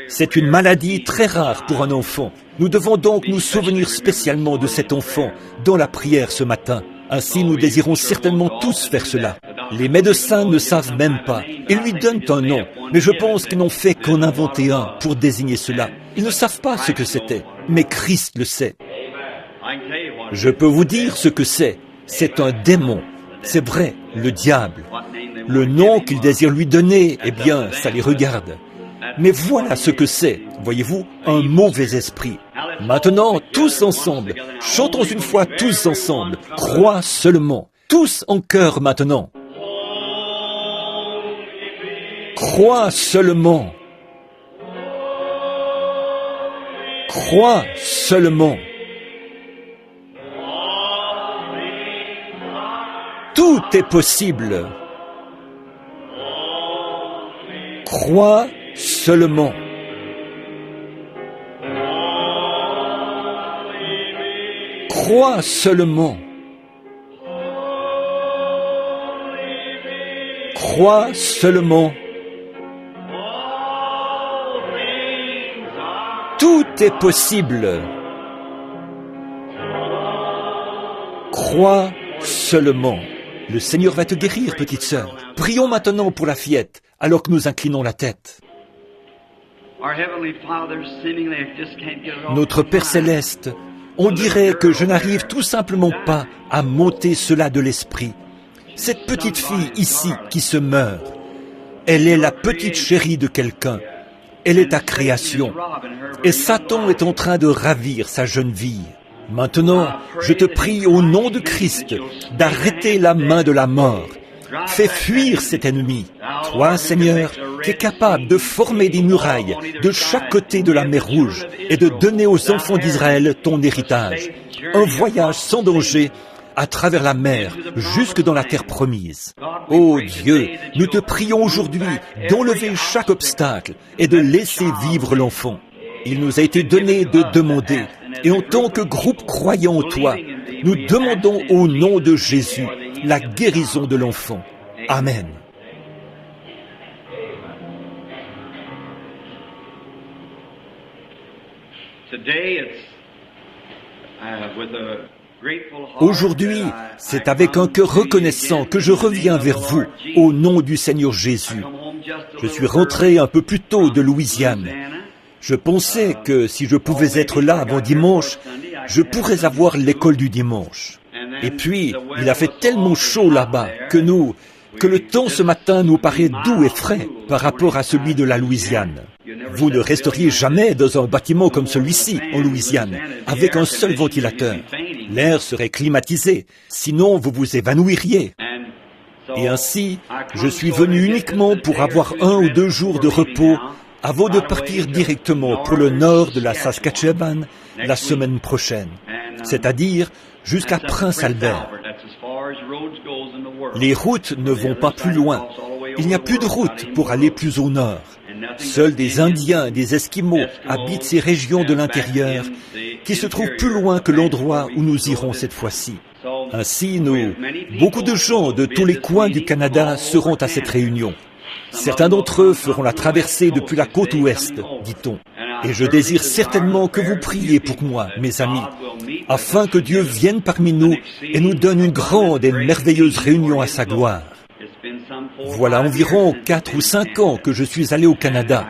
C'est une maladie très rare pour un enfant. Nous devons donc nous souvenir spécialement de cet enfant dans la prière ce matin. Ainsi, nous désirons certainement tous faire cela. Les médecins ne savent même pas. Ils lui donnent un nom, mais je pense qu'ils n'ont fait qu'en inventer un pour désigner cela. Ils ne savent pas ce que c'était, mais Christ le sait. Je peux vous dire ce que c'est. C'est un démon. C'est vrai, le diable. Le nom qu'ils désirent lui donner, eh bien, ça les regarde. Mais voilà ce que c'est, voyez-vous, un mauvais esprit. Maintenant, tous ensemble, chantons une fois tous ensemble, crois seulement, tous en chœur maintenant. Crois seulement. Crois seulement. Tout est possible. Crois seulement. Crois seulement. Crois seulement. Tout est possible. Crois seulement. Le Seigneur va te guérir, petite sœur. Prions maintenant pour la fillette, alors que nous inclinons la tête. Notre Père Céleste, on dirait que je n'arrive tout simplement pas à m'ôter cela de l'esprit. Cette petite fille ici qui se meurt, elle est la petite chérie de quelqu'un. Elle est ta création. Et Satan est en train de ravir sa jeune fille. Maintenant, je te prie au nom de Christ d'arrêter la main de la mort. Fais fuir cet ennemi. Toi, Seigneur, qui es capable de former des murailles de chaque côté de la mer Rouge et de donner aux enfants d'Israël ton héritage. Un voyage sans danger à travers la mer, jusque dans la terre promise. Ô Dieu, nous te prions aujourd'hui d'enlever chaque obstacle et de laisser vivre l'enfant. Il nous a été donné de demander, et en tant que groupe croyant en toi, nous demandons au nom de Jésus la guérison de l'enfant. Amen. Aujourd'hui, c'est avec un cœur reconnaissant que je reviens vers vous au nom du Seigneur Jésus. Je suis rentré un peu plus tôt de Louisiane. Je pensais que si je pouvais être là avant dimanche, je pourrais avoir l'école du dimanche. Et puis, il a fait tellement chaud là-bas que le temps ce matin nous paraît doux et frais par rapport à celui de la Louisiane. Vous ne resteriez jamais dans un bâtiment comme celui-ci, en Louisiane, avec un seul ventilateur. L'air serait climatisé, sinon vous vous évanouiriez. Et ainsi, je suis venu uniquement pour avoir 1 ou 2 jours de repos avant de partir directement pour le nord de la Saskatchewan la semaine prochaine, c'est-à-dire jusqu'à Prince Albert. Les routes ne vont pas plus loin. Il n'y a plus de route pour aller plus au nord. Seuls des Indiens et des Esquimaux habitent ces régions de l'intérieur qui se trouvent plus loin que l'endroit où nous irons cette fois-ci. Ainsi, beaucoup de gens de tous les coins du Canada seront à cette réunion. Certains d'entre eux feront la traversée depuis la côte ouest, dit-on. Et je désire certainement que vous priez pour moi, mes amis, afin que Dieu vienne parmi nous et nous donne une grande et merveilleuse réunion à sa gloire. Voilà environ 4 ou 5 ans que je suis allé au Canada,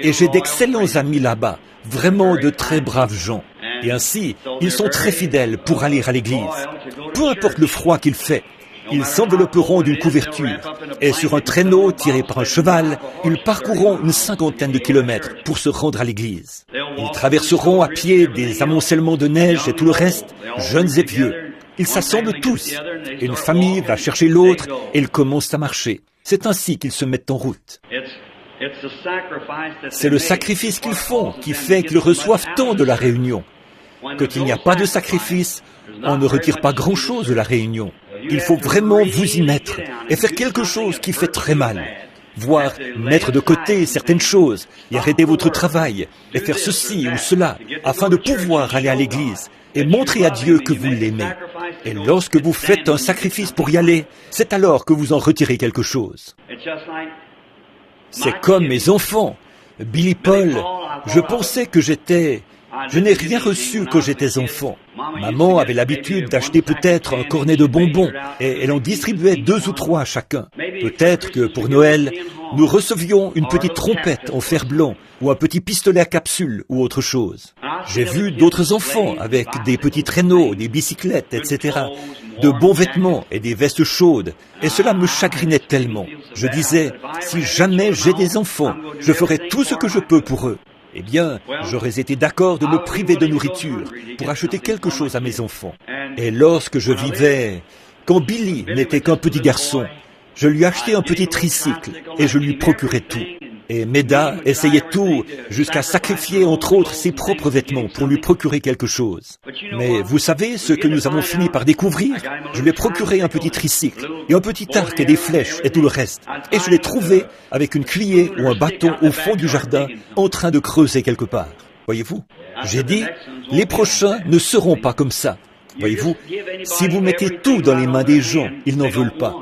et j'ai d'excellents amis là-bas, vraiment de très braves gens. Et ainsi, ils sont très fidèles pour aller à l'église. Peu importe le froid qu'il fait, ils s'envelopperont d'une couverture, et sur un traîneau tiré par un cheval, ils parcourront une 50aine de kilomètres pour se rendre à l'église. Ils traverseront à pied des amoncellements de neige et tout le reste, jeunes et vieux. Ils s'assemblent tous, et une famille va chercher l'autre, et ils commencent à marcher. C'est ainsi qu'ils se mettent en route. C'est le sacrifice qu'ils font qui fait qu'ils reçoivent tant de la réunion. Quand il n'y a pas de sacrifice, on ne retire pas grand-chose de la réunion. Il faut vraiment vous y mettre et faire quelque chose qui fait très mal. Voire mettre de côté certaines choses et arrêter votre travail et faire ceci ou cela afin de pouvoir aller à l'église et montrer à Dieu que vous l'aimez. Et lorsque vous faites un sacrifice pour y aller, c'est alors que vous en retirez quelque chose. C'est comme mes enfants. Billy Paul, je pensais que je n'ai rien reçu quand j'étais enfant. Maman avait l'habitude d'acheter peut-être un cornet de bonbons et elle en distribuait 2 ou 3 à chacun. Peut-être que pour Noël, nous recevions une petite trompette en fer blanc ou un petit pistolet à capsule ou autre chose. J'ai vu d'autres enfants avec des petits traîneaux, des bicyclettes, etc., de bons vêtements et des vestes chaudes, et cela me chagrinait tellement. Je disais, si jamais j'ai des enfants, je ferai tout ce que je peux pour eux. Eh bien, j'aurais été d'accord de me priver de nourriture pour acheter quelque chose à mes enfants. Et lorsque je vivais, quand Billy n'était qu'un petit garçon, je lui achetais un petit tricycle et je lui procurais tout. Et Meda essayait tout, jusqu'à sacrifier entre autres ses propres vêtements pour lui procurer quelque chose. Mais vous savez ce que nous avons fini par découvrir? Je lui ai procuré un petit tricycle, et un petit arc et des flèches et tout le reste. Et je l'ai trouvé avec une cuillère ou un bâton au fond du jardin, en train de creuser quelque part. Voyez-vous? J'ai dit, les prochains ne seront pas comme ça. Voyez-vous? Si vous mettez tout dans les mains des gens, ils n'en veulent pas.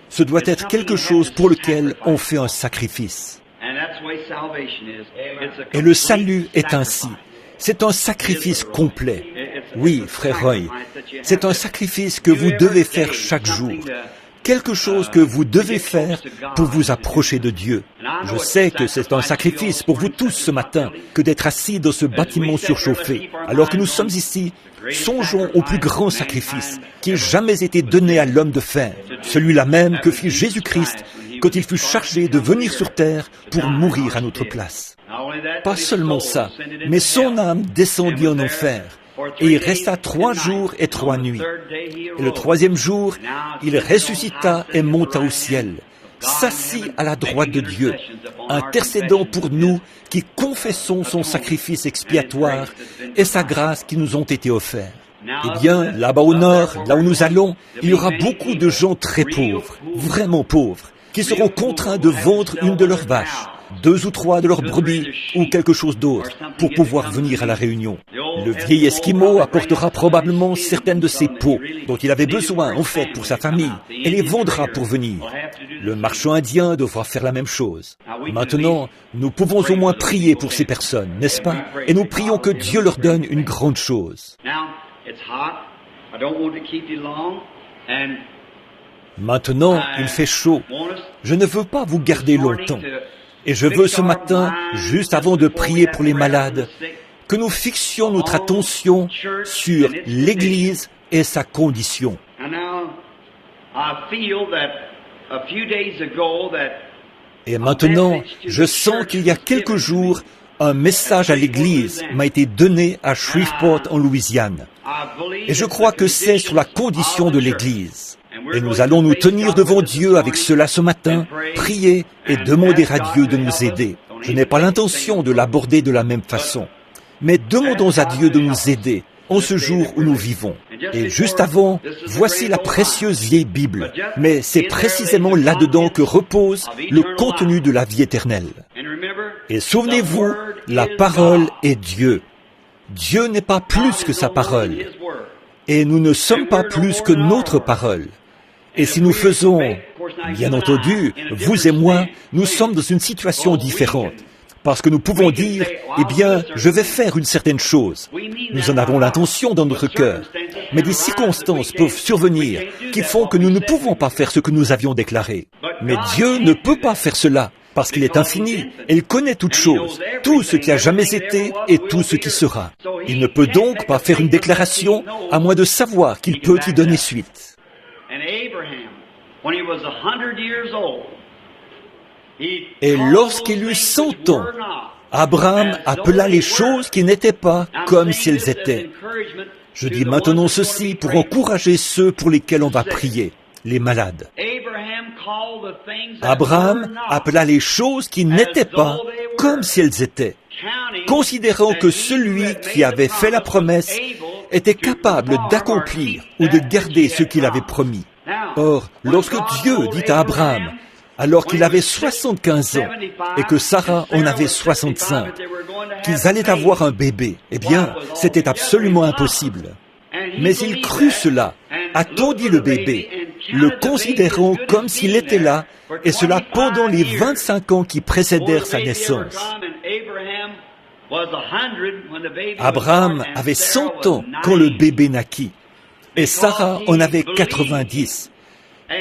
Ce doit être quelque chose pour lequel on fait un sacrifice. Et le salut est ainsi. C'est un sacrifice complet. Oui, frère Roy, c'est un sacrifice que vous devez faire chaque jour. Quelque chose que vous devez faire pour vous approcher de Dieu. Je sais que c'est un sacrifice pour vous tous ce matin que d'être assis dans ce bâtiment surchauffé. Alors que nous sommes ici, songeons au plus grand sacrifice qui ait jamais été donné à l'homme de faire. Celui-là même que fit Jésus-Christ quand il fut chargé de venir sur terre pour mourir à notre place. Pas seulement ça, mais son âme descendit en enfer. Et il resta 3 jours et 3 nuits. Et le 3e jour, il ressuscita et monta au ciel, s'assit à la droite de Dieu, intercédant pour nous qui confessons son sacrifice expiatoire et sa grâce qui nous ont été offerts. Eh bien, là-bas au nord, là où nous allons, il y aura beaucoup de gens très pauvres, vraiment pauvres, qui seront contraints de vendre une de leurs vaches, 2 ou 3 de leurs brebis ou quelque chose d'autre pour pouvoir venir à la réunion. Le vieil Esquimau apportera probablement certaines de ses peaux dont il avait besoin en fait pour sa famille et les vendra pour venir. Le marchand indien devra faire la même chose. Maintenant, nous pouvons au moins prier pour ces personnes, n'est-ce pas? Et nous prions que Dieu leur donne une grande chose. Maintenant, il fait chaud. Je ne veux pas vous garder longtemps. Et je veux ce matin, juste avant de prier pour les malades, que nous fixions notre attention sur l'Église et sa condition. Et maintenant, je sens qu'il y a quelques jours, un message à l'Église m'a été donné à Shreveport en Louisiane. Et je crois que c'est sur la condition de l'Église. Et nous allons nous tenir devant Dieu avec cela ce matin, prier et demander à Dieu de nous aider. Je n'ai pas l'intention de l'aborder de la même façon. Mais demandons à Dieu de nous aider en ce jour où nous vivons. Et juste avant, voici la précieuse vieille Bible. Mais c'est précisément là-dedans que repose le contenu de la vie éternelle. Et souvenez-vous, la parole est Dieu. Dieu n'est pas plus que sa parole. Et nous ne sommes pas plus que notre parole. Et si nous faisons, bien entendu, vous et moi, nous sommes dans une situation différente. Parce que nous pouvons dire, eh bien, je vais faire une certaine chose. Nous en avons l'intention dans notre cœur. Mais des circonstances peuvent survenir qui font que nous ne pouvons pas faire ce que nous avions déclaré. Mais Dieu ne peut pas faire cela, parce qu'il est infini et il connaît toutes choses, tout ce qui a jamais été et tout ce qui sera. Il ne peut donc pas faire une déclaration à moins de savoir qu'il peut y donner suite. Et lorsqu'il eut 100 ans, Abraham appela les choses qui n'étaient pas comme si elles étaient. Je dis maintenant ceci pour encourager ceux pour lesquels on va prier, les malades. Abraham appela les choses qui n'étaient pas comme si elles étaient, considérant que celui qui avait fait la promesse était capable d'accomplir ou de garder ce qu'il avait promis. Or, lorsque Dieu dit à Abraham, alors qu'il avait 75 ans et que Sarah en avait 65, qu'ils allaient avoir un bébé, eh bien, c'était absolument impossible. Mais il crut cela, attendit le bébé, le considérant comme s'il était là, et cela pendant les 25 ans qui précédèrent sa naissance. Abraham avait 100 ans quand le bébé naquit, et Sarah en avait 90,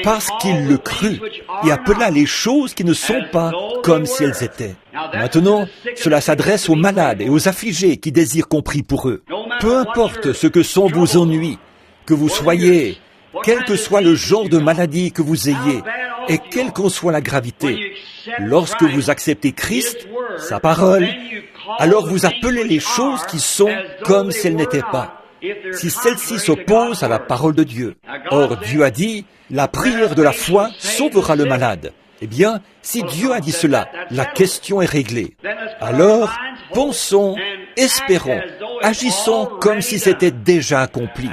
parce qu'il le crut et appela les choses qui ne sont pas comme si elles étaient. Maintenant, cela s'adresse aux malades et aux affligés qui désirent qu'on prie pour eux. Peu importe ce que sont vos ennuis, que vous soyez, quel que soit le genre de maladie que vous ayez, et quelle qu'en soit la gravité, lorsque vous acceptez Christ, sa parole, alors vous appelez les choses qui sont comme si elles n'étaient pas, si celles-ci s'opposent à la parole de Dieu. Or, Dieu a dit, la prière de la foi sauvera le malade. Eh bien, si Dieu a dit cela, la question est réglée. Alors, pensons, espérons, agissons comme si c'était déjà accompli.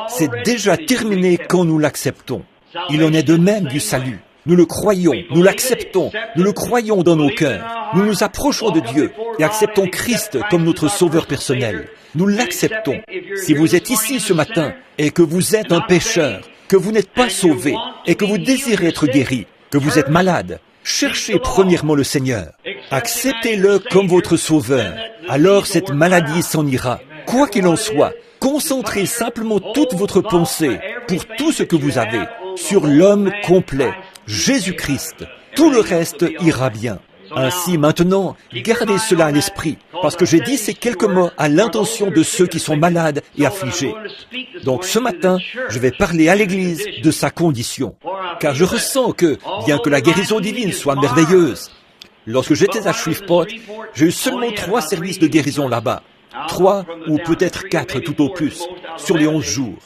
C'est déjà terminé quand nous l'acceptons. Il en est de même du salut. Nous le croyons, nous l'acceptons, nous le croyons dans nos cœurs. Nous nous approchons de Dieu et acceptons Christ comme notre sauveur personnel. Nous l'acceptons. Si vous êtes ici ce matin et que vous êtes un pécheur, que vous n'êtes pas sauvé et que vous désirez être guéri, que vous êtes malade, cherchez premièrement le Seigneur. Acceptez-le comme votre sauveur. Alors cette maladie s'en ira. Quoi qu'il en soit, concentrez simplement toute votre pensée pour tout ce que vous avez sur l'homme complet, Jésus-Christ. Tout le reste ira bien. Ainsi, maintenant, gardez cela à l'esprit, parce que j'ai dit ces quelques mots à l'intention de ceux qui sont malades et affligés. Donc ce matin, je vais parler à l'Église de sa condition, car je ressens que, bien que la guérison divine soit merveilleuse, lorsque j'étais à Shreveport, j'ai eu seulement 3 services de guérison là-bas, 3 ou peut-être 4 tout au plus, sur les 11 jours.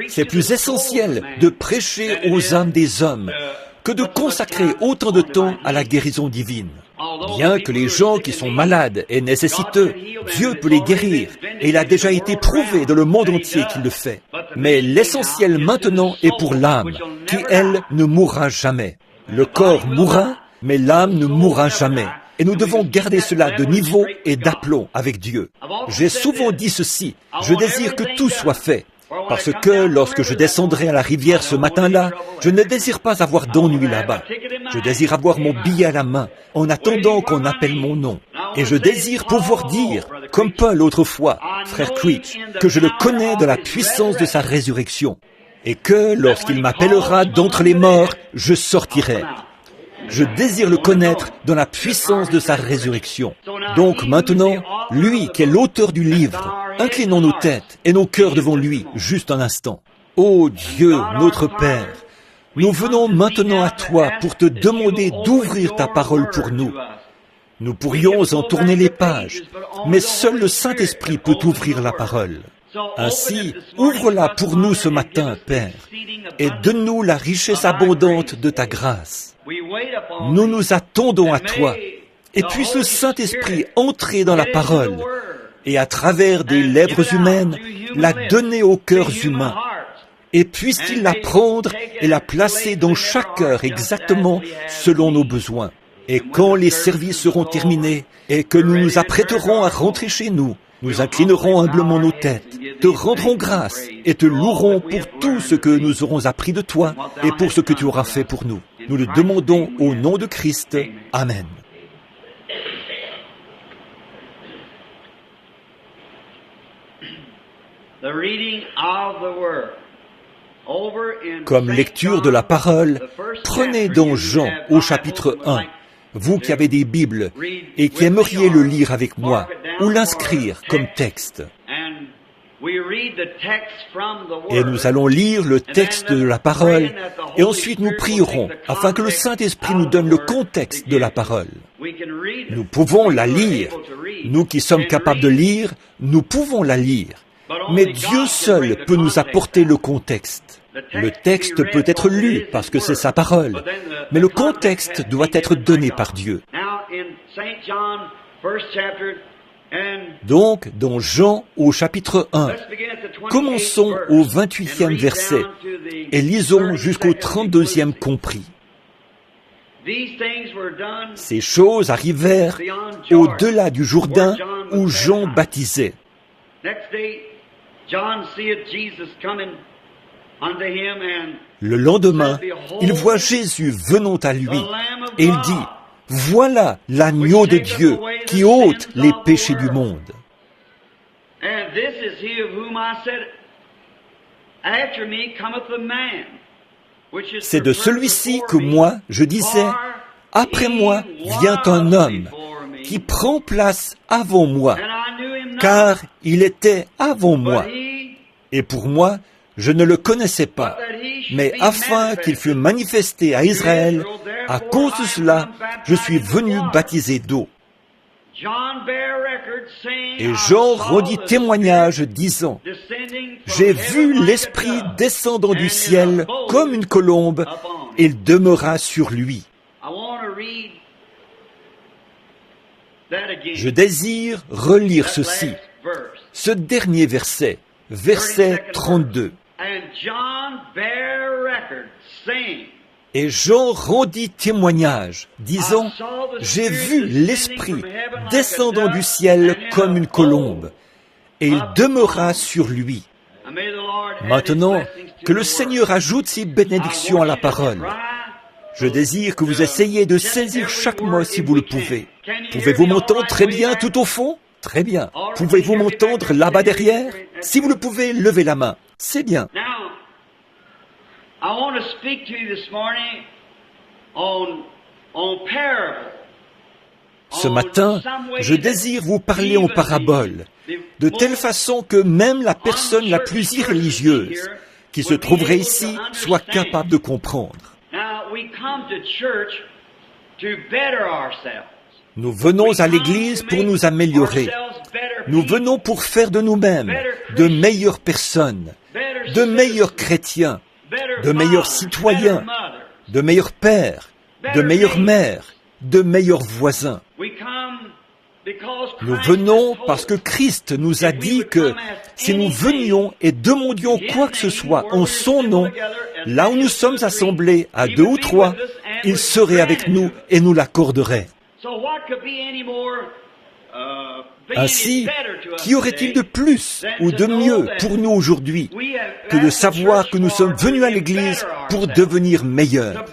C'est plus essentiel de prêcher aux âmes des hommes que de consacrer autant de temps à la guérison divine. Bien que les gens qui sont malades et nécessiteux, Dieu peut les guérir, et il a déjà été prouvé dans le monde entier qu'il le fait. Mais l'essentiel maintenant est pour l'âme, qui, elle, ne mourra jamais. Le corps mourra, mais l'âme ne mourra jamais. Et nous devons garder cela de niveau et d'aplomb avec Dieu. J'ai souvent dit ceci, je désire que tout soit fait. Parce que lorsque je descendrai à la rivière ce matin-là, je ne désire pas avoir d'ennui là-bas. Je désire avoir mon billet à la main, en attendant qu'on appelle mon nom. Et je désire pouvoir dire, comme Paul autrefois, frère Creech, que je le connais de la puissance de sa résurrection. Et que, lorsqu'il m'appellera d'entre les morts, je sortirai. Je désire le connaître dans la puissance de sa résurrection. Donc maintenant, lui qui est l'auteur du livre, inclinons nos têtes et nos cœurs devant lui, juste un instant. Ô Dieu, notre Père, nous venons maintenant à toi pour te demander d'ouvrir ta parole pour nous. Nous pourrions en tourner les pages, mais seul le Saint-Esprit peut ouvrir la parole. Ainsi, ouvre-la pour nous ce matin, Père, et donne-nous la richesse abondante de ta grâce. Nous nous attendons à toi, et puisse le Saint-Esprit entrer dans la parole, et à travers des lèvres humaines, la donner aux cœurs humains. Et puisse-t-il la prendre et la placer dans chaque cœur exactement selon nos besoins. Et quand les services seront terminés, et que nous nous apprêterons à rentrer chez nous, nous inclinerons humblement nos têtes, te rendrons grâce et te louerons pour tout ce que nous aurons appris de toi et pour ce que tu auras fait pour nous. Nous le demandons au nom de Christ. Amen. Comme lecture de la parole, prenez dans Jean au chapitre 1, vous qui avez des Bibles et qui aimeriez le lire avec moi ou l'inscrire comme texte. Et nous allons lire le texte de la parole et ensuite nous prierons afin que le Saint-Esprit nous donne le contexte de la parole. Nous pouvons la lire. Nous qui sommes capables de lire, nous pouvons la lire. Mais Dieu seul peut nous apporter le contexte. Le texte peut être lu parce que c'est sa parole, mais le contexte doit être donné par Dieu. Donc, dans Jean au chapitre 1, commençons au 28e verset et lisons jusqu'au 32e compris. Ces choses arrivèrent au-delà du Jourdain où Jean baptisait. Le lendemain, il voit Jésus venant à lui et il dit, « Voilà l'agneau de Dieu qui ôte les péchés du monde. C'est de celui-ci que moi, je disais, après moi vient un homme qui prend place avant moi, car il était avant moi. Et pour moi, je ne le connaissais pas, mais afin qu'il fût manifesté à Israël, à cause de cela, je suis venu baptiser d'eau. Et Jean rendit témoignage disant, « J'ai vu l'Esprit descendant du ciel comme une colombe, et il demeura sur lui. » Je désire relire ceci, ce dernier verset, verset 32. Et Jean rendit témoignage, disant, « J'ai vu l'Esprit descendant du ciel comme une colombe, et il demeura sur lui. » Maintenant, que le Seigneur ajoute ses bénédictions à la parole. Je désire que vous essayiez de saisir chaque mot si vous le pouvez. Pouvez-vous m'entendre très bien tout au fond? Très bien. Pouvez-vous m'entendre là-bas derrière? Si vous le pouvez, levez la main. C'est bien. Ce matin, je désire vous parler en parabole, de telle façon que même la personne la plus irreligieuse qui se trouverait ici soit capable de comprendre. Nous venons à l'Église pour nous améliorer. Nous venons pour faire de nous-mêmes de meilleures personnes, de meilleurs chrétiens, de meilleurs citoyens, de meilleurs pères, de meilleures mères, de meilleurs voisins. Nous venons parce que Christ nous a dit que si nous venions et demandions quoi que ce soit en son nom, là où nous sommes assemblés à 2 ou 3, il serait avec nous et nous l'accorderait. Ainsi, qu'y aurait-il de plus ou de mieux pour nous aujourd'hui que de savoir que nous sommes venus à l'Église pour devenir meilleurs,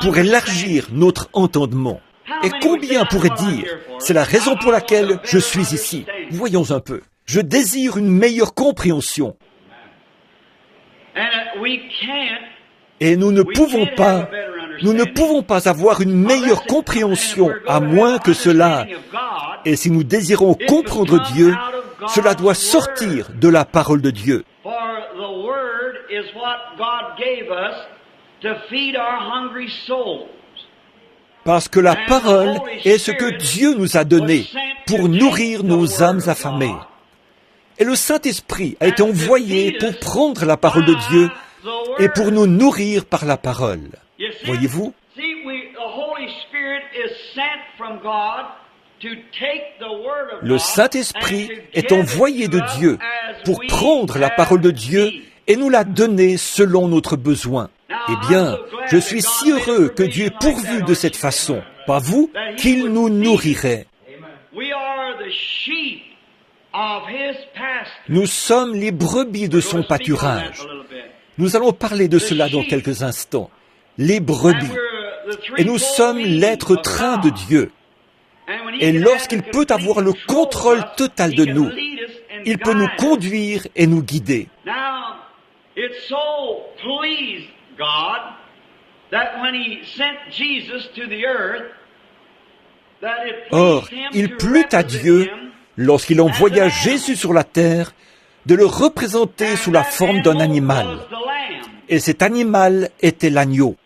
pour élargir notre entendement? Et combien pourraient dire, c'est la raison pour laquelle je suis ici? Voyons un peu. Je désire une meilleure compréhension. Et nous ne pouvons pas avoir une meilleure compréhension à moins que cela. Et si nous désirons comprendre Dieu, cela doit sortir de la parole de Dieu. Parce que la parole est ce que Dieu nous a donné pour nourrir nos âmes affamées. Et le Saint-Esprit a été envoyé pour prendre la parole de Dieu et pour nous nourrir par la parole. Voyez-vous? Le Saint-Esprit est envoyé de Dieu pour prendre la parole de Dieu et nous la donner selon notre besoin. Eh bien, je suis si heureux que Dieu ait pourvu de cette façon, pas vous, qu'il nous nourrirait. Nous sommes les brebis de son pâturage. Nous allons parler de cela dans quelques instants. Les brebis. Et nous sommes l'être train de Dieu. Et lorsqu'il peut avoir le contrôle total de nous, il peut nous conduire et nous guider. Or, il plut à Dieu, lorsqu'il envoya Jésus sur la terre, de le représenter sous la forme d'un animal. Et cet animal était l'agneau.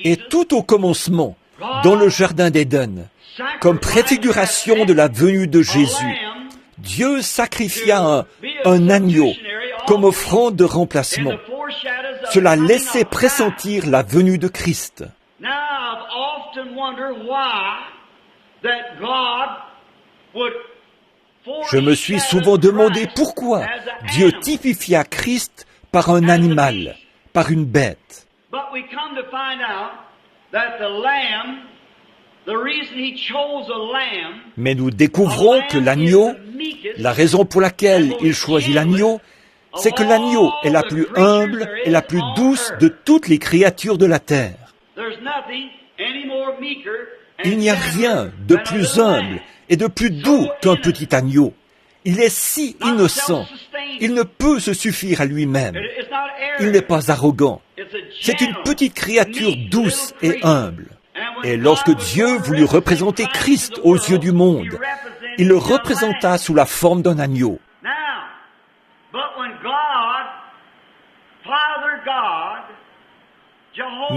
Et tout au commencement, dans le jardin d'Éden, comme préfiguration de la venue de Jésus, Dieu sacrifia un agneau comme offrande de remplacement. Cela laissait pressentir la venue de Christ. Je me suis souvent demandé pourquoi Dieu typifia Christ par un animal, par une bête. Mais nous découvrons que l'agneau, la raison pour laquelle il choisit l'agneau, c'est que l'agneau est la plus humble et la plus douce de toutes les créatures de la terre. Il n'y a rien de plus humble et de plus doux qu'un petit agneau. Il est si innocent. Il ne peut se suffire à lui-même. Il n'est pas arrogant. C'est une petite créature douce et humble. Et lorsque Dieu voulut représenter Christ aux yeux du monde, il le représenta sous la forme d'un agneau.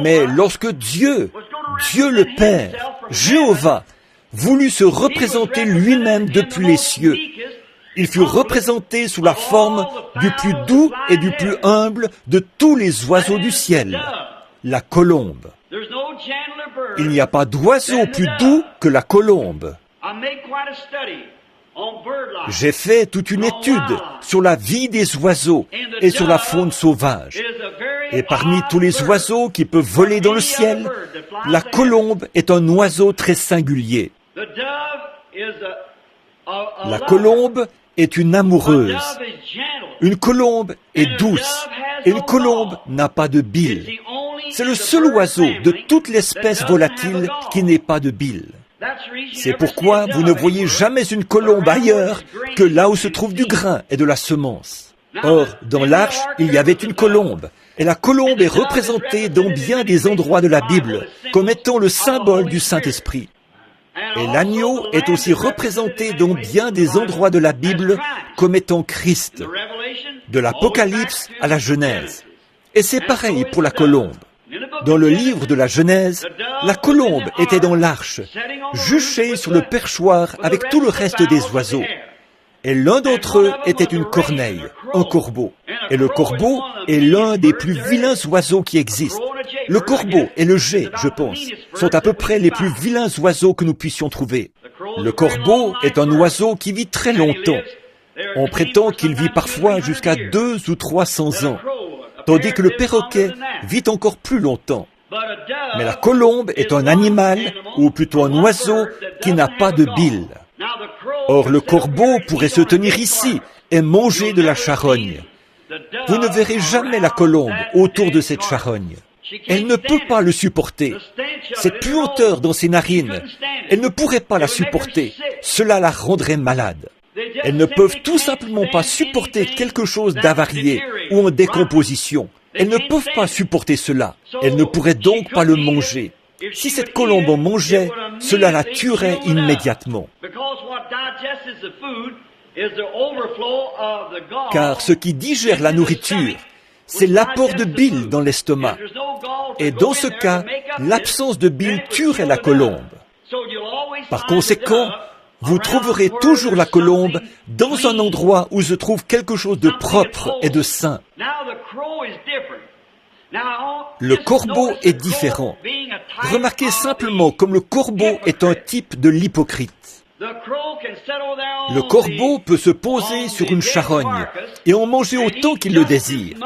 Mais lorsque Dieu le Père, Jéhovah, voulut se représenter lui-même depuis les cieux, il fut représenté sous la forme du plus doux et du plus humble de tous les oiseaux du ciel, la colombe. Il n'y a pas d'oiseau plus doux que la colombe. J'ai fait toute une étude sur la vie des oiseaux et sur la faune sauvage. Et parmi tous les oiseaux qui peuvent voler dans le ciel, la colombe est un oiseau très singulier. La colombe est une amoureuse. Une colombe est douce et une colombe n'a pas de bile. C'est le seul oiseau de toute l'espèce volatile qui n'ait pas de bile. C'est pourquoi vous ne voyez jamais une colombe ailleurs que là où se trouve du grain et de la semence. Or, dans l'arche, il y avait une colombe. Et la colombe est représentée dans bien des endroits de la Bible comme étant le symbole du Saint-Esprit. Et l'agneau est aussi représenté dans bien des endroits de la Bible comme étant Christ, de l'Apocalypse à la Genèse. Et c'est pareil pour la colombe. Dans le livre de la Genèse, la colombe était dans l'arche, juchée sur le perchoir avec tout le reste des oiseaux. Et l'un d'entre eux était une corneille, un corbeau. Et le corbeau est l'un des plus vilains oiseaux qui existent. Le corbeau et le geai, je pense, sont à peu près les plus vilains oiseaux que nous puissions trouver. Le corbeau est un oiseau qui vit très longtemps. On prétend qu'il vit parfois jusqu'à 200 ou 300 ans, tandis que le perroquet vit encore plus longtemps. Mais la colombe est un animal, ou plutôt un oiseau, qui n'a pas de bile. Or, le corbeau pourrait se tenir ici et manger de la charogne. Vous ne verrez jamais la colombe autour de cette charogne. Elle ne peut pas le supporter. Cette puanteur dans ses narines, elle ne pourrait pas la supporter. Cela la rendrait malade. Elles ne peuvent tout simplement pas supporter quelque chose d'avarié ou en décomposition. Elles ne peuvent pas supporter cela. Elles ne pourraient donc pas le manger. Si cette colombe en mangeait, cela la tuerait immédiatement. Car ce qui digère la nourriture, c'est l'apport de bile dans l'estomac. Et dans ce cas, l'absence de bile tuerait la colombe. Par conséquent, vous trouverez toujours la colombe dans un endroit où se trouve quelque chose de propre et de sain. Le corbeau est différent. Remarquez simplement comme le corbeau est un type de l'hypocrite. Le corbeau peut se poser sur une charogne et en manger autant qu'il le désire,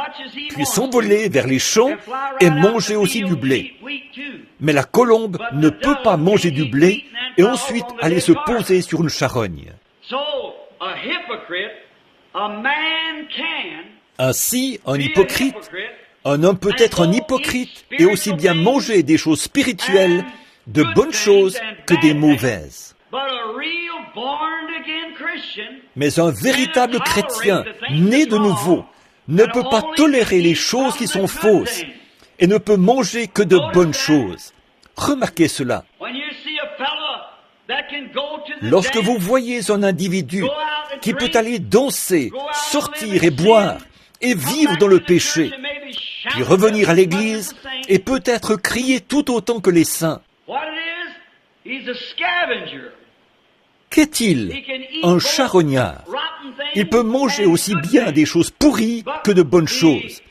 puis s'envoler vers les champs et manger aussi du blé. Mais la colombe ne peut pas manger du blé et ensuite aller se poser sur une charogne. Ainsi, un hypocrite, un homme peut être un hypocrite et aussi bien manger des choses spirituelles, de bonnes choses, que des mauvaises. Mais un véritable chrétien, né de nouveau, ne peut pas tolérer les choses qui sont fausses et ne peut manger que de bonnes choses. Remarquez cela. Lorsque vous voyez un individu qui peut aller danser, sortir et boire et vivre dans le péché, puis revenir à l'église et peut-être crier tout autant que les saints, qu'est-il? Un charognard. Il peut manger aussi bien des choses pourries que de bonnes choses.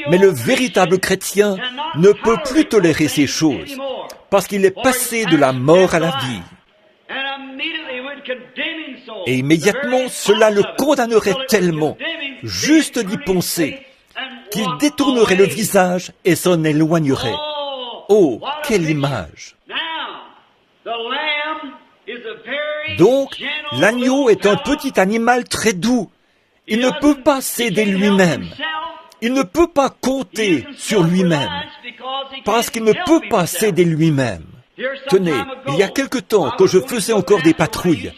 Mais le véritable chrétien ne peut plus tolérer ces choses, parce qu'il est passé de la mort à la vie. Et immédiatement, cela le condamnerait tellement, juste d'y penser, qu'il détournerait le visage et s'en éloignerait. Oh, quelle image! Donc, l'agneau est un petit animal très doux. Il ne peut pas s'aider lui-même. Il ne peut pas compter sur lui-même, parce qu'il ne peut pas s'aider lui-même. Tenez, il y a quelque temps, quand je faisais encore des patrouilles,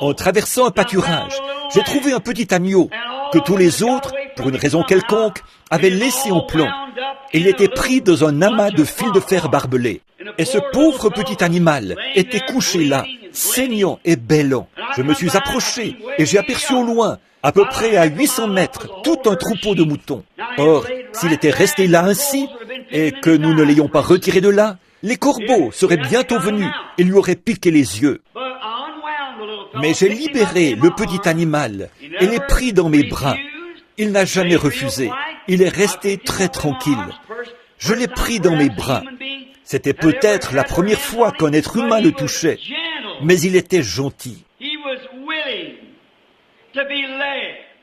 en traversant un pâturage, j'ai trouvé un petit agneau que tous les autres, pour une raison quelconque, avaient laissé en plan. Et il était pris dans un amas de fils de fer barbelés. Et ce pauvre petit animal était couché là, saignant et bêlant. Je me suis approché et j'ai aperçu au loin, à peu près à 800 mètres, tout un troupeau de moutons. Or, s'il était resté là ainsi, et que nous ne l'ayons pas retiré de là, les corbeaux seraient bientôt venus et lui auraient piqué les yeux. Mais j'ai libéré le petit animal et l'ai pris dans mes bras. Il n'a jamais refusé. Il est resté très tranquille. Je l'ai pris dans mes bras. C'était peut-être la première fois qu'un être humain le touchait, mais il était gentil.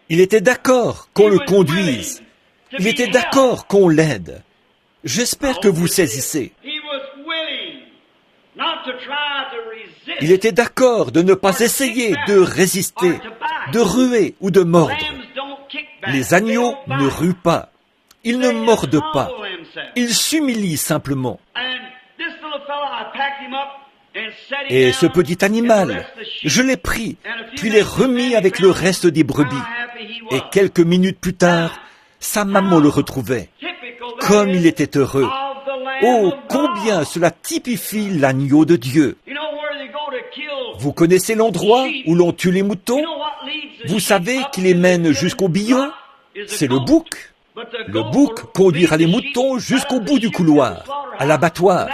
Il était d'accord qu'on le conduise. Il était d'accord qu'on l'aide. J'espère que vous saisissez. Il était d'accord de ne pas essayer de résister, de ruer ou de mordre. Les agneaux ne ruent pas. Ils ne mordent pas. Ils s'humilient simplement. Et ce petit animal, je l'ai pris, puis l'ai remis avec le reste des brebis. Et quelques minutes plus tard, sa maman le retrouvait. Comme il était heureux. Oh, combien cela typifie l'agneau de Dieu. Vous connaissez l'endroit où l'on tue les moutons? Vous savez qui les mène jusqu'au billon? C'est le bouc. Le bouc conduira les moutons jusqu'au bout du couloir, à l'abattoir.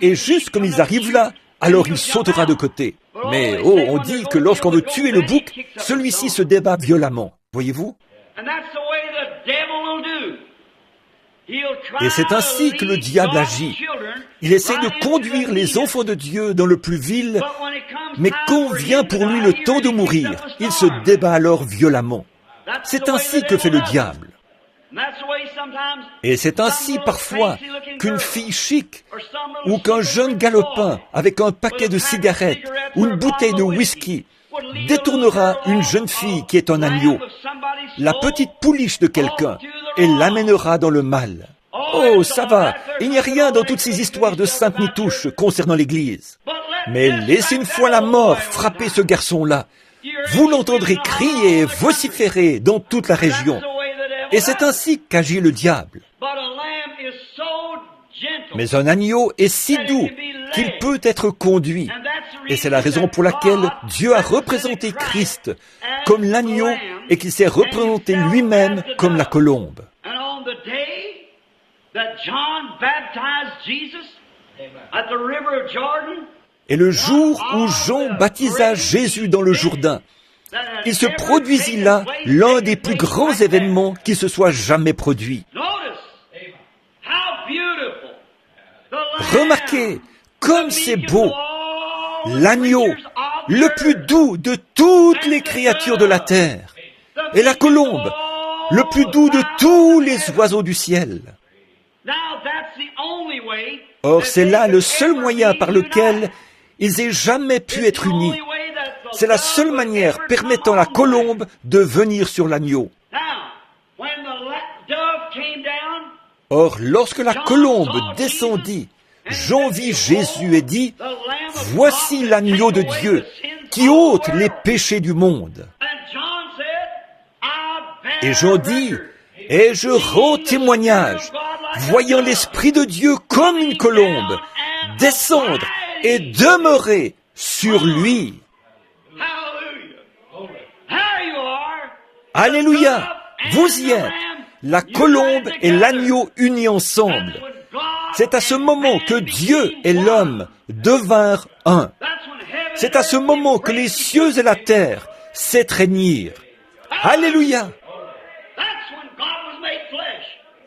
Et juste comme ils arrivent là, alors il sautera de côté. Mais oh, on dit que lorsqu'on veut tuer le bouc, celui-ci se débat violemment. Voyez-vous? Et c'est ainsi que le diable agit. Il essaie de conduire les enfants de Dieu dans le plus vil, mais quand vient pour lui le temps de mourir, il se débat alors violemment. C'est ainsi que fait le diable. Et c'est ainsi parfois qu'une fille chic ou qu'un jeune galopin avec un paquet de cigarettes ou une bouteille de whisky détournera une jeune fille qui est un agneau, la petite pouliche de quelqu'un, et l'amènera dans le mal. Oh, ça va, il n'y a rien dans toutes ces histoires de sainte nitouche concernant l'Église. Mais laissez une fois la mort frapper ce garçon-là. Vous l'entendrez crier et vociférer dans toute la région. Et c'est ainsi qu'agit le diable. Mais un agneau est si doux qu'il peut être conduit. Et c'est la raison pour laquelle Dieu a représenté Christ comme l'agneau et qu'il s'est représenté lui-même comme la colombe. Et le jour où Jean baptisa Jésus dans le Jourdain, il se produisit là l'un des plus grands événements qui se soit jamais produit. Remarquez comme c'est beau, l'agneau, le plus doux de toutes les créatures de la terre, et la colombe, le plus doux de tous les oiseaux du ciel. Or, c'est là le seul moyen par lequel ils aient jamais pu être unis. C'est la seule manière permettant à la colombe de venir sur l'agneau. Or, lorsque la colombe descendit, Jean vit Jésus et dit, « Voici l'agneau de Dieu qui ôte les péchés du monde. » Et Jean dit, « Et je rends témoignage, voyant l'Esprit de Dieu comme une colombe, descendre et demeurer sur lui. » Alléluia! Vous y êtes! La colombe et l'agneau unis ensemble. C'est à ce moment que Dieu et l'homme devinrent un. C'est à ce moment que les cieux et la terre s'étreignirent. Alléluia!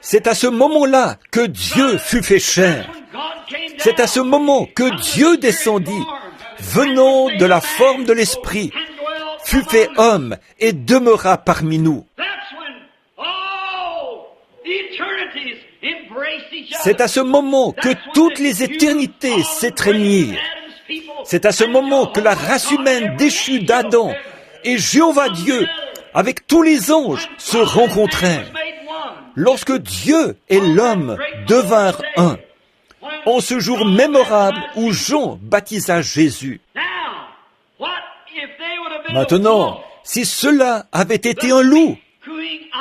C'est à ce moment-là que Dieu fut fait chair. C'est à ce moment que Dieu descendit, venant de la forme de l'Esprit, fut fait homme et demeura parmi nous. C'est à ce moment que toutes les éternités s'étreignirent. C'est à ce moment que la race humaine déchue d'Adam et Jéhovah Dieu, avec tous les anges, se rencontrèrent. lorsque Dieu et l'homme devinrent un, en ce jour mémorable où Jean baptisa Jésus. Maintenant, si cela avait été un loup,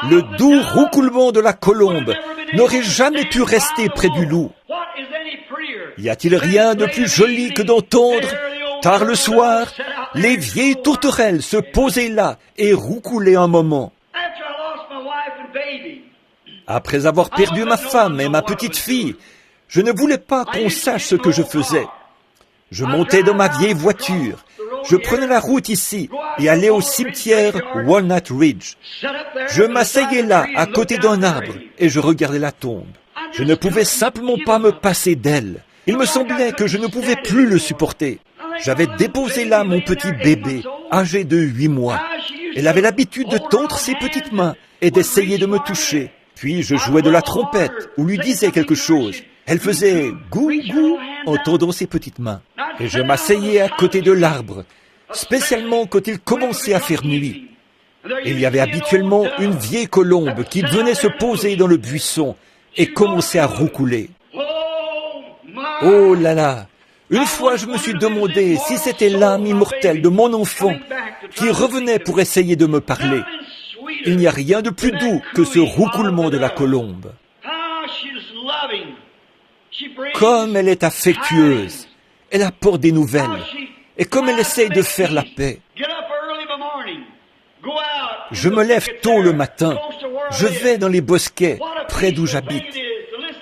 le doux roucoulement de la colombe n'aurait jamais pu rester près du loup. Y a-t-il rien de plus joli que d'entendre, tard le soir, les vieilles tourterelles se poser là et roucouler un moment? Après avoir perdu ma femme et ma petite fille, je ne voulais pas qu'on sache ce que je faisais. Je montais dans ma vieille voiture, je prenais la route ici et allais au cimetière Walnut Ridge. Je m'asseyais là, à côté d'un arbre, et je regardais la tombe. Je ne pouvais simplement pas me passer d'elle. Il me semblait que je ne pouvais plus le supporter. J'avais déposé là mon petit bébé, âgé de 8 mois. Elle avait l'habitude de tendre ses petites mains et d'essayer de me toucher. Puis je jouais de la trompette ou lui disais quelque chose. Elle faisait « gou, gou » en tendant ses petites mains. Et je m'asseyais à côté de l'arbre, spécialement quand il commençait à faire nuit. Et il y avait habituellement une vieille colombe qui venait se poser dans le buisson et commençait à roucouler. Oh là là! Une fois, je me suis demandé si c'était l'âme immortelle de mon enfant qui revenait pour essayer de me parler. Il n'y a rien de plus doux que ce roucoulement de la colombe. Comme elle est affectueuse, elle apporte des nouvelles, et comme elle essaye de faire la paix. Je me lève tôt le matin, je vais dans les bosquets près d'où j'habite.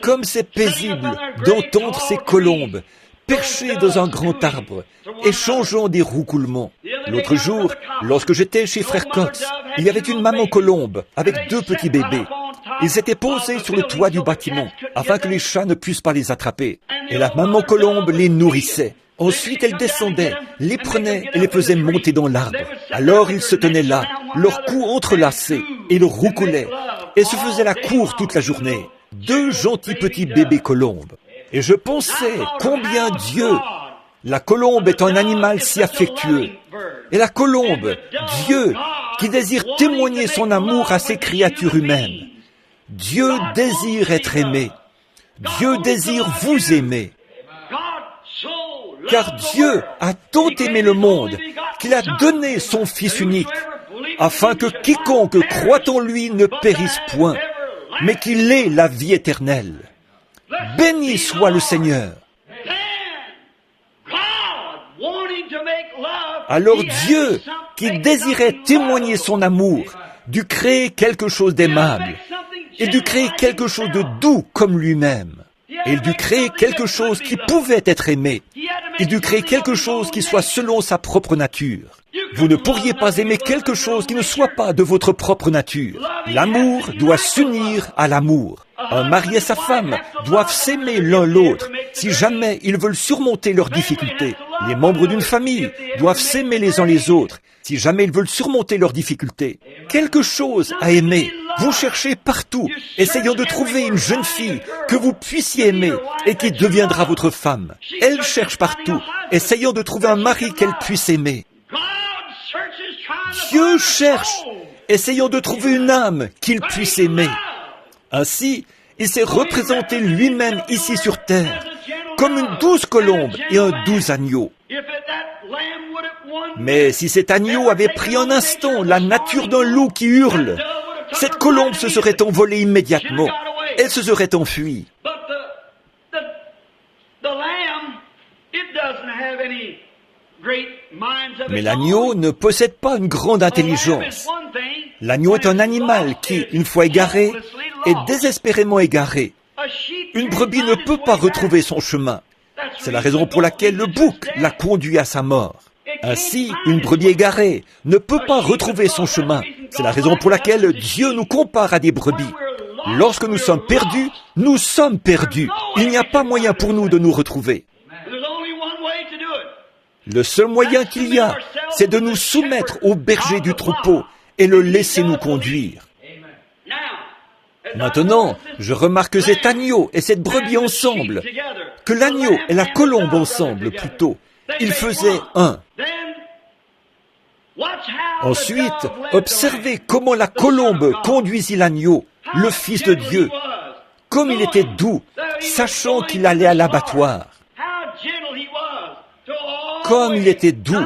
Comme c'est paisible d'entendre ces colombes perchées dans un grand arbre, échangeant des roucoulements. L'autre jour, lorsque j'étais chez Frère Cox, il y avait une maman colombe avec 2 petits bébés. Ils étaient posés sur le toit du bâtiment afin que les chats ne puissent pas les attraper. Et la maman colombe les nourrissait. Ensuite, elle descendait, les prenait et les faisait monter dans l'arbre. Alors ils se tenaient là, leurs cous entrelacés, et ils roucoulaient, et se faisaient la cour toute la journée. 2 gentils petits bébés colombes. Et je pensais combien Dieu, la colombe est un animal si affectueux. Et la colombe, Dieu, qui désire témoigner son amour à ses créatures humaines. Dieu désire être aimé. Dieu désire vous aimer. Car Dieu a tant aimé le monde qu'il a donné son Fils unique, afin que quiconque croit en lui ne périsse point, mais qu'il ait la vie éternelle. Béni soit le Seigneur. Alors Dieu, qui désirait témoigner son amour, dut créer quelque chose d'aimable. Il dut créer quelque chose de doux comme lui-même. Il dut créer quelque chose qui pouvait être aimé. Il dut créer quelque chose qui soit selon sa propre nature. Vous ne pourriez pas aimer quelque chose qui ne soit pas de votre propre nature. L'amour doit s'unir à l'amour. Un mari et sa femme doivent s'aimer l'un l'autre si jamais ils veulent surmonter leurs difficultés. Les membres d'une famille doivent s'aimer les uns les autres si jamais ils veulent surmonter leurs difficultés. Quelque chose à aimer. Vous cherchez partout, essayant de trouver une jeune fille que vous puissiez aimer et qui deviendra votre femme. Elle cherche partout, essayant de trouver un mari qu'elle puisse aimer. Dieu cherche, essayant de trouver une âme qu'il puisse aimer. Ainsi, il s'est représenté lui-même ici sur terre, comme une douce colombe et un doux agneau. Mais si cet agneau avait pris un instant la nature d'un loup qui hurle, cette colombe se serait envolée immédiatement. Elle se serait enfuie. Mais l'agneau ne possède pas une grande intelligence. L'agneau est un animal qui, une fois égaré, est désespérément égaré. Une brebis ne peut pas retrouver son chemin. C'est la raison pour laquelle le bouc l'a conduit à sa mort. Ainsi, une brebis égarée ne peut pas retrouver son chemin. C'est la raison pour laquelle Dieu nous compare à des brebis. Lorsque nous sommes perdus, nous sommes perdus. Il n'y a pas moyen pour nous de nous retrouver. Le seul moyen qu'il y a, c'est de nous soumettre au berger du troupeau et le laisser nous conduire. Maintenant, je remarque cet agneau et cette brebis ensemble, que l'agneau et la colombe ensemble plutôt. Ils faisaient un. Ensuite, observez comment la colombe conduisit l'agneau le Fils de Dieu. Comme il était doux, sachant qu'il allait à l'abattoir. Comme il était doux,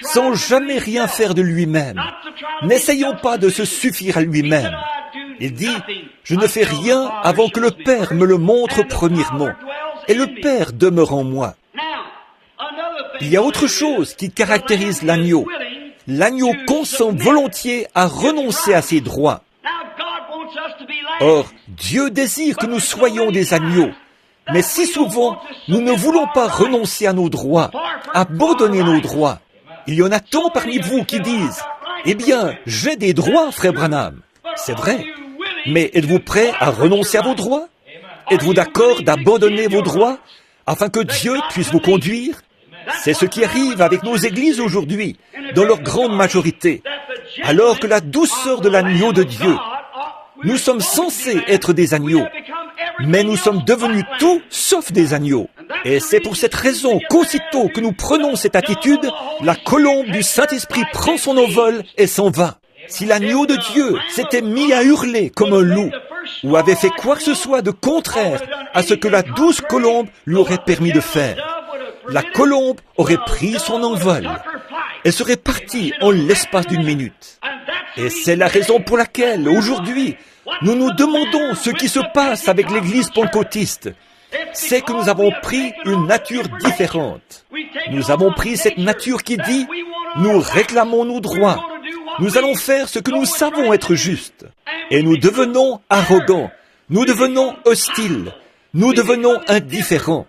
sans jamais rien faire de lui-même. N'essayons pas de se suffire à lui-même. Il dit, je ne fais rien avant que le Père me le montre premièrement. Et le Père demeure en moi. Il y a autre chose qui caractérise l'agneau. L'agneau consent volontiers à renoncer à ses droits. Or, Dieu désire que nous soyons des agneaux. Mais si souvent, nous ne voulons pas renoncer à nos droits, abandonner nos droits. Il y en a tant parmi vous qui disent, eh bien, j'ai des droits, frère Branham. C'est vrai. Mais êtes-vous prêt à renoncer à vos droits? Êtes-vous d'accord d'abandonner vos droits afin que Dieu puisse vous conduire? C'est ce qui arrive avec nos églises aujourd'hui, dans leur grande majorité. Alors que la douceur de l'agneau de Dieu, nous sommes censés être des agneaux, mais nous sommes devenus tout sauf des agneaux. Et c'est pour cette raison qu'aussitôt que nous prenons cette attitude, la colombe du Saint-Esprit prend son envol et s'en va. Si l'agneau de Dieu s'était mis à hurler comme un loup, ou avait fait quoi que ce soit de contraire à ce que la douce colombe lui aurait permis de faire, la colombe aurait pris son envol. Elle serait partie en l'espace d'une minute. Et c'est la raison pour laquelle, aujourd'hui, nous nous demandons ce qui se passe avec l'Église pentecôtiste. C'est que nous avons pris une nature différente. Nous avons pris cette nature qui dit, nous réclamons nos droits. Nous allons faire ce que nous savons être juste. Et nous devenons arrogants. Nous devenons hostiles. Nous devenons indifférents.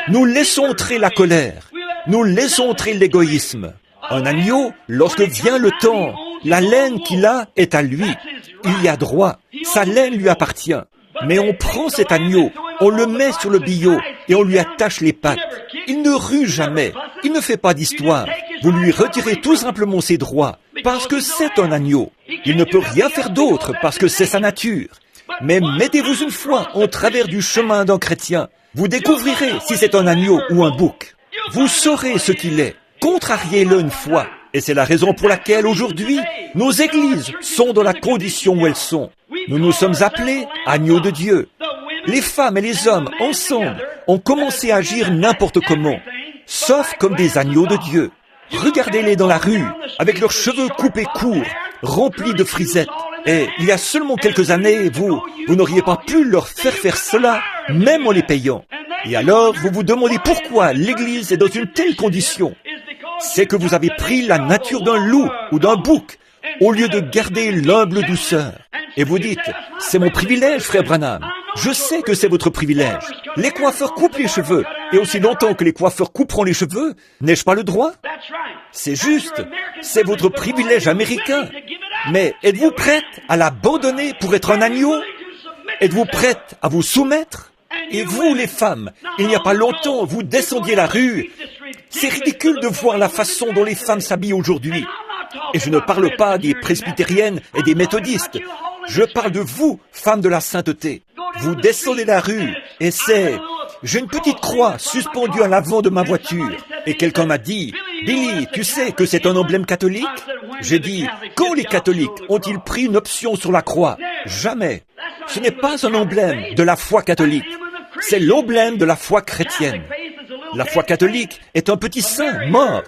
Nous laissons entrer la colère. Nous laissons entrer l'égoïsme. Un agneau, lorsque vient le temps, la laine qu'il a est à lui. Il y a droit. Sa laine lui appartient. Mais on prend cet agneau, on le met sur le billot et on lui attache les pattes. Il ne rue jamais. Il ne fait pas d'histoire. Vous lui retirez tout simplement ses droits parce que c'est un agneau. Il ne peut rien faire d'autre parce que c'est sa nature. Mais mettez-vous une fois en travers du chemin d'un chrétien. Vous découvrirez si c'est un agneau ou un bouc. Vous saurez ce qu'il est. Contrariez-le une fois. Et c'est la raison pour laquelle aujourd'hui, nos églises sont dans la condition où elles sont. Nous nous sommes appelés agneaux de Dieu. Les femmes et les hommes, ensemble, ont commencé à agir n'importe comment, sauf comme des agneaux de Dieu. Regardez-les dans la rue, avec leurs cheveux coupés courts, remplis de frisettes. Et il y a seulement quelques années, vous n'auriez pas pu leur faire cela, même en les payant. Et alors, vous vous demandez pourquoi l'Église est dans une telle condition. C'est que vous avez pris la nature d'un loup ou d'un bouc, au lieu de garder l'humble douceur. Et vous dites, c'est mon privilège, frère Branham. Je sais que c'est votre privilège. Les coiffeurs coupent les cheveux. Et aussi longtemps que les coiffeurs couperont les cheveux, n'ai-je pas le droit? C'est juste. C'est votre privilège américain. Mais êtes-vous prête à l'abandonner pour être un agneau? Êtes-vous prête à vous soumettre? Et vous, les femmes, il n'y a pas longtemps, vous descendiez la rue. C'est ridicule de voir la façon dont les femmes s'habillent aujourd'hui. Et je ne parle pas des presbytériennes et des méthodistes. Je parle de vous, femmes de la sainteté. Vous descendez la rue et c'est... J'ai une petite croix suspendue à l'avant de ma voiture. Et quelqu'un m'a dit, Billy, tu sais que c'est un emblème catholique? J'ai dit, quand les catholiques ont-ils pris une option sur la croix? Jamais. Ce n'est pas un emblème de la foi catholique. C'est l'emblème de la foi chrétienne. La foi catholique est un petit saint mort,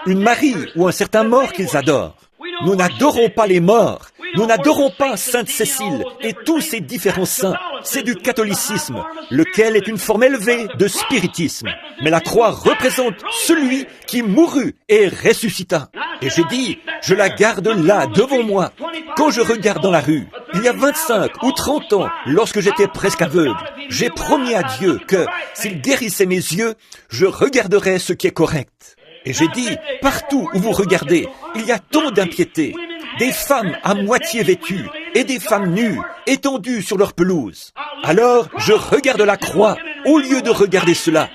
une Marie ou un certain mort qu'ils adorent. Nous n'adorons pas les morts. Nous n'adorons pas Sainte Cécile et tous ces différents saints. C'est du catholicisme, lequel est une forme élevée de spiritisme. Mais la croix représente celui qui mourut et ressuscita. Et j'ai dit, je la garde là, devant moi, quand je regarde dans la rue. Il y a 25 ou 30 ans, lorsque j'étais presque aveugle, j'ai promis à Dieu que, s'il guérissait mes yeux, je regarderais ce qui est correct. Et j'ai dit, partout où vous regardez, il y a tant d'impiété. Des femmes à moitié vêtues et des femmes nues, étendues sur leur pelouse. Alors, je regarde la croix au lieu de regarder cela.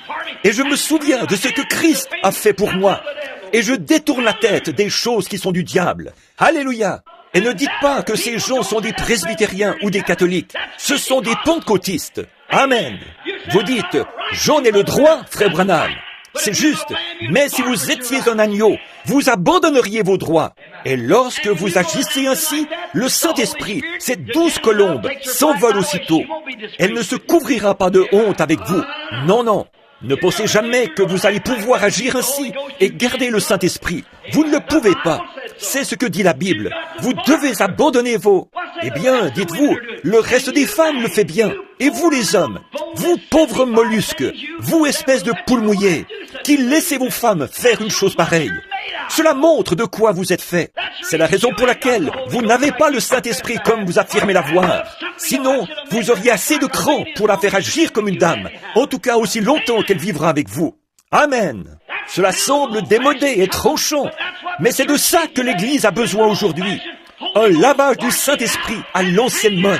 Et je me souviens de ce que Christ a fait pour moi. Et je détourne la tête des choses qui sont du diable. Alléluia! Et ne dites pas que ces gens sont des presbytériens ou des catholiques. Ce sont des pentecôtistes. Amen. Vous dites, j'en ai le droit, frère Branham. C'est juste. Mais si vous étiez un agneau, vous abandonneriez vos droits. Et lorsque vous agissez ainsi, le Saint-Esprit, ces 12 colombes, s'envolent aussitôt. Elle ne se couvrira pas de honte avec vous. Non, non. Ne pensez jamais que vous allez pouvoir agir ainsi et garder le Saint-Esprit. Vous ne le pouvez pas. C'est ce que dit la Bible. Vous devez abandonner vos... Eh bien, dites-vous, le reste des femmes le fait bien. Et vous les hommes, vous pauvres mollusques, vous espèces de poules mouillées, qui laissez vos femmes faire une chose pareille. Cela montre de quoi vous êtes fait. C'est la raison pour laquelle vous n'avez pas le Saint-Esprit comme vous affirmez l'avoir. Sinon, vous auriez assez de cran pour la faire agir comme une dame, en tout cas aussi longtemps qu'elle vivra avec vous. Amen. Cela semble démodé et tranchant, mais c'est de ça que l'Église a besoin aujourd'hui. Un lavage du Saint-Esprit à l'ancienne mode.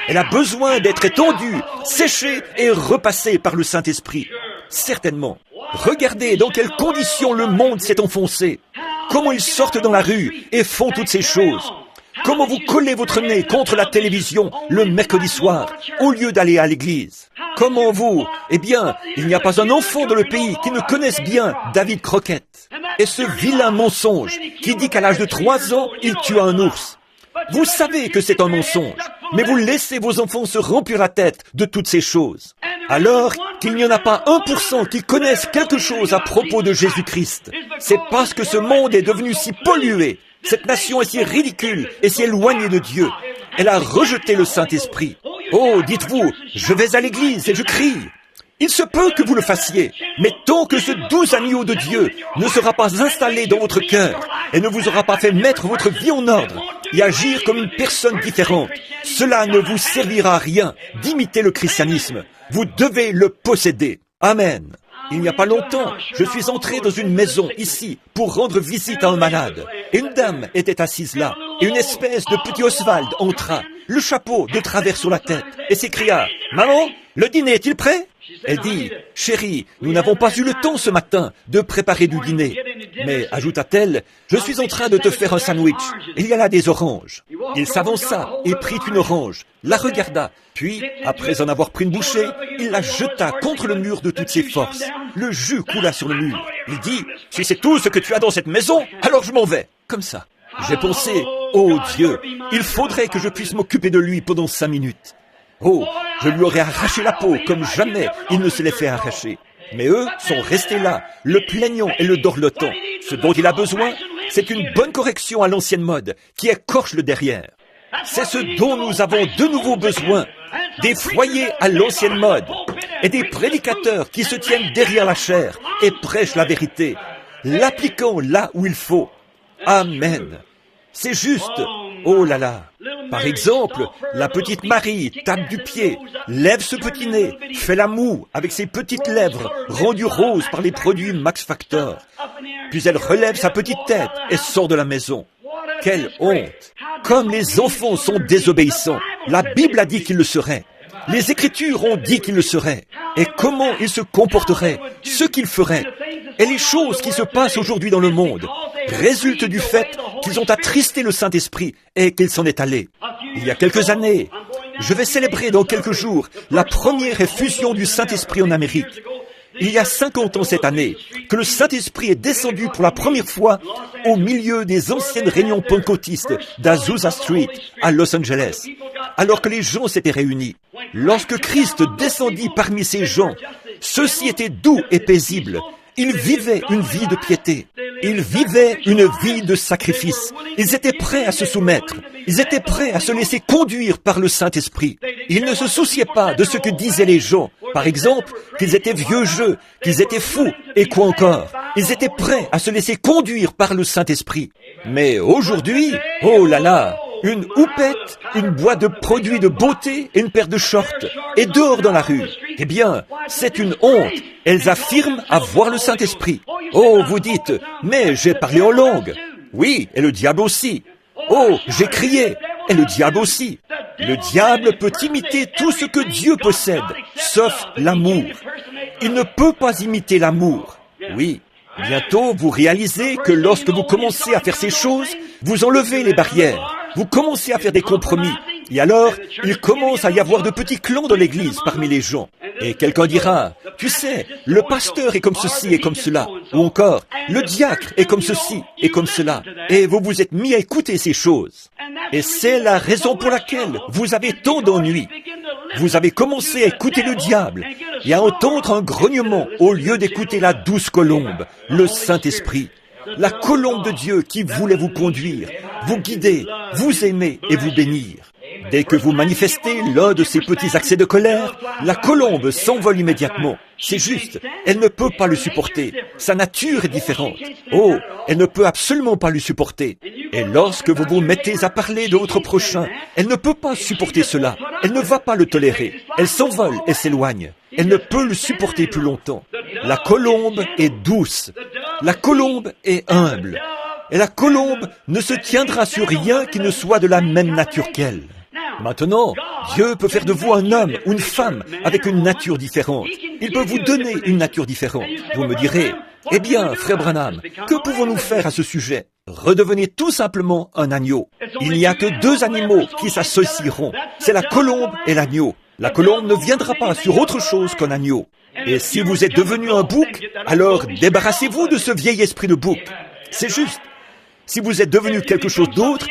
Elle a besoin d'être étendue, séchée et repassée par le Saint-Esprit. Certainement. Regardez dans quelles conditions le monde s'est enfoncé. Comment ils sortent dans la rue et font toutes ces choses. Comment vous collez votre nez contre la télévision le mercredi soir au lieu d'aller à l'église. Comment vous... Eh bien, il n'y a pas un enfant dans le pays qui ne connaisse bien David Crockett. Et ce vilain mensonge qui dit qu'à l'âge de 3 ans, il tua un ours. Vous savez que c'est un mensonge, mais vous laissez vos enfants se remplir la tête de toutes ces choses. Alors qu'il n'y en a pas 1% qui connaissent quelque chose à propos de Jésus-Christ. C'est parce que ce monde est devenu si pollué. Cette nation est si ridicule et si éloignée de Dieu. Elle a rejeté le Saint-Esprit. Oh, dites-vous, je vais à l'église et je crie. Il se peut que vous le fassiez, mais tant que ce doux agneau de Dieu ne sera pas installé dans votre cœur et ne vous aura pas fait mettre votre vie en ordre et agir comme une personne différente, cela ne vous servira à rien d'imiter le christianisme. Vous devez le posséder. Amen. Il n'y a pas longtemps, je suis entré dans une maison ici pour rendre visite à un malade. Et une dame était assise là, et une espèce de petit Oswald entra, le chapeau de travers sur la tête, et s'écria « Maman, le dîner est-il prêt ?» Elle dit « Chérie, nous n'avons pas eu le temps ce matin de préparer du dîner. » Mais, ajouta-t-elle, « Je suis en train de te faire un sandwich. Il y a là des oranges. » Il s'avança et prit une orange, la regarda, puis, après en avoir pris une bouchée, il la jeta contre le mur de toutes ses forces. Le jus coula sur le mur. Il dit « Si c'est tout ce que tu as dans cette maison, alors je m'en vais. » Comme ça. J'ai pensé « Oh Dieu, il faudrait que je puisse m'occuper de lui pendant 5 minutes. » Oh, je lui aurais arraché la peau comme jamais il ne se l'est fait arracher. Mais eux sont restés là, le plaignant et le dorlotant. Ce dont il a besoin, c'est une bonne correction à l'ancienne mode qui écorche le derrière. C'est ce dont nous avons de nouveau besoin. Des foyers à l'ancienne mode et des prédicateurs qui se tiennent derrière la chair et prêchent la vérité, l'appliquant là où il faut. Amen. C'est juste. Oh là là. Par exemple, la petite Marie tape du pied, lève ce petit nez, fait la moue avec ses petites lèvres rendues roses par les produits Max Factor. Puis elle relève sa petite tête et sort de la maison. Quelle honte! Comme les enfants sont désobéissants, la Bible a dit qu'ils le seraient. Les Écritures ont dit qu'ils le seraient. Et comment ils se comporteraient, ce qu'ils feraient. Et les choses qui se passent aujourd'hui dans le monde résultent du fait qu'ils ont attristé le Saint-Esprit et qu'il s'en est allé. Il y a quelques années, je vais célébrer dans quelques jours la première effusion du Saint-Esprit en Amérique. Il y a 50 ans cette année que le Saint-Esprit est descendu pour la première fois au milieu des anciennes réunions pentecôtistes d'Azusa Street à Los Angeles, alors que les gens s'étaient réunis. Lorsque Christ descendit parmi ces gens, ceux-ci étaient doux et paisibles. Ils vivaient une vie de piété. Ils vivaient une vie de sacrifice. Ils étaient prêts à se soumettre. Ils étaient prêts à se laisser conduire par le Saint-Esprit. Ils ne se souciaient pas de ce que disaient les gens. Par exemple, qu'ils étaient vieux jeux, qu'ils étaient fous, et quoi encore. Ils étaient prêts à se laisser conduire par le Saint-Esprit. Mais aujourd'hui, oh là là, une houppette, une boîte de produits de beauté et une paire de shorts, et dehors dans la rue. Eh bien, c'est une honte. Elles affirment avoir le Saint-Esprit. Oh, vous dites, mais j'ai parlé en langue. Oui, et le diable aussi. Oh, j'ai crié, et le diable aussi. Le diable peut imiter tout ce que Dieu possède, sauf l'amour. Il ne peut pas imiter l'amour. Oui. Bientôt, vous réalisez que lorsque vous commencez à faire ces choses, vous enlevez les barrières. Vous commencez à faire des compromis. Et alors, il commence à y avoir de petits clans dans l'église parmi les gens. Et quelqu'un dira, tu sais, le pasteur est comme ceci et comme cela. Ou encore, le diacre est comme ceci et comme cela. Et vous vous êtes mis à écouter ces choses. Et c'est la raison pour laquelle vous avez tant d'ennuis. Vous avez commencé à écouter le diable et à entendre un grognement au lieu d'écouter la douce colombe, le Saint-Esprit. La colombe de Dieu qui voulait vous conduire, vous guider, vous aimer et vous bénir. Dès que vous manifestez l'un de ces petits accès de colère, la colombe s'envole immédiatement. C'est juste, elle ne peut pas le supporter. Sa nature est différente. Oh, elle ne peut absolument pas le supporter. Et lorsque vous vous mettez à parler de votre prochain, elle ne peut pas supporter cela. Elle ne va pas le tolérer. Elle s'envole et s'éloigne. Elle ne peut le supporter plus longtemps. La colombe est douce. La colombe est humble. Et la colombe ne se tiendra sur rien qui ne soit de la même nature qu'elle. Maintenant, Dieu peut faire de vous un homme ou une femme avec une nature différente. Il peut vous donner une nature différente. Vous me direz, eh bien, frère Branham, que pouvons-nous faire à ce sujet? Redevenez tout simplement un agneau. Il n'y a que deux animaux qui s'associeront. C'est la colombe et l'agneau. La colombe ne viendra pas sur autre chose qu'un agneau. Et si vous êtes devenu un bouc, alors débarrassez-vous de ce vieil esprit de bouc. C'est juste. Si vous êtes devenu quelque chose d'autre,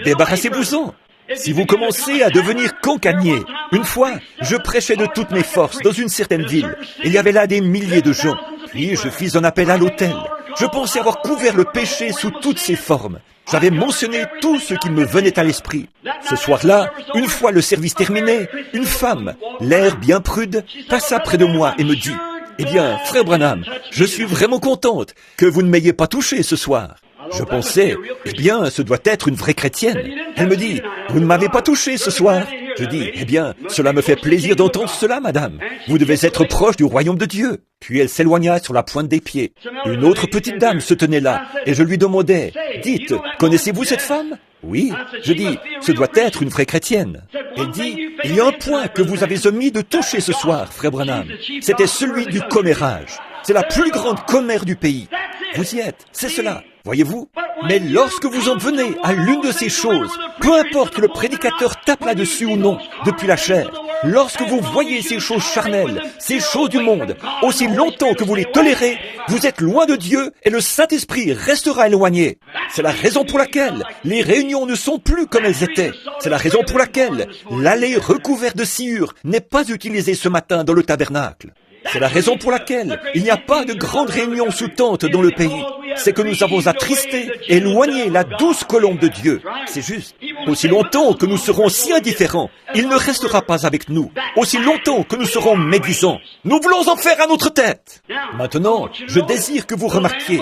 débarrassez-vous-en. Si vous commencez à devenir cancanier, une fois, je prêchais de toutes mes forces dans une certaine ville. Il y avait là des milliers de gens. Puis je fis un appel à l'autel. Je pensais avoir couvert le péché sous toutes ses formes. J'avais mentionné tout ce qui me venait à l'esprit. Ce soir-là, une fois le service terminé, une femme, l'air bien prude, passa près de moi et me dit, « Eh bien, frère Branham, je suis vraiment contente que vous ne m'ayez pas touché ce soir. » Je pensais, eh bien, ce doit être une vraie chrétienne. Elle me dit, vous ne m'avez pas touché ce soir. Je dis, eh bien, cela me fait plaisir d'entendre cela, madame. Vous devez être proche du royaume de Dieu. Puis elle s'éloigna sur la pointe des pieds. Une autre petite dame se tenait là, et je lui demandais, dites, connaissez-vous cette femme? Oui. Je dis, ce doit être une vraie chrétienne. Elle dit, il y a un point que vous avez omis de toucher ce soir, frère Branham. C'était celui du commérage. C'est la plus grande commère du pays. Vous y êtes, c'est cela. Voyez-vous? Mais lorsque vous en venez à l'une de ces choses, peu importe que le prédicateur tape là-dessus ou non, depuis la chair, lorsque vous voyez ces choses charnelles, ces choses du monde, aussi longtemps que vous les tolérez, vous êtes loin de Dieu et le Saint-Esprit restera éloigné. C'est la raison pour laquelle les réunions ne sont plus comme elles étaient. C'est la raison pour laquelle l'allée recouverte de sciure n'est pas utilisée ce matin dans le tabernacle. C'est la raison pour laquelle il n'y a pas de grande réunion sous tente dans le pays. C'est que nous avons attristé, éloigné la douce colombe de Dieu. C'est juste. Aussi longtemps que nous serons si indifférents, il ne restera pas avec nous. Aussi longtemps que nous serons médisants, nous voulons en faire à notre tête. Maintenant, je désire que vous remarquiez,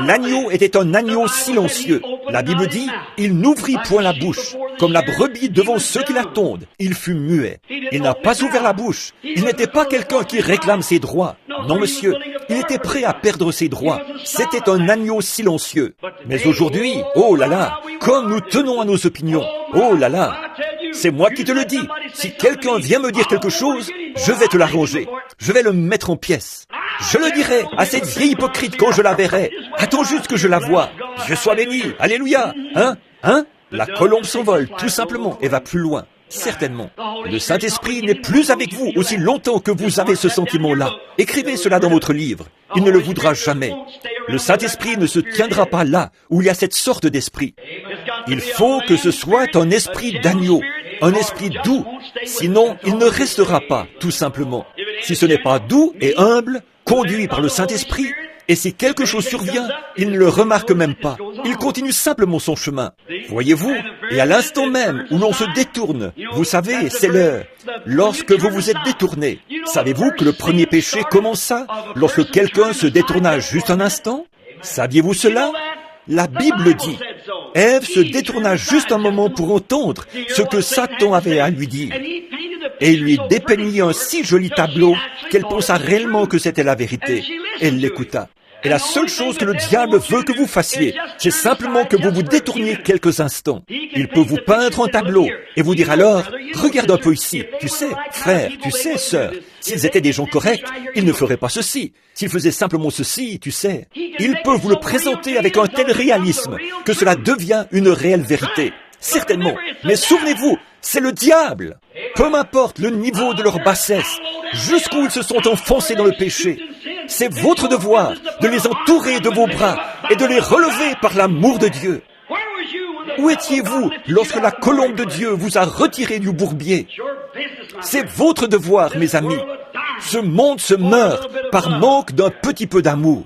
l'agneau était un agneau silencieux. La Bible dit, il n'ouvrit point la bouche. Comme la brebis devant ceux qui la tondent, il fut muet. Il n'a pas ouvert la bouche. Il n'était pas quelqu'un qui réclame ses droits. Non, monsieur, il était prêt à perdre ses droits. C'était un agneau silencieux. Mais aujourd'hui, oh là là, comme nous tenons à nos opinions, oh là là, c'est moi qui te le dis. Si quelqu'un vient me dire quelque chose, je vais te l'arranger. Je vais le mettre en pièces. Je le dirai à cette vieille hypocrite quand je la verrai. Attends juste que je la voie. Dieu soit béni. Alléluia. Hein? La colombe s'envole, tout simplement, et va plus loin. Certainement. Le Saint-Esprit n'est plus avec vous aussi longtemps que vous avez ce sentiment-là. Écrivez cela dans votre livre. Il ne le voudra jamais. Le Saint-Esprit ne se tiendra pas là où il y a cette sorte d'esprit. Il faut que ce soit un esprit d'agneau, un esprit doux. Sinon, il ne restera pas, tout simplement. Si ce n'est pas doux et humble, conduit par le Saint-Esprit, et si quelque chose survient, il ne le remarque même pas. Il continue simplement son chemin. Voyez-vous? Et à l'instant même où l'on se détourne, vous savez, c'est l'heure. Lorsque vous vous êtes détourné, savez-vous que le premier péché commença lorsque quelqu'un se détourna juste un instant? Saviez-vous cela? La Bible dit, Ève se détourna juste un moment pour entendre ce que Satan avait à lui dire. Et il lui dépeignit un si joli tableau qu'elle pensa réellement que c'était la vérité. Elle l'écouta. Et la seule chose que le diable veut que vous fassiez, c'est simplement que vous vous détourniez quelques instants. Il peut vous peindre un tableau et vous dire alors, regarde un peu ici, tu sais, frère, tu sais, sœur, s'ils étaient des gens corrects, ils ne feraient pas ceci. S'ils faisaient simplement ceci, tu sais. Il peut vous le présenter avec un tel réalisme que cela devient une réelle vérité. Certainement. Mais souvenez-vous, c'est le diable. Peu m'importe le niveau de leur bassesse, jusqu'où ils se sont enfoncés dans le péché. C'est votre devoir de les entourer de vos bras et de les relever par l'amour de Dieu. Où étiez-vous lorsque la colombe de Dieu vous a retiré du bourbier? C'est votre devoir, mes amis. Ce monde se meurt par manque d'un petit peu d'amour.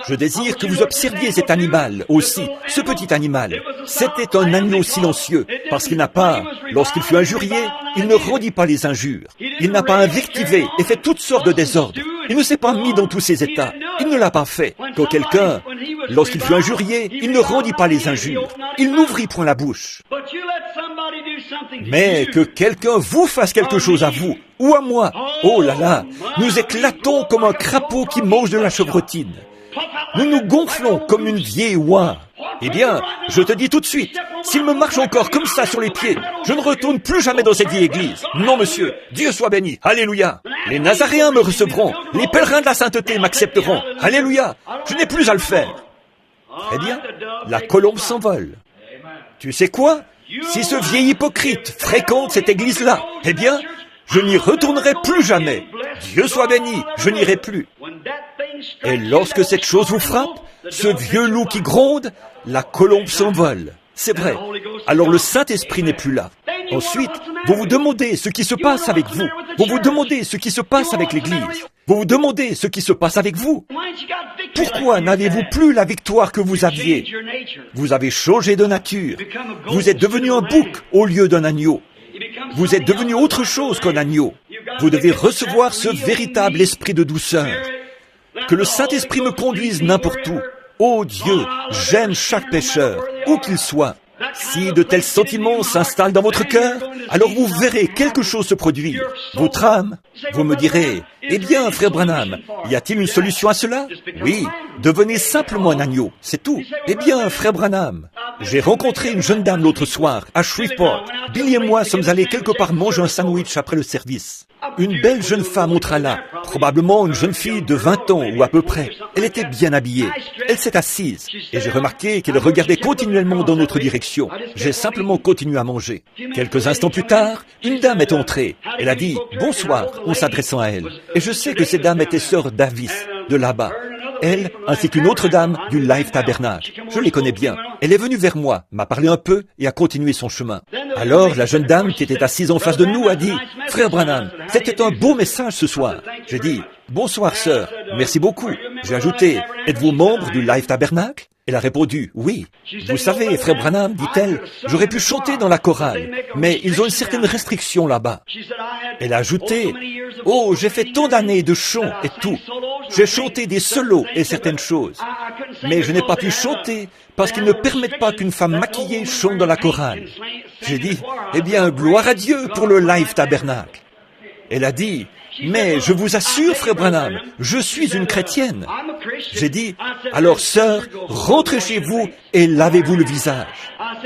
Je désire que vous observiez cet animal aussi, ce petit animal. C'était un agneau silencieux, parce qu'il n'a pas, lorsqu'il fut injurié, il ne redit pas les injures. Il n'a pas invectivé et fait toutes sortes de désordres. Il ne s'est pas mis dans tous ces états. Il ne l'a pas fait. Quand quelqu'un, lorsqu'il fut injurié, il ne rendit pas les injures. Il n'ouvrit point la bouche. Mais que quelqu'un vous fasse quelque chose à vous, ou à moi, oh là là, nous éclatons comme un crapaud qui mange de la chevrotine. Nous nous gonflons comme une vieille oie. Eh bien, je te dis tout de suite, s'il me marche encore comme ça sur les pieds, je ne retourne plus jamais dans cette vieille église. Non, monsieur, Dieu soit béni. Alléluia. Les Nazaréens me recevront. Les pèlerins de la sainteté m'accepteront. Alléluia. Je n'ai plus à le faire. Très bien, la colombe s'envole. Tu sais quoi? Si ce vieil hypocrite fréquente cette église-là, eh bien, je n'y retournerai plus jamais. Dieu soit béni, je n'irai plus. Et lorsque cette chose vous frappe, ce vieux loup qui gronde, la colombe s'envole. C'est vrai. Alors le Saint-Esprit n'est plus là. Ensuite, vous vous demandez ce qui se passe avec vous. Vous vous demandez ce qui se passe avec l'Église. Vous vous demandez ce qui se passe avec vous. Pourquoi n'avez-vous plus la victoire que vous aviez? Vous avez changé de nature. Vous êtes devenu un bouc au lieu d'un agneau. Vous êtes devenu autre chose qu'un agneau. Vous devez recevoir ce véritable esprit de douceur. Que le Saint-Esprit me conduise n'importe où. Ô Dieu, j'aime chaque pécheur, où qu'il soit. Si de tels sentiments s'installent dans votre cœur, alors vous verrez quelque chose se produire. Votre âme, vous me direz, eh bien, frère Branham, y a-t-il une solution à cela? Oui, devenez simplement un agneau, c'est tout. Eh bien, frère Branham, j'ai rencontré une jeune dame l'autre soir, à Shreveport. Billy et moi sommes allés quelque part manger un sandwich après le service. Une belle jeune femme entra là, probablement une jeune fille de 20 ans ou à peu près. Elle était bien habillée. Elle s'est assise et j'ai remarqué qu'elle regardait continuellement dans notre direction. J'ai simplement continué à manger. Quelques instants plus tard, une dame est entrée. Elle a dit « Bonsoir » en s'adressant à elle. Et je sais que cette dame était sœur Davis, de là-bas. Elle, ainsi qu'une autre dame du Life Tabernacle. Je les connais bien. Elle est venue vers moi, m'a parlé un peu et a continué son chemin. Alors, la jeune dame qui était assise en face de nous a dit « Frère Branham, c'était un beau message ce soir. » J'ai dit « Bonsoir, sœur. Merci beaucoup. » J'ai ajouté « Êtes-vous membre du Life Tabernacle ?» Elle a répondu « Oui. » Vous savez, frère Branham, dit-elle, j'aurais pu chanter dans la chorale, mais ils ont une certaine restriction là-bas. Elle a ajouté « Oh, j'ai fait tant d'années de chant et tout. J'ai chanté des solos et certaines choses. Mais je n'ai pas pu chanter parce qu'ils ne permettent pas qu'une femme maquillée chante dans la chorale. » J'ai dit « Eh bien, gloire à Dieu pour le Life Tabernacle. » Elle a dit « Mais je vous assure, frère Branham, je suis une chrétienne. » J'ai dit « Alors, sœur, rentrez chez vous et lavez-vous le visage. »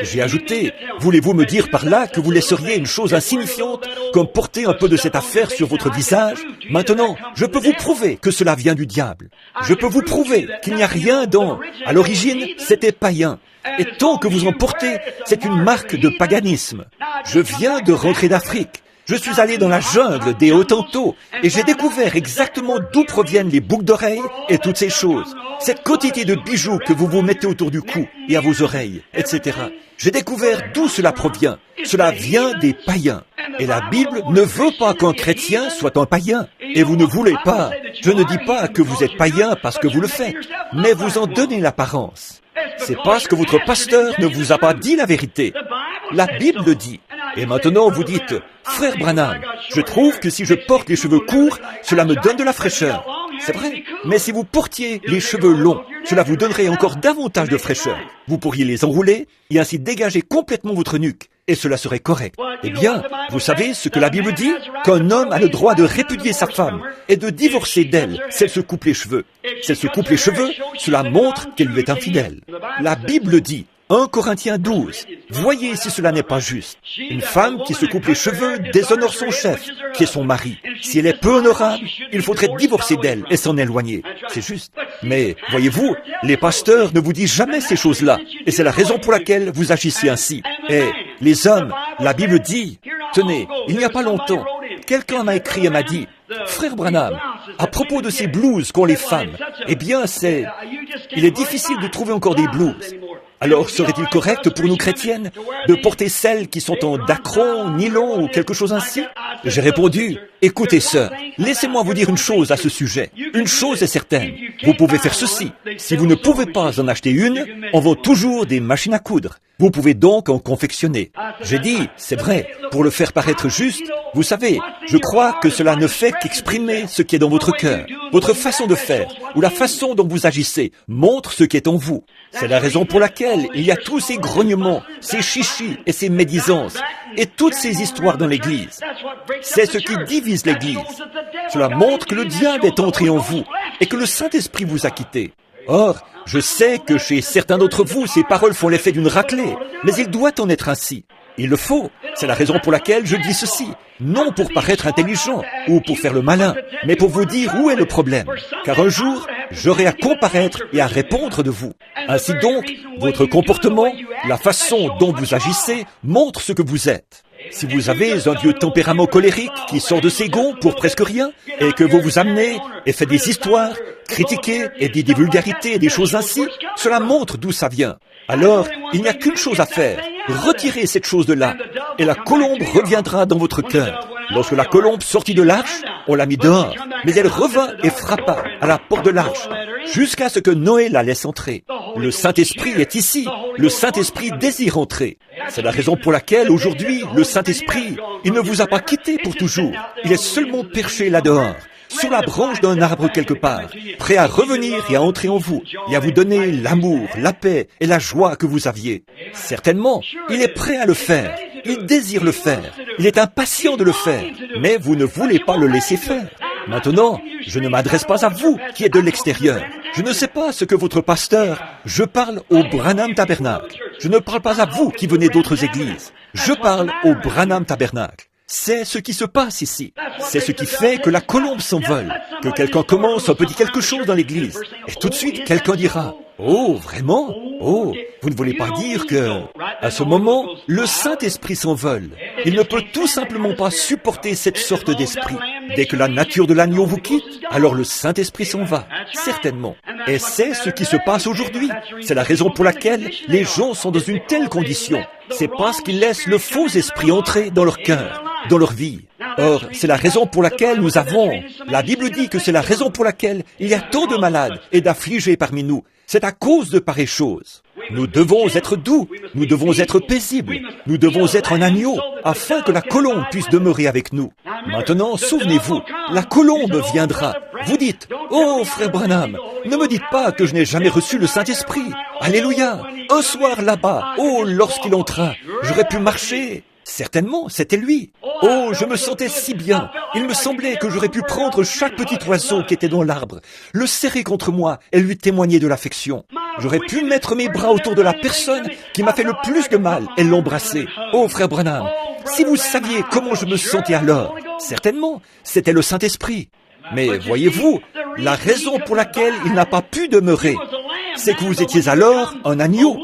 J'ai ajouté « Voulez-vous me dire par là que vous laisseriez une chose insignifiante comme porter un peu de cette affaire sur votre visage? Maintenant, je peux vous prouver que cela vient du diable. Je peux vous prouver qu'il n'y a rien dans... À l'origine, c'était païen. Et tant que vous en portez, c'est une marque de paganisme. Je viens de rentrer d'Afrique. Je suis allé dans la jungle des Hottentots et j'ai découvert exactement d'où proviennent les boucles d'oreilles et toutes ces choses. Cette quantité de bijoux que vous vous mettez autour du cou et à vos oreilles, etc. J'ai découvert d'où cela provient. Cela vient des païens. Et la Bible ne veut pas qu'un chrétien soit un païen. Et vous ne voulez pas. Je ne dis pas que vous êtes païen parce que vous le faites, mais vous en donnez l'apparence. C'est parce que votre pasteur ne vous a pas dit la vérité. La Bible le dit. Et maintenant, vous dites, frère Branham, je trouve que si je porte les cheveux courts, cela me donne de la fraîcheur. C'est vrai, mais si vous portiez les cheveux longs, cela vous donnerait encore davantage de fraîcheur. Vous pourriez les enrouler et ainsi dégager complètement votre nuque. Et cela serait correct. Eh bien, vous savez ce que la Bible dit? Qu'un homme a le droit de répudier sa femme et de divorcer d'elle si elle se coupe les cheveux. Si elle se coupe les cheveux, cela montre qu'elle lui est infidèle. La Bible dit, 1 Corinthiens 12, voyez si cela n'est pas juste. Une femme qui se coupe les cheveux déshonore son chef, qui est son mari. Si elle est peu honorable, il faudrait divorcer d'elle et s'en éloigner. C'est juste. Mais, voyez-vous, les pasteurs ne vous disent jamais ces choses-là. Et c'est la raison pour laquelle vous agissez ainsi. Et les hommes, la Bible dit, Tenez, il n'y a pas longtemps, quelqu'un m'a écrit et m'a dit, « Frère Branham, à propos de ces blouses qu'ont les femmes, eh bien il est difficile de trouver encore des blouses. Alors serait-il correct pour nous chrétiennes de porter celles qui sont en dacron, nylon ou quelque chose ainsi ?» J'ai répondu, « Écoutez sœur, laissez-moi vous dire une chose à ce sujet. Une chose est certaine, vous pouvez faire ceci. Si vous ne pouvez pas en acheter une, on vend toujours des machines à coudre. Vous pouvez donc en confectionner. » J'ai dit, c'est vrai, pour le faire paraître juste, vous savez, je crois que cela ne fait qu'exprimer ce qui est dans votre cœur. Votre façon de faire, ou la façon dont vous agissez, montre ce qui est en vous. C'est la raison pour laquelle il y a tous ces grognements, ces chichis et ces médisances, et toutes ces histoires dans l'Église. C'est ce qui divise l'Église. Cela montre que le diable est entré en vous, et que le Saint-Esprit vous a quitté. Or, je sais que chez certains d'entre vous, ces paroles font l'effet d'une raclée, mais il doit en être ainsi. Il le faut. C'est la raison pour laquelle je dis ceci. Non pour paraître intelligent ou pour faire le malin, mais pour vous dire où est le problème. Car un jour, j'aurai à comparaître et à répondre de vous. Ainsi donc, votre comportement, la façon dont vous agissez, montre ce que vous êtes. Si vous avez un vieux tempérament colérique qui sort de ses gonds pour presque rien, et que vous vous amenez et faites des histoires, critiquez et dites des vulgarités et des choses ainsi, cela montre d'où ça vient. Alors, il n'y a qu'une chose à faire. Retirez cette chose de là, et la colombe reviendra dans votre cœur. Lorsque la colombe sortit de l'arche, on l'a mis dehors, mais elle revint et frappa à la porte de l'arche, jusqu'à ce que Noé la laisse entrer. Le Saint-Esprit est ici, le Saint-Esprit désire entrer. C'est la raison pour laquelle, aujourd'hui, le Saint-Esprit, il ne vous a pas quitté pour toujours. Il est seulement perché là-dehors, sur la branche d'un arbre quelque part, prêt à revenir et à entrer en vous, et à vous donner l'amour, la paix et la joie que vous aviez. Certainement, il est prêt à le faire, il désire le faire, il est impatient de le faire, mais vous ne voulez pas le laisser faire. Maintenant, je ne m'adresse pas à vous qui êtes de l'extérieur. Je ne sais pas ce que votre pasteur... Je parle au Branham Tabernacle. Je ne parle pas à vous qui venez d'autres églises. Je parle au Branham Tabernacle. C'est ce qui se passe ici. C'est ce qui fait que la colombe s'envole, que quelqu'un commence un petit quelque chose dans l'église, et tout de suite quelqu'un dira, « Oh, vraiment? Oh, vous ne voulez pas dire que... » À ce moment, le Saint-Esprit s'envole. Il ne peut tout simplement pas supporter cette sorte d'esprit. Dès que la nature de l'agneau vous quitte, alors le Saint-Esprit s'en va, certainement. Et c'est ce qui se passe aujourd'hui. C'est la raison pour laquelle les gens sont dans une telle condition. C'est parce qu'ils laissent le faux esprit entrer dans leur cœur, dans leur vie. Or, c'est la raison pour laquelle nous avons... La Bible dit que c'est la raison pour laquelle il y a tant de malades et d'affligés parmi nous. C'est à cause de pareilles choses. Nous devons être doux, nous devons être paisibles, nous devons être un agneau, afin que la colombe puisse demeurer avec nous. Maintenant, souvenez-vous, la colombe viendra. Vous dites, « Oh, frère Branham, ne me dites pas que je n'ai jamais reçu le Saint-Esprit. Alléluia! Un soir là-bas, oh, lorsqu'il entra, j'aurais pu marcher. » Certainement, c'était lui. Oh, je me sentais si bien. Il me semblait que j'aurais pu prendre chaque petit oiseau qui était dans l'arbre, le serrer contre moi et lui témoigner de l'affection. J'aurais pu mettre mes bras autour de la personne qui m'a fait le plus de mal et l'embrasser. Oh, frère Branham, si vous saviez comment je me sentais alors, certainement, c'était le Saint-Esprit. Mais voyez-vous, la raison pour laquelle il n'a pas pu demeurer, c'est que vous étiez alors un agneau.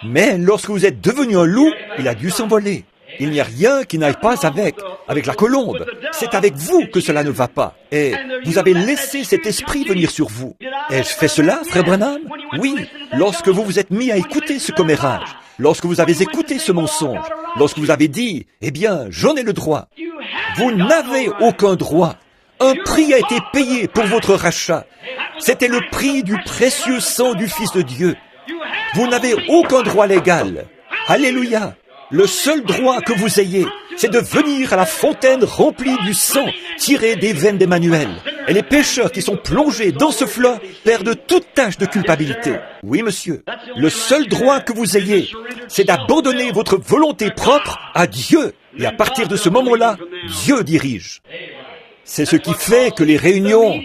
Mais lorsque vous êtes devenu un loup, il a dû s'envoler. Il n'y a rien qui n'aille pas avec la colombe. C'est avec vous que cela ne va pas. Et vous avez laissé cet esprit venir sur vous. Ai-je fait cela, frère Branham? Oui, lorsque vous vous êtes mis à écouter ce commérage, lorsque vous avez écouté ce mensonge, lorsque vous avez dit, eh bien, j'en ai le droit. Vous n'avez aucun droit. Un prix a été payé pour votre rachat. C'était le prix du précieux sang du Fils de Dieu. Vous n'avez aucun droit légal. Alléluia. Le seul droit que vous ayez, c'est de venir à la fontaine remplie du sang tiré des veines d'Emmanuel. Et les pécheurs qui sont plongés dans ce fleuve perdent toute tache de culpabilité. Oui, monsieur. Le seul droit que vous ayez, c'est d'abandonner votre volonté propre à Dieu. Et à partir de ce moment-là, Dieu dirige. C'est ce qui fait que les réunions...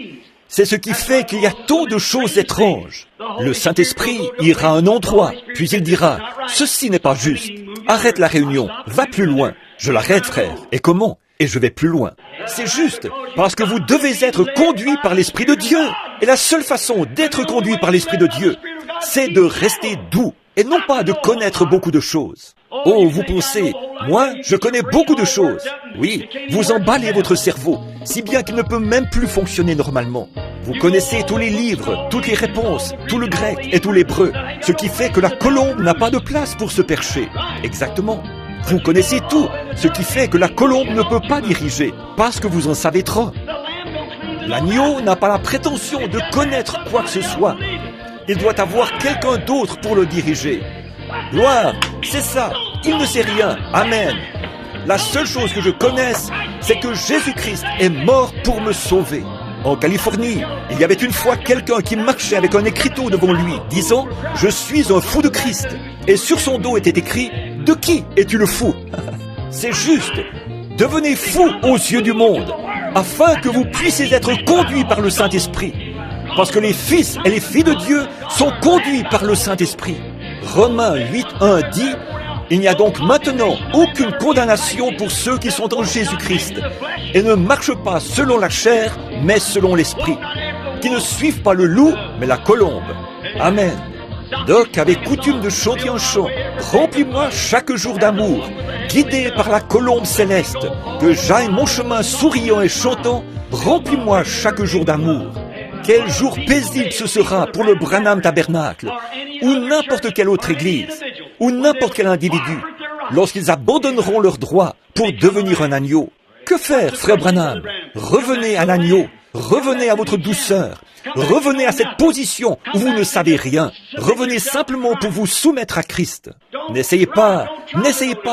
C'est ce qui fait qu'il y a tant de choses étranges. Le Saint-Esprit ira à un endroit, puis il dira, « Ceci n'est pas juste. Arrête la réunion, va plus loin. » Je l'arrête, frère. Et comment? Et je vais plus loin. C'est juste, parce que vous devez être conduit par l'Esprit de Dieu. Et la seule façon d'être conduit par l'Esprit de Dieu, c'est de rester doux, et non pas de connaître beaucoup de choses. Oh, vous pensez, moi, je connais beaucoup de choses. Oui, vous emballez votre cerveau, si bien qu'il ne peut même plus fonctionner normalement. Vous connaissez tous les livres, toutes les réponses, tout le grec et tout l'hébreu, ce qui fait que la colombe n'a pas de place pour se percher. Exactement. Vous connaissez tout, ce qui fait que la colombe ne peut pas diriger, parce que vous en savez trop. L'agneau n'a pas la prétention de connaître quoi que ce soit. Il doit avoir quelqu'un d'autre pour le diriger. Gloire, c'est ça, il ne sait rien, amen. La seule chose que je connaisse, c'est que Jésus-Christ est mort pour me sauver. En Californie, il y avait une fois quelqu'un qui marchait avec un écriteau devant lui, disant « Je suis un fou de Christ ». Et sur son dos était écrit « De qui es-tu le fou ?» C'est juste, devenez fou aux yeux du monde, afin que vous puissiez être conduits par le Saint-Esprit. Parce que les fils et les filles de Dieu sont conduits par le Saint-Esprit. Romains 8:1 dit « Il n'y a donc maintenant aucune condamnation pour ceux qui sont en Jésus-Christ et ne marchent pas selon la chair, mais selon l'Esprit, qui ne suivent pas le loup, mais la colombe. » Amen. Doc avait coutume de chanter un chant « Remplis-moi chaque jour d'amour, guidé par la colombe céleste, que j'aille mon chemin souriant et chantant, remplis-moi chaque jour d'amour. » Quel jour paisible ce sera pour le Branham Tabernacle, ou n'importe quelle autre église, ou n'importe quel individu, lorsqu'ils abandonneront leurs droits pour devenir un agneau. Que faire, frère Branham? Revenez à l'agneau, revenez à votre douceur, revenez à cette position où vous ne savez rien, revenez simplement pour vous soumettre à Christ. N'essayez pas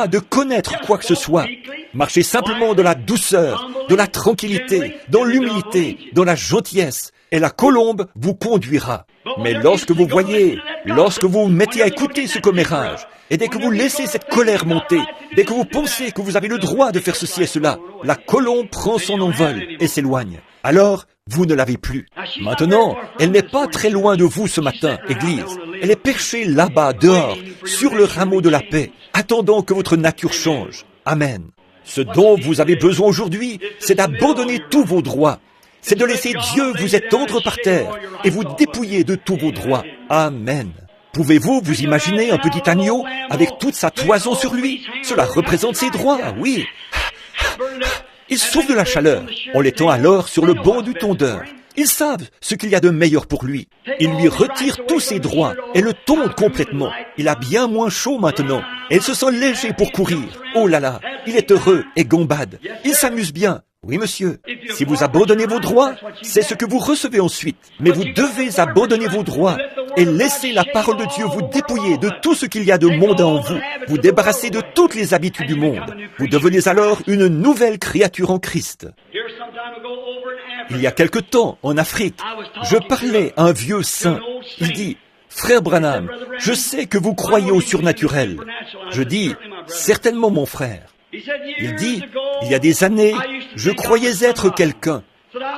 de connaître quoi que ce soit. Marchez simplement dans la douceur, dans la tranquillité, dans l'humilité, dans la gentillesse, et la colombe vous conduira. Mais lorsque vous vous mettez à écouter ce commérage, et dès que vous laissez cette colère monter, dès que vous pensez que vous avez le droit de faire ceci et cela, la colombe prend son envol et s'éloigne. Alors, vous ne l'avez plus. Maintenant, elle n'est pas très loin de vous ce matin, Église. Elle est perchée là-bas, dehors, sur le rameau de la paix, attendant que votre nature change. Amen. Ce dont vous avez besoin aujourd'hui, c'est d'abandonner tous vos droits. C'est de laisser Dieu vous étendre par terre et vous dépouiller de tous vos droits. Amen. Pouvez-vous vous imaginer un petit agneau avec toute sa toison sur lui? Cela représente ses droits, oui. Il souffre de la chaleur. On l'étend alors sur le banc du tondeur. Ils savent ce qu'il y a de meilleur pour lui. Ils lui retirent tous ses droits et le tondent complètement. Il a bien moins chaud maintenant et il se sent léger pour courir. Oh là là, il est heureux et gambade. Il s'amuse bien. Oui, monsieur. Si vous abandonnez vos droits, c'est ce que vous recevez ensuite. Mais vous devez abandonner vos droits et laisser la parole de Dieu vous dépouiller de tout ce qu'il y a de mondain en vous. Vous débarrasser de toutes les habitudes du monde. Vous devenez alors une nouvelle créature en Christ. Il y a quelque temps, en Afrique, je parlais à un vieux saint. Il dit, « Frère Branham, je sais que vous croyez au surnaturel. » Je dis, « Certainement, mon frère. » Il dit, « Il y a des années, je croyais être quelqu'un.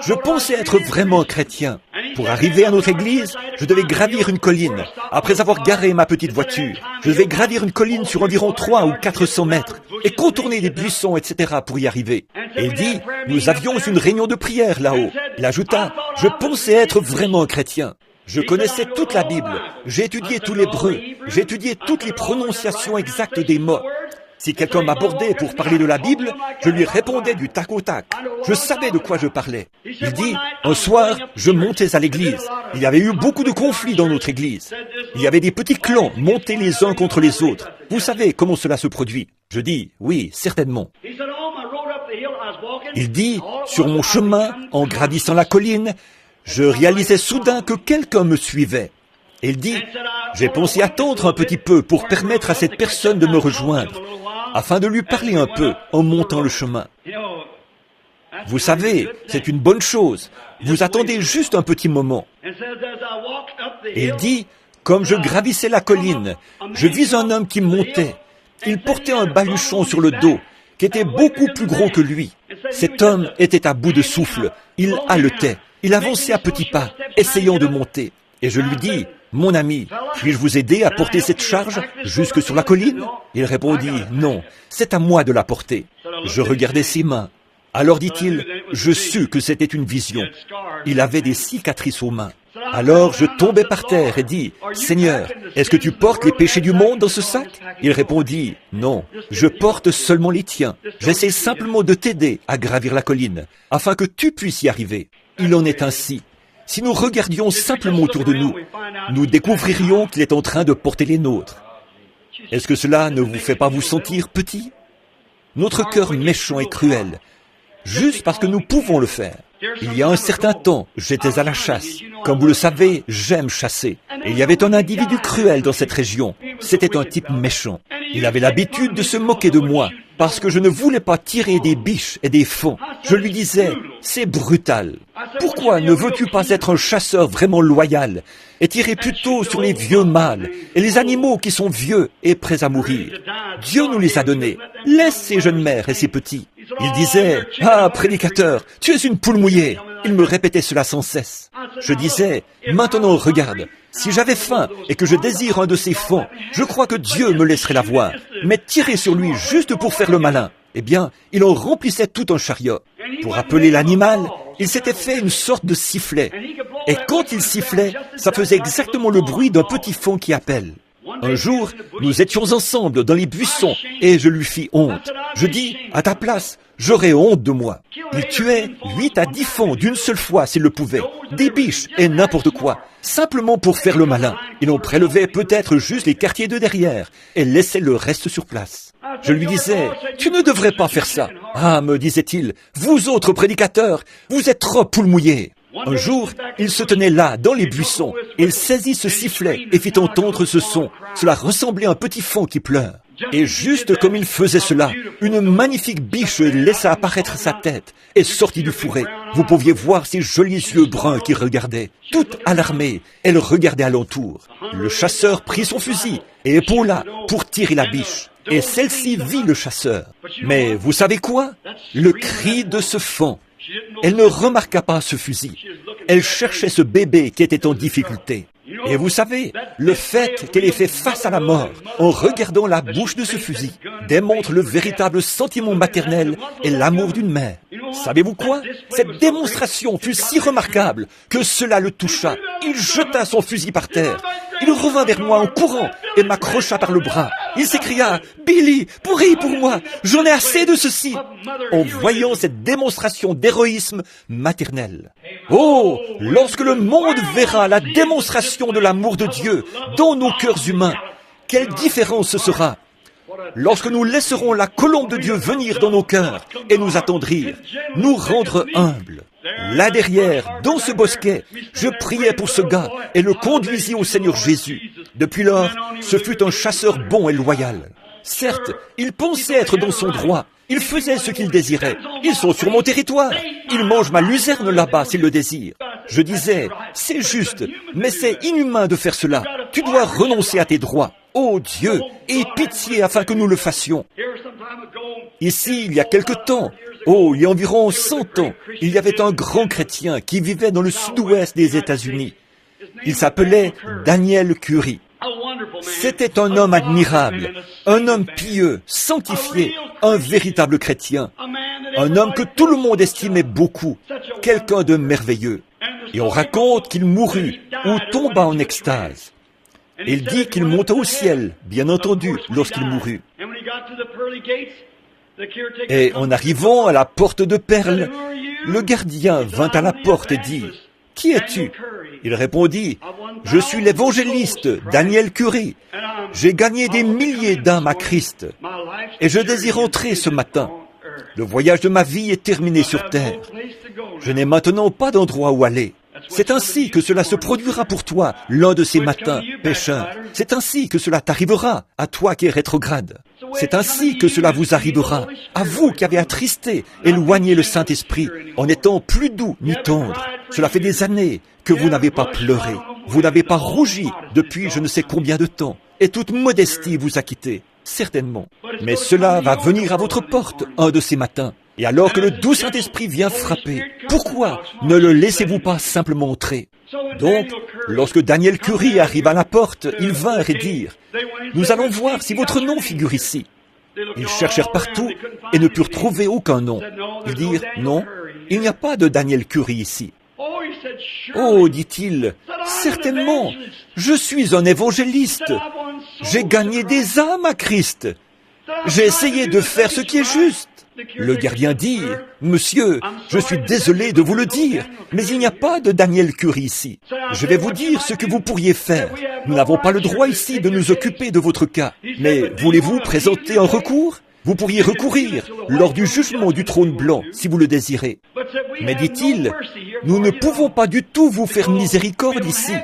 Je pensais être vraiment chrétien. Pour arriver à notre église, je devais gravir une colline. Après avoir garé ma petite voiture, je devais gravir une colline sur environ 300 ou 400 mètres et contourner des buissons, etc. pour y arriver. Et il dit, nous avions une réunion de prière là-haut. Il ajouta, je pensais être vraiment chrétien. Je connaissais toute la Bible. J'ai étudié tout l'hébreu. J'ai étudié toutes les prononciations exactes des mots. Si quelqu'un m'abordait pour parler de la Bible, je lui répondais du tac au tac. Je savais de quoi je parlais. Il dit, un soir, je montais à l'église. Il y avait eu beaucoup de conflits dans notre église. Il y avait des petits clans montés les uns contre les autres. Vous savez comment cela se produit? Je dis, oui, certainement. Il dit, sur mon chemin, en gravissant la colline, je réalisais soudain que quelqu'un me suivait. Et il dit, j'ai pensé attendre un petit peu pour permettre à cette personne de me rejoindre, afin de lui parler un peu en montant le chemin. Vous savez, c'est une bonne chose. Vous attendez juste un petit moment. Et il dit, comme je gravissais la colline, je vis un homme qui montait. Il portait un baluchon sur le dos, qui était beaucoup plus gros que lui. Cet homme était à bout de souffle. Il haletait. Il avançait à petits pas, essayant de monter. Et je lui dis, mon ami, puis-je vous aider à porter cette charge jusque sur la colline? Il répondit, non, c'est à moi de la porter. Je regardais ses mains. Alors dit-il, je sus que c'était une vision. Il avait des cicatrices aux mains. Alors je tombai par terre et dis, « Seigneur, est-ce que tu portes les péchés du monde dans ce sac ?» Il répondit, « Non, je porte seulement les tiens. J'essaie simplement de t'aider à gravir la colline, afin que tu puisses y arriver. » Il en est ainsi. Si nous regardions simplement autour de nous, nous découvririons qu'il est en train de porter les nôtres. Est-ce que cela ne vous fait pas vous sentir petit? Notre cœur méchant et cruel, juste parce que nous pouvons le faire. Il y a un certain temps, j'étais à la chasse. Comme vous le savez, j'aime chasser. Et il y avait un individu cruel dans cette région. C'était un type méchant. Il avait l'habitude de se moquer de moi, parce que je ne voulais pas tirer des biches et des faons. Je lui disais, c'est brutal. Pourquoi ne veux-tu pas être un chasseur vraiment loyal et tirer plutôt sur les vieux mâles et les animaux qui sont vieux et prêts à mourir? Dieu nous les a donnés. Laisse ces jeunes mères et ces petits. Il disait, « Ah, prédicateur, tu es une poule mouillée !» Il me répétait cela sans cesse. Je disais, « Maintenant, regarde, si j'avais faim et que je désire un de ces faons, je crois que Dieu me laisserait l'avoir. Mais tirer sur lui juste pour faire le malin, eh bien, il en remplissait tout un chariot. Pour appeler l'animal, il s'était fait une sorte de sifflet. Et quand il sifflait, ça faisait exactement le bruit d'un petit faon qui appelle. Un jour, nous étions ensemble dans les buissons et je lui fis honte. Je dis, à ta place, j'aurais honte de moi. Il tuait 8 à 10 faons d'une seule fois s'il le pouvait, des biches et n'importe quoi, simplement pour faire le malin. Il en prélevait peut-être juste les quartiers de derrière et laissait le reste sur place. Je lui disais, tu ne devrais pas faire ça. Ah, me disait-il, vous autres prédicateurs, vous êtes trop poules mouillées. Un jour, il se tenait là, dans les buissons. Il saisit ce sifflet et fit entendre ce son. Cela ressemblait à un petit faon qui pleure. Et juste comme il faisait cela, une magnifique biche laissa apparaître sa tête et sortit du fourré. Vous pouviez voir ses jolis yeux bruns qui regardaient. Toute alarmée, elle regardait alentour. Le chasseur prit son fusil et épaula pour tirer la biche. Et celle-ci vit le chasseur. Mais vous savez quoi? Le cri de ce faon. Elle ne remarqua pas ce fusil. Elle cherchait ce bébé qui était en difficulté. Et vous savez, le fait qu'elle ait fait face à la mort en regardant la bouche de ce fusil démontre le véritable sentiment maternel et l'amour d'une mère. Savez-vous quoi? Cette démonstration fut si remarquable que cela le toucha. Il jeta son fusil par terre. Il revint vers moi en courant et m'accrocha par le bras. Il s'écria, « Billy, prie pour moi, j'en ai assez de ceci !» en voyant cette démonstration d'héroïsme maternel. Oh, lorsque le monde verra la démonstration de l'amour de Dieu dans nos cœurs humains, quelle différence ce sera! Lorsque nous laisserons la colombe de Dieu venir dans nos cœurs et nous attendrir, nous rendre humbles. Là derrière, dans ce bosquet, je priais pour ce gars et le conduisis au Seigneur Jésus. Depuis lors, ce fut un chasseur bon et loyal. Certes, il pensait être dans son droit. Il faisait ce qu'il désirait. Ils sont sur mon territoire. Ils mangent ma luzerne là-bas s'ils le désirent. Je disais, c'est juste, mais c'est inhumain de faire cela. Tu dois renoncer à tes droits. Ô Dieu, aie pitié afin que nous le fassions. Ici, il y a quelque temps, il y a environ 100 ans, il y avait un grand chrétien qui vivait dans le sud-ouest des États-Unis. Il s'appelait Daniel Curry. C'était un homme admirable, un homme pieux, sanctifié, un véritable chrétien, un homme que tout le monde estimait beaucoup, quelqu'un de merveilleux. Et on raconte qu'il mourut ou tomba en extase. Il dit qu'il monta au ciel, bien entendu, lorsqu'il mourut. Et en arrivant à la porte de perles, le gardien vint à la porte et dit, « Qui es-tu » Il répondit, « Je suis l'évangéliste Daniel Curry. J'ai gagné des milliers d'âmes à Christ et je désire entrer ce matin. Le voyage de ma vie est terminé sur terre. Je n'ai maintenant pas d'endroit où aller. C'est ainsi que cela se produira pour toi l'un de ces matins, pécheur. C'est ainsi que cela t'arrivera, à toi qui es rétrograde. C'est ainsi que cela vous arrivera, à vous qui avez attristé, éloigné le Saint-Esprit, en étant plus doux ni tendre. Cela fait des années que vous n'avez pas pleuré, vous n'avez pas rougi depuis je ne sais combien de temps, et toute modestie vous a quitté, certainement. Mais cela va venir à votre porte un de ces matins. Et alors que le doux Saint-Esprit vient frapper, pourquoi ne le laissez-vous pas simplement entrer? Donc, lorsque Daniel Curry arrive à la porte, ils vinrent et dirent, « Nous allons voir si votre nom figure ici. » Ils cherchèrent partout et ne purent trouver aucun nom. Ils dirent, « Non, il n'y a pas de Daniel Curry ici. » Oh, dit-il, certainement, je suis un évangéliste. J'ai gagné des âmes à Christ. J'ai essayé de faire ce qui est juste. Le gardien dit, « Monsieur, je suis désolé de vous le dire, mais il n'y a pas de Daniel Curry ici. Je vais vous dire ce que vous pourriez faire. Nous n'avons pas le droit ici de nous occuper de votre cas. Mais voulez-vous présenter un recours ? Vous pourriez recourir lors du jugement du trône blanc, si vous le désirez. Mais dit-il, nous ne pouvons pas du tout vous faire miséricorde ici,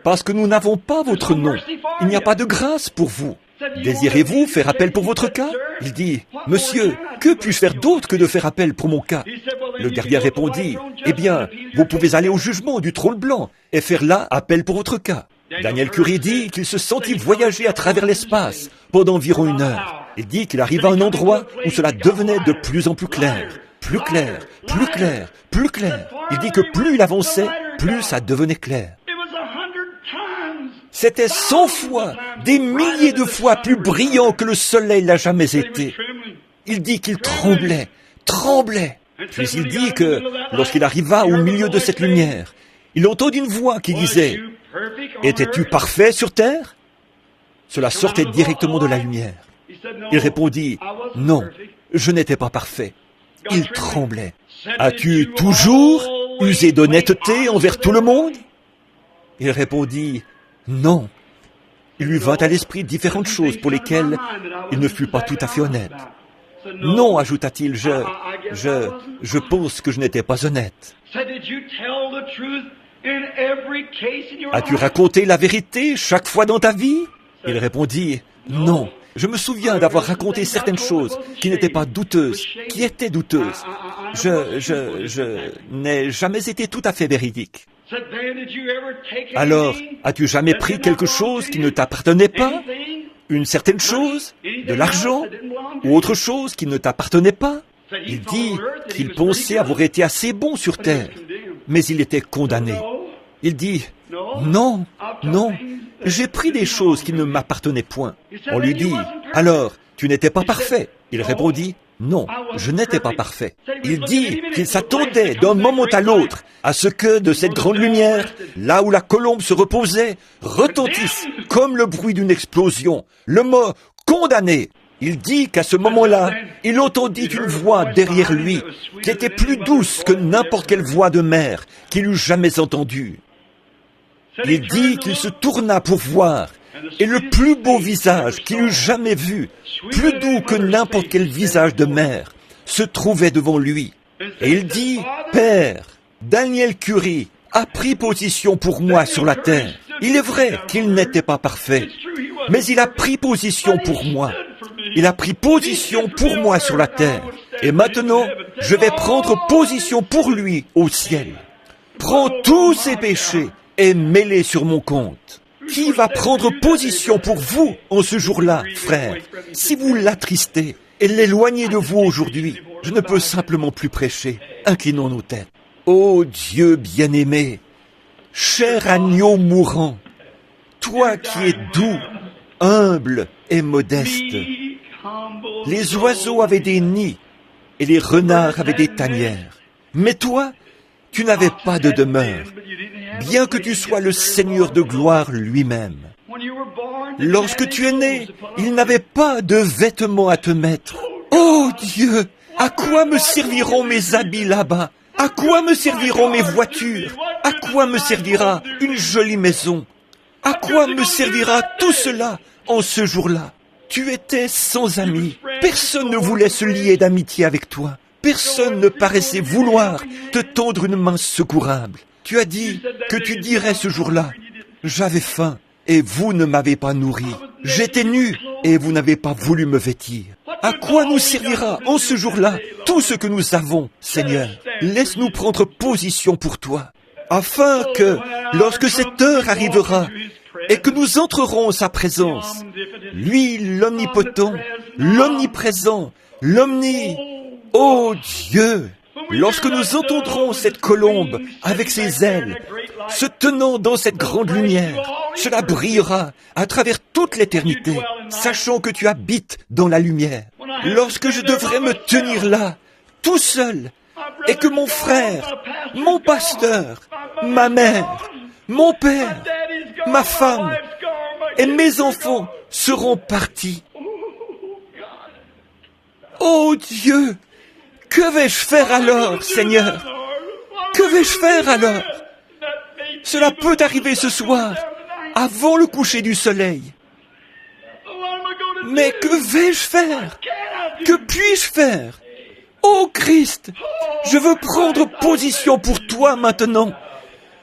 parce que nous n'avons pas votre nom. Il n'y a pas de grâce pour vous. Désirez-vous faire appel pour votre cas ? Il dit, « Monsieur, que puis-je faire d'autre que de faire appel pour mon cas ?» Le gardien répondit, « Eh bien, vous pouvez aller au jugement du trône blanc et faire là appel pour votre cas. » Daniel Curry dit qu'il se sentit voyager à travers l'espace pendant environ 1 heure. Il dit qu'il arriva à un endroit où cela devenait de plus en plus clair. Plus clair, plus clair, plus clair. Il dit que plus il avançait, plus ça devenait clair. C'était 100 fois, des milliers de fois plus brillant que le soleil l'a jamais été. Il dit qu'il tremblait, tremblait. Puis il dit que, lorsqu'il arriva au milieu de cette lumière, il entendit une voix qui disait, « Étais-tu parfait sur terre ?» Cela sortait directement de la lumière. Il répondit, « Non, je n'étais pas parfait. » Il tremblait. « As-tu toujours usé d'honnêteté envers tout le monde ?» Il répondit, « Non. » Il lui vint à l'esprit différentes choses pour lesquelles il ne fut pas tout à fait honnête. « Non, ajouta-t-il, je pense que je n'étais pas honnête. » As-tu raconté la vérité chaque fois dans ta vie ? Il répondit, « Non. Je me souviens d'avoir raconté certaines choses qui n'étaient pas douteuses, qui étaient douteuses. Je n'ai jamais été tout à fait véridique. » Alors, as-tu jamais pris quelque chose qui ne t'appartenait pas ? Une certaine chose ? De l'argent ? Ou autre chose qui ne t'appartenait pas ? Il dit qu'il pensait avoir été assez bon sur terre, mais il était condamné. Il dit, non, non, j'ai pris des choses qui ne m'appartenaient point. On lui dit, alors, tu n'étais pas parfait. Il répondit, non, je n'étais pas parfait. Il dit qu'il s'attendait d'un moment à l'autre à ce que de cette grande lumière, là où la colombe se reposait, retentisse comme le bruit d'une explosion, le mot condamné. Il dit qu'à ce moment-là, il entendit une voix derrière lui qui était plus douce que n'importe quelle voix de mère qu'il eût jamais entendue. Il dit qu'il se tourna pour voir, et le plus beau visage qu'il eût jamais vu, plus doux que n'importe quel visage de mère, se trouvait devant lui. Et il dit, « Père, Daniel Curry a pris position pour moi sur la terre. Il est vrai qu'il n'était pas parfait, mais il a pris position pour moi. Il a pris position pour moi sur la terre. Et maintenant, je vais prendre position pour lui au ciel. Prends tous ses péchés et mets-les sur mon compte. » Qui va prendre position pour vous en ce jour-là, frère? Si vous l'attristez et l'éloignez de vous aujourd'hui, je ne peux simplement plus prêcher. Inclinons nos têtes. Ô Dieu bien-aimé, cher agneau mourant, toi qui es doux, humble et modeste, les oiseaux avaient des nids et les renards avaient des tanières. Mais toi, tu n'avais pas de demeure, bien que tu sois le Seigneur de gloire lui-même. Lorsque tu es né, il n'avait pas de vêtements à te mettre. Oh Dieu, à quoi me serviront mes habits là-bas? À quoi me serviront mes voitures? À quoi me servira une jolie maison? À quoi me servira tout cela en ce jour-là? Tu étais sans amis. Personne ne voulait se lier d'amitié avec toi. Personne ne paraissait vouloir te tendre une main secourable. Tu as dit que tu dirais ce jour-là, « J'avais faim et vous ne m'avez pas nourri. J'étais nu et vous n'avez pas voulu me vêtir. » À quoi nous servira en ce jour-là tout ce que nous avons, Seigneur? Laisse-nous prendre position pour toi, afin que, lorsque cette heure arrivera et que nous entrerons en sa présence, lui, l'omnipotent, l'omniprésent, ô Dieu, lorsque nous entendrons cette colombe avec ses ailes, se tenant dans cette grande lumière, cela brillera à travers toute l'éternité, sachant que tu habites dans la lumière. Lorsque je devrais me tenir là, tout seul, et que mon frère, mon pasteur, ma mère, mon père, ma femme et mes enfants seront partis. Oh Dieu, que vais-je faire alors, Seigneur? Que vais-je faire alors? Cela peut arriver ce soir, avant le coucher du soleil. Mais que vais-je faire? Que puis-je faire? Ô Christ, je veux prendre position pour toi maintenant.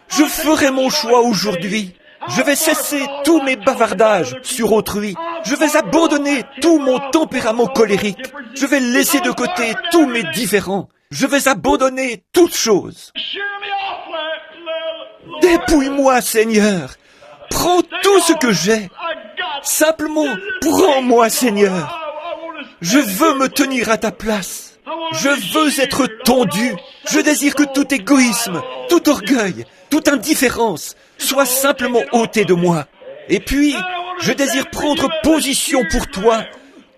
Je ferai mon choix aujourd'hui. Je vais cesser tous mes bavardages sur autrui. Je vais abandonner tout mon tempérament colérique. Je vais laisser de côté tous mes différends. Je vais abandonner toutes choses. Dépouille-moi, Seigneur. Prends tout ce que j'ai. Simplement, prends-moi, Seigneur. Je veux me tenir à ta place. Je veux être tondu. Je désire que tout égoïsme, tout orgueil, toute indifférence soit simplement ôté de moi. Et puis, je désire prendre position pour toi,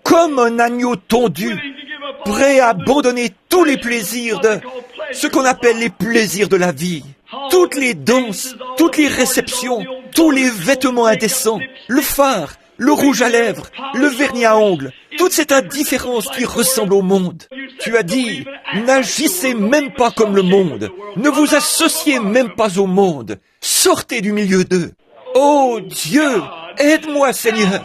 comme un agneau tondu, prêt à abandonner tous les plaisirs de ce qu'on appelle les plaisirs de la vie. Toutes les danses, toutes les réceptions, tous les vêtements indécents, le fard, le rouge à lèvres, le vernis à ongles, toute cette indifférence qui ressemble au monde. Tu as dit, n'agissez même pas comme le monde, ne vous associez même pas au monde, sortez du milieu d'eux. Oh Dieu, aide-moi Seigneur,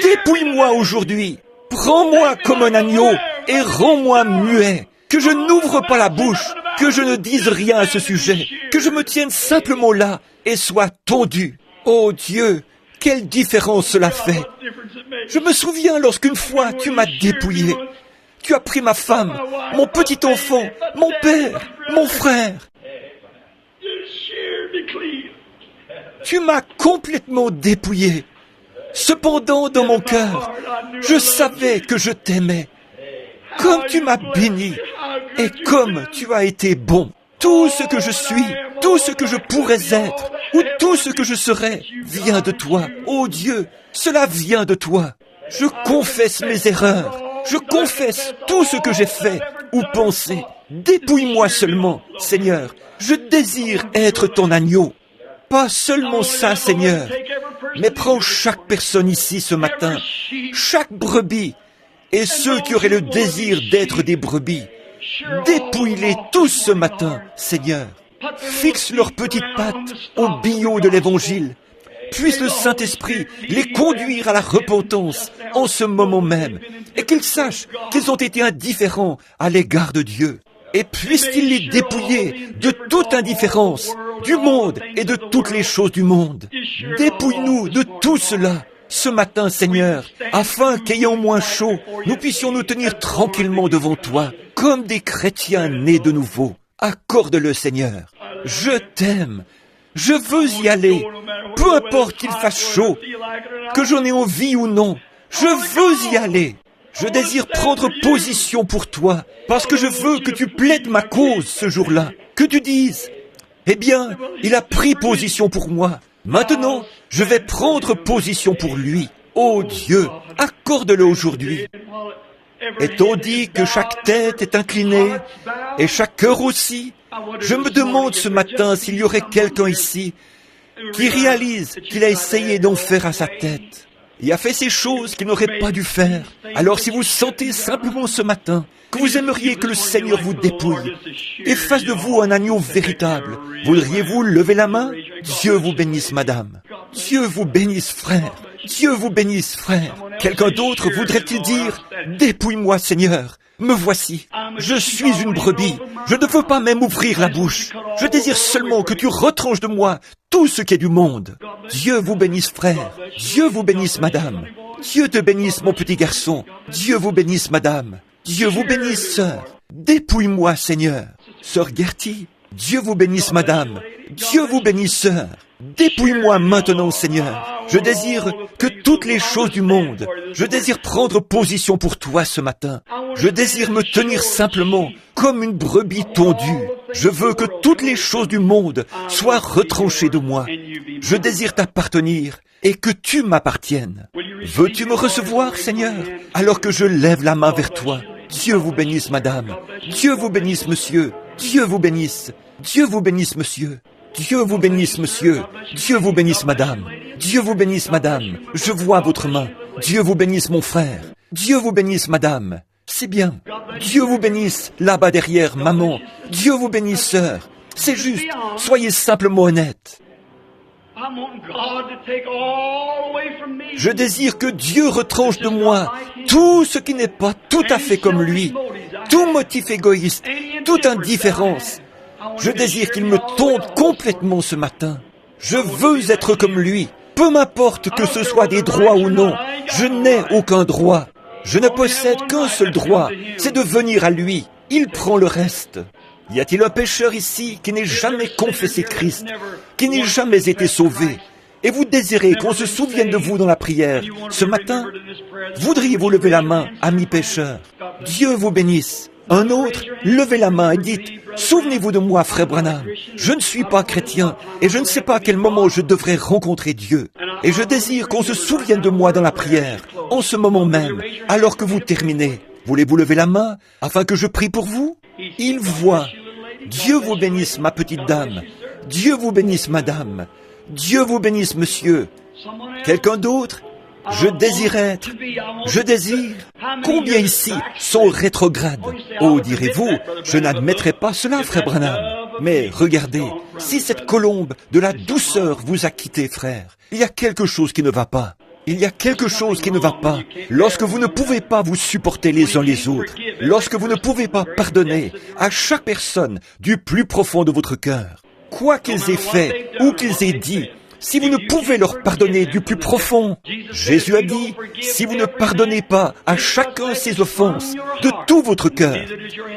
dépouille-moi aujourd'hui, prends-moi comme un agneau et rends-moi muet, que je n'ouvre pas la bouche, que je ne dise rien à ce sujet, que je me tienne simplement là et sois tondu. Oh Dieu, quelle différence cela fait! Je me souviens lorsqu'une fois tu m'as dépouillé. Tu as pris ma femme, mon petit enfant, mon père, mon frère. Tu m'as complètement dépouillé. Cependant, dans mon cœur, je savais que je t'aimais. Comme tu m'as béni et comme tu as été bon. Tout ce que je suis, tout ce que je pourrais être, ou tout ce que je serai, vient de toi. Oh Dieu, cela vient de toi. Je confesse mes erreurs. Je confesse tout ce que j'ai fait ou pensé. Dépouille-moi seulement, Seigneur. Je désire être ton agneau. Pas seulement ça, Seigneur, mais prends chaque personne ici ce matin, chaque brebis, et ceux qui auraient le désir d'être des brebis. Dépouille-les tous ce matin, Seigneur. Fixe leurs petites pattes au billot de l'Évangile. Puisse le Saint-Esprit les conduire à la repentance en ce moment même, et qu'ils sachent qu'ils ont été indifférents à l'égard de Dieu. Et puisse-t-il les dépouiller de toute indifférence, du monde et de toutes les choses du monde. Dépouille-nous de tout cela ce matin, Seigneur, afin qu'ayant moins chaud, nous puissions nous tenir tranquillement devant toi, comme des chrétiens nés de nouveau. Accorde-le, Seigneur. Je t'aime. Je veux y aller. Peu importe qu'il fasse chaud, que j'en ai envie ou non. Je veux y aller. Je désire prendre position pour toi, parce que je veux que tu plaides ma cause ce jour-là. Que tu dises, eh bien, il a pris position pour moi. Maintenant, je vais prendre position pour lui. Oh Dieu, accorde-le aujourd'hui. Et tandis que chaque tête est inclinée, et chaque cœur aussi, je me demande ce matin s'il y aurait quelqu'un ici qui réalise qu'il a essayé d'en faire à sa tête. Il a fait ces choses qu'il n'aurait pas dû faire. Alors si vous sentez simplement ce matin que vous aimeriez que le Seigneur vous dépouille et fasse de vous un agneau véritable, voudriez-vous lever la main? Dieu vous bénisse, madame. Dieu vous bénisse, frère. Dieu vous bénisse, frère. Quelqu'un d'autre voudrait-il dire, dépouille-moi, Seigneur. Me voici. Je suis une brebis. Je ne veux pas même ouvrir la bouche. Je désire seulement que tu retranches de moi tout ce qui est du monde. Dieu vous bénisse, frère. Dieu vous bénisse, madame. Dieu te bénisse, mon petit garçon. Dieu vous bénisse, madame. Dieu vous bénisse, sœur. Dépouille-moi, Seigneur. Sœur Gertie, Dieu vous bénisse, madame. Dieu vous bénisse, sœur. Dépouille-moi maintenant, Seigneur. Je désire que toutes les choses du monde, je désire prendre position pour toi ce matin. Je désire me tenir simplement comme une brebis tondue. Je veux que toutes les choses du monde soient retranchées de moi. Je désire t'appartenir et que tu m'appartiennes. Veux-tu me recevoir, Seigneur, alors que je lève la main vers toi? Dieu vous bénisse, madame. Dieu vous bénisse, monsieur. Dieu vous bénisse. Dieu vous bénisse, monsieur. Dieu vous bénisse, monsieur. Dieu vous bénisse, madame. Dieu vous bénisse, madame. Je vois votre main. Dieu vous bénisse, mon frère. Dieu vous bénisse, madame. C'est bien. Dieu vous bénisse, là-bas derrière, maman. Dieu vous bénisse, sœur. C'est juste. Soyez simplement honnête. Je désire que Dieu retranche de moi tout ce qui n'est pas tout à fait comme lui, tout motif égoïste, toute indifférence. Je désire qu'il me tombe complètement ce matin. Je veux être comme lui, peu m'importe que ce soit des droits ou non. Je n'ai aucun droit. Je ne possède qu'un seul droit, c'est de venir à lui. Il prend le reste. Y a-t-il un pécheur ici qui n'ait jamais confessé Christ, qui n'ait jamais été sauvé? Et vous désirez qu'on se souvienne de vous dans la prière ce matin? Voudriez-vous lever la main, ami pécheur? Dieu vous bénisse. Un autre, levez la main et dites, souvenez-vous de moi, frère Branham. Je ne suis pas chrétien et je ne sais pas à quel moment je devrais rencontrer Dieu. Et je désire qu'on se souvienne de moi dans la prière, en ce moment même, alors que vous terminez. Voulez-vous lever la main afin que je prie pour vous? Il voit. Dieu vous bénisse, ma petite dame. Dieu vous bénisse, madame. Dieu vous bénisse, monsieur. Quelqu'un d'autre? Je désire être. Je désire. Combien ici sont rétrogrades? Oh, direz-vous, je n'admettrai pas cela, frère Branham. Mais regardez, si cette colombe de la douceur vous a quitté, frère, il y a quelque chose qui ne va pas. Il y a quelque chose qui ne va pas lorsque vous ne pouvez pas vous supporter les uns les autres, lorsque vous ne pouvez pas pardonner à chaque personne du plus profond de votre cœur. Quoi qu'ils aient fait ou qu'ils aient dit, si vous ne pouvez leur pardonner du plus profond, Jésus a dit, si vous ne pardonnez pas à chacun ses offenses de tout votre cœur,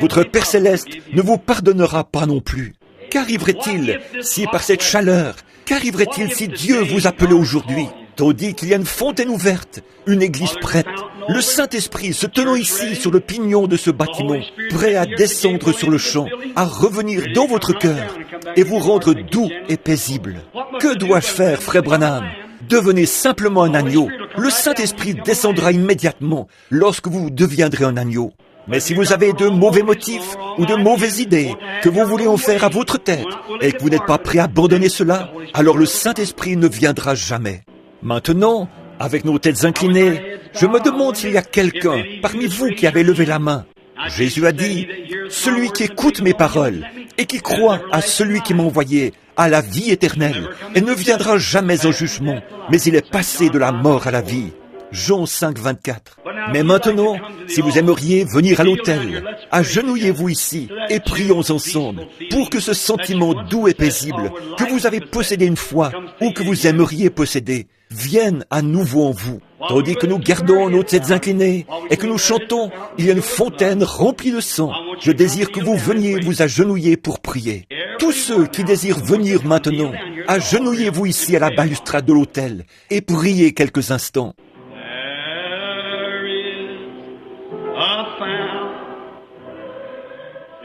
votre Père Céleste ne vous pardonnera pas non plus. Qu'arriverait-il si par cette chaleur, qu'arriverait-il si Dieu vous appelait aujourd'hui, tandis qu'il y a une fontaine ouverte, une église prête, le Saint-Esprit se tenant ici sur le pignon de ce bâtiment, prêt à descendre sur le champ, à revenir dans votre cœur et vous rendre doux et paisible. Que dois-je faire, frère Branham? Devenez simplement un agneau. Le Saint-Esprit descendra immédiatement lorsque vous deviendrez un agneau. Mais si vous avez de mauvais motifs ou de mauvaises idées que vous voulez en faire à votre tête et que vous n'êtes pas prêt à abandonner cela, alors le Saint-Esprit ne viendra jamais. Maintenant, avec nos têtes inclinées, je me demande s'il y a quelqu'un parmi vous qui avait levé la main. Jésus a dit, « Celui qui écoute mes paroles et qui croit à celui qui m'a envoyé a la vie éternelle et ne viendra jamais en jugement, mais il est passé de la mort à la vie. » Jean 5, 24. Mais maintenant, si vous aimeriez venir à l'autel, agenouillez-vous ici et prions ensemble pour que ce sentiment doux et paisible que vous avez possédé une fois ou que vous aimeriez posséder vienne à nouveau en vous. Tandis que nous gardons nos têtes inclinées et que nous chantons, il y a une fontaine remplie de sang. Je désire que vous veniez vous agenouiller pour prier. Tous ceux qui désirent venir maintenant, agenouillez-vous ici à la balustrade de l'autel et priez quelques instants.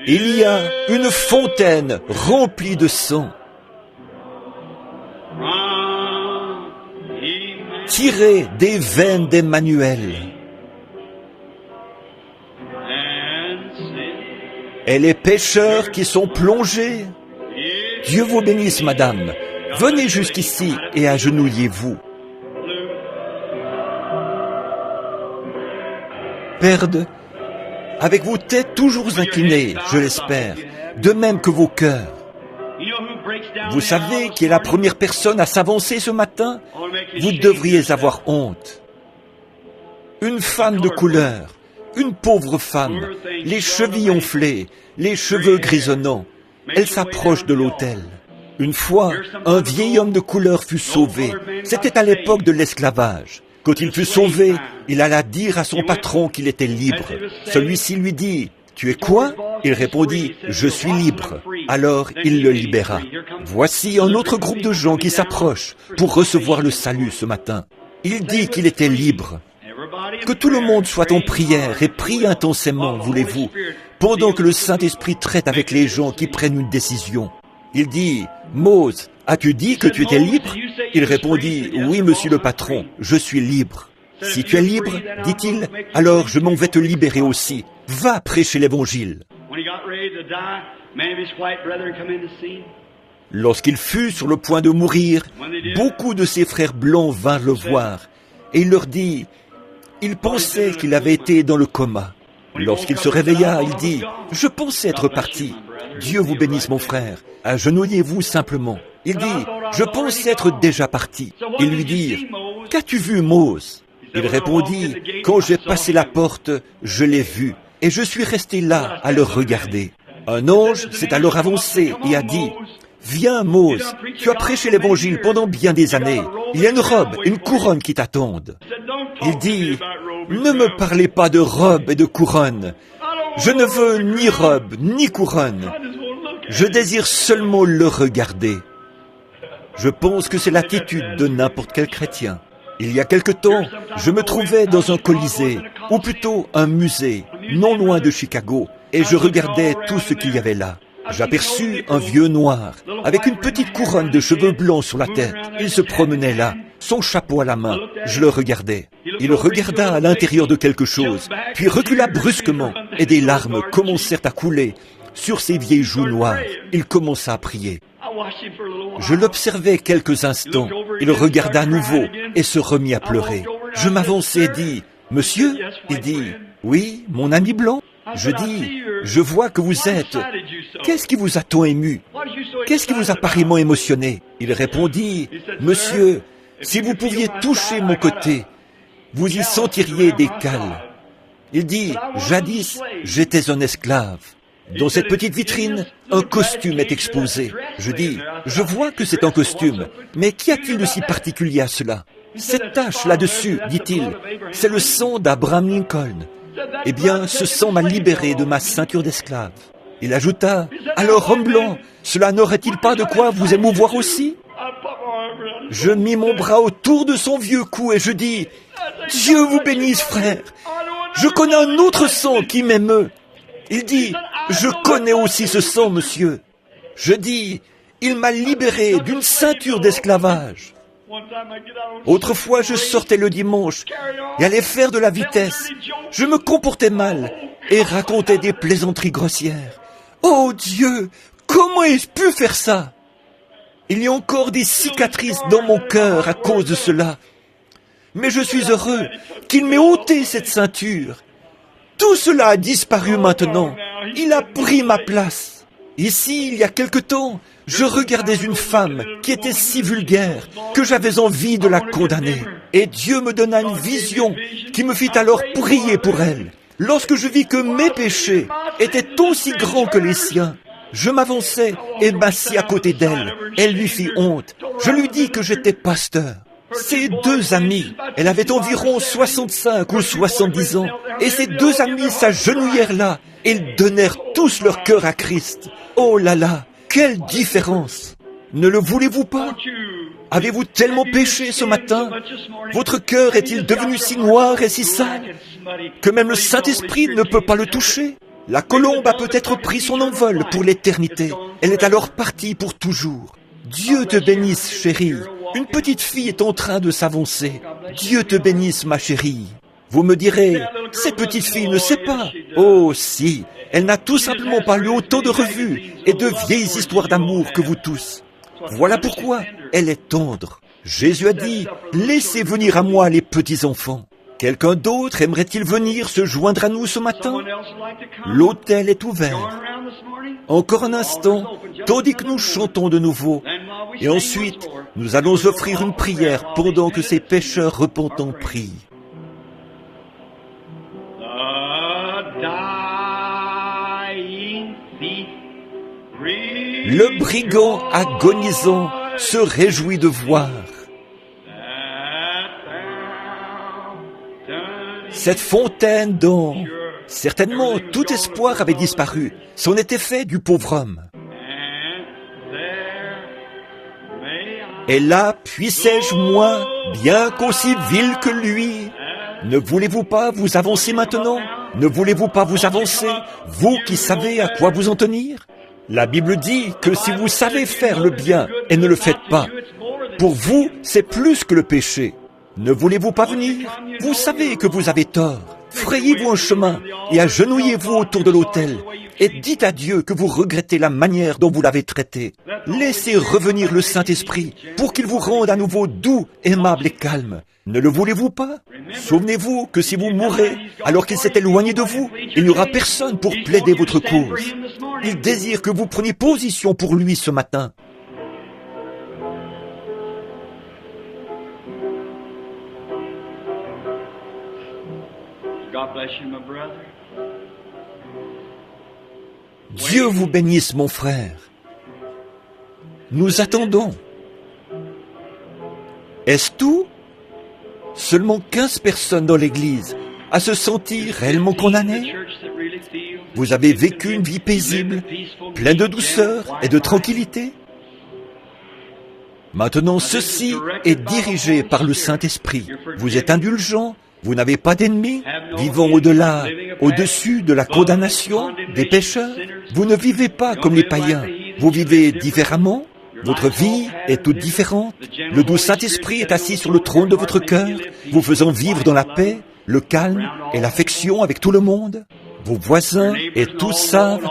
Il y a une fontaine remplie de sang, tirée des veines d'Emmanuel. Et les pécheurs qui sont plongés, Dieu vous bénisse, madame. Venez jusqu'ici et agenouillez-vous. Perde, avec vos têtes toujours inclinées, je l'espère, de même que vos cœurs. Vous savez qui est la première personne à s'avancer ce matin? Vous devriez avoir honte. Une femme de couleur, une pauvre femme, les chevilles enflées, les cheveux grisonnants. Elle s'approche de l'autel. Une fois, un vieil homme de couleur fut sauvé. C'était à l'époque de l'esclavage. Quand il fut sauvé, il alla dire à son patron qu'il était libre. Celui-ci lui dit, « Tu es quoi ?» Il répondit, « Je suis libre. » Alors il le libéra. Voici un autre groupe de gens qui s'approchent pour recevoir le salut ce matin. Il dit qu'il était libre. Que tout le monde soit en prière et prie intensément, voulez-vous, pendant que le Saint-Esprit traite avec les gens qui prennent une décision. Il dit, « Mose, as-tu dit que tu étais libre ?» Il répondit, « Oui, monsieur le patron, je suis libre. » « Si tu es libre, dit-il, alors je m'en vais te libérer aussi. Va prêcher l'Évangile. » Lorsqu'il fut sur le point de mourir, beaucoup de ses frères blancs vinrent le voir, et il leur dit, il pensait qu'il avait été dans le coma. Lorsqu'il se réveilla, il dit, « Je pensais être parti. Dieu vous bénisse, mon frère. Agenouillez-vous simplement. » Il dit, « Je pensais être déjà parti. » Ils lui dirent, « Qu'as-tu vu, Mose ?» Il répondit, « Quand j'ai passé la porte, je l'ai vu, et je suis resté là à le regarder. » Un ange s'est alors avancé et a dit, « Viens, Mose, tu as prêché l'évangile pendant bien des années. Il y a une robe, une couronne qui t'attendent. » Il dit, « Ne me parlez pas de robe et de couronne. Je ne veux ni robe, ni couronne. Je désire seulement le regarder. » Je pense que c'est l'attitude de n'importe quel chrétien. Il y a quelque temps, je me trouvais dans un colisée, ou plutôt un musée, non loin de Chicago, et je regardais tout ce qu'il y avait là. J'aperçus un vieux noir, avec une petite couronne de cheveux blancs sur la tête. Il se promenait là, son chapeau à la main. Je le regardais. Il regarda à l'intérieur de quelque chose, puis recula brusquement, et des larmes commencèrent à couler sur ses vieilles joues noires. Il commença à prier. Je l'observai quelques instants. Il regarda à nouveau et se remit à pleurer. Je m'avançai et dis, « Monsieur ?» Il dit, « Oui, mon ami blanc. » Je dis, « Je vois que vous êtes... Qu'est-ce qui vous a tant ému? Qu'est-ce qui vous a pareillement émotionné ?» Il répondit, « Monsieur, si vous pouviez toucher mon côté, vous y sentiriez des cales. » Il dit, « Jadis, j'étais un esclave. Dans cette petite vitrine, un costume est exposé. » Je dis, « Je vois que c'est un costume, mais qu'y a-t-il de si particulier à cela? Cette tache là-dessus, dit-il, c'est le sang d'Abraham Lincoln. Eh bien, ce sang m'a libéré de ma ceinture d'esclave. » Il ajouta, « Alors, homme blanc, cela n'aurait-il pas de quoi vous émouvoir aussi ?» Je mis mon bras autour de son vieux cou et je dis, « Dieu vous bénisse, frère. Je connais un autre sang qui m'émeut. » Il dit, « Je connais aussi ce sang, monsieur. » Je dis, « Il m'a libéré d'une ceinture d'esclavage. » Autrefois, je sortais le dimanche et allais faire de la vitesse. Je me comportais mal et racontais des plaisanteries grossières. Oh Dieu, comment ai-je pu faire ça? Il y a encore des cicatrices dans mon cœur à cause de cela. Mais je suis heureux qu'il m'ait ôté cette ceinture. Tout cela a disparu maintenant. Il a pris ma place. Ici, il y a quelque temps, je regardais une femme qui était si vulgaire que j'avais envie de la condamner. Et Dieu me donna une vision qui me fit alors prier pour elle. Lorsque je vis que mes péchés étaient aussi grands que les siens, je m'avançai et m'assis à côté d'elle. Elle lui fit honte. Je lui dis que j'étais pasteur. Ses deux amis, elle avait environ 65 ou 70 ans, et ses deux amis s'agenouillèrent là, et ils donnèrent tous leur cœur à Christ. Oh là là, quelle différence! Ne le voulez-vous pas? Avez-vous tellement péché ce matin? Votre cœur est-il devenu si noir et si sale que même le Saint-Esprit ne peut pas le toucher? La colombe a peut-être pris son envol pour l'éternité. Elle est alors partie pour toujours. Dieu te bénisse, chérie. Une petite fille est en train de s'avancer. Dieu te bénisse, ma chérie. Vous me direz, cette petite fille ne sait pas. Oh, si, elle n'a tout simplement pas lu autant de revues et de vieilles histoires d'amour que vous tous. Voilà pourquoi elle est tendre. Jésus a dit, laissez venir à moi les petits enfants. Quelqu'un d'autre aimerait-il venir se joindre à nous ce matin? L'autel est ouvert. Encore un instant, tandis que nous chantons de nouveau. Et ensuite, nous allons offrir une prière pendant que ces pécheurs repentants prient. Le brigand agonisant se réjouit de voir cette fontaine dont, certainement, tout espoir avait disparu. C'en était fait du pauvre homme. Et là, puissais-je, moi, bien qu'aussi vil que lui, ne voulez-vous pas vous avancer maintenant? Ne voulez-vous pas vous avancer, vous qui savez à quoi vous en tenir? La Bible dit que si vous savez faire le bien et ne le faites pas, pour vous, c'est plus que le péché. Ne voulez-vous pas venir? Vous savez que vous avez tort. Frayez-vous un chemin et agenouillez-vous autour de l'autel et dites à Dieu que vous regrettez la manière dont vous l'avez traité. Laissez revenir le Saint-Esprit pour qu'il vous rende à nouveau doux, aimable et calme. Ne le voulez-vous pas? Souvenez-vous que si vous mourrez alors qu'il s'est éloigné de vous, il n'y aura personne pour plaider votre cause. Il désire que vous preniez position pour lui ce matin. Dieu vous bénisse, mon frère. Nous attendons. Est-ce tout? Seulement 15 personnes dans l'Église à se sentir réellement condamnées? Vous avez vécu une vie paisible, pleine de douceur et de tranquillité? Maintenant, ceci est dirigé par le Saint-Esprit. Vous êtes indulgent, vous n'avez pas d'ennemis, vivant au-delà, au-dessus de la condamnation des pécheurs. Vous ne vivez pas comme les païens, vous vivez différemment. Votre vie est toute différente. Le doux Saint-Esprit est assis sur le trône de votre cœur, vous faisant vivre dans la paix, le calme et l'affection avec tout le monde. Vos voisins et tous savent,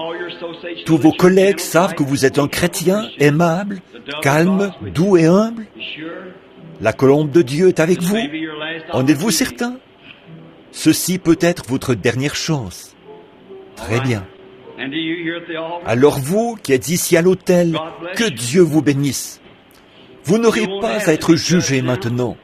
tous vos collègues savent que vous êtes un chrétien aimable, calme, doux et humble. La colombe de Dieu est avec vous. En êtes-vous certain? Ceci peut être votre dernière chance. Très bien. Alors vous qui êtes ici à l'autel, que Dieu vous bénisse. Vous n'aurez pas à être jugé maintenant.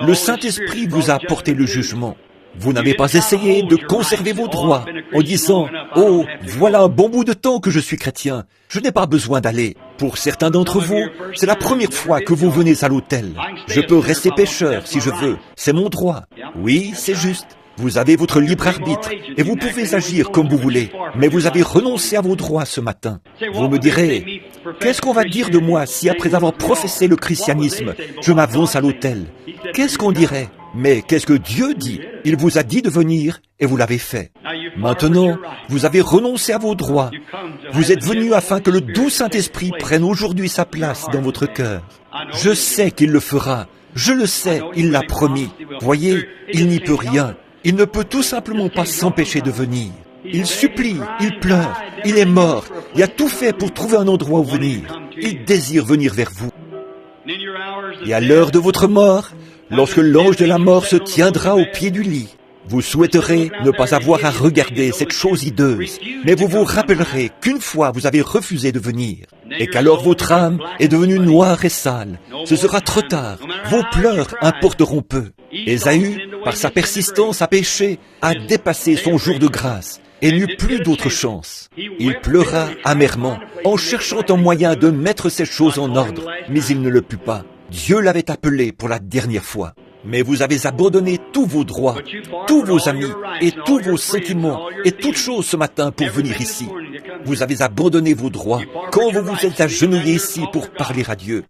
Le Saint-Esprit vous a apporté le jugement. Vous n'avez pas essayé de conserver vos droits en disant « Oh, voilà un bon bout de temps que je suis chrétien. Je n'ai pas besoin d'aller. » Pour certains d'entre vous, c'est la première fois que vous venez à l'autel. Je peux rester pécheur si je veux. C'est mon droit. Oui, c'est juste. Vous avez votre libre arbitre et vous pouvez agir comme vous voulez, mais vous avez renoncé à vos droits ce matin. Vous me direz, qu'est-ce qu'on va dire de moi si après avoir professé le christianisme, je m'avance à l'autel? Qu'est-ce qu'on dirait? Mais qu'est-ce que Dieu dit? Il vous a dit de venir et vous l'avez fait. Maintenant, vous avez renoncé à vos droits. Vous êtes venu afin que le doux Saint-Esprit prenne aujourd'hui sa place dans votre cœur. Je sais qu'il le fera. Je le sais, il l'a promis. Voyez, il n'y peut rien. Il ne peut tout simplement pas s'empêcher de venir. Il supplie, il pleure, il est mort. Il a tout fait pour trouver un endroit où venir. Il désire venir vers vous. Et à l'heure de votre mort, lorsque l'ange de la mort se tiendra au pied du lit, vous souhaiterez ne pas avoir à regarder cette chose hideuse, mais vous vous rappellerez qu'une fois vous avez refusé de venir, et qu'alors votre âme est devenue noire et sale. Ce sera trop tard, vos pleurs importeront peu. Ésaü, par sa persistance à pécher, a dépassé son jour de grâce et n'eut plus d'autre chance. Il pleura amèrement, en cherchant un moyen de mettre ces choses en ordre, mais il ne le put pas. Dieu l'avait appelé pour la dernière fois. Mais vous avez abandonné tous vos droits, tous vos amis et tous vos sentiments et toutes choses ce matin pour venir ici. Vous avez abandonné vos droits quand vous vous êtes agenouillés ici pour parler à Dieu.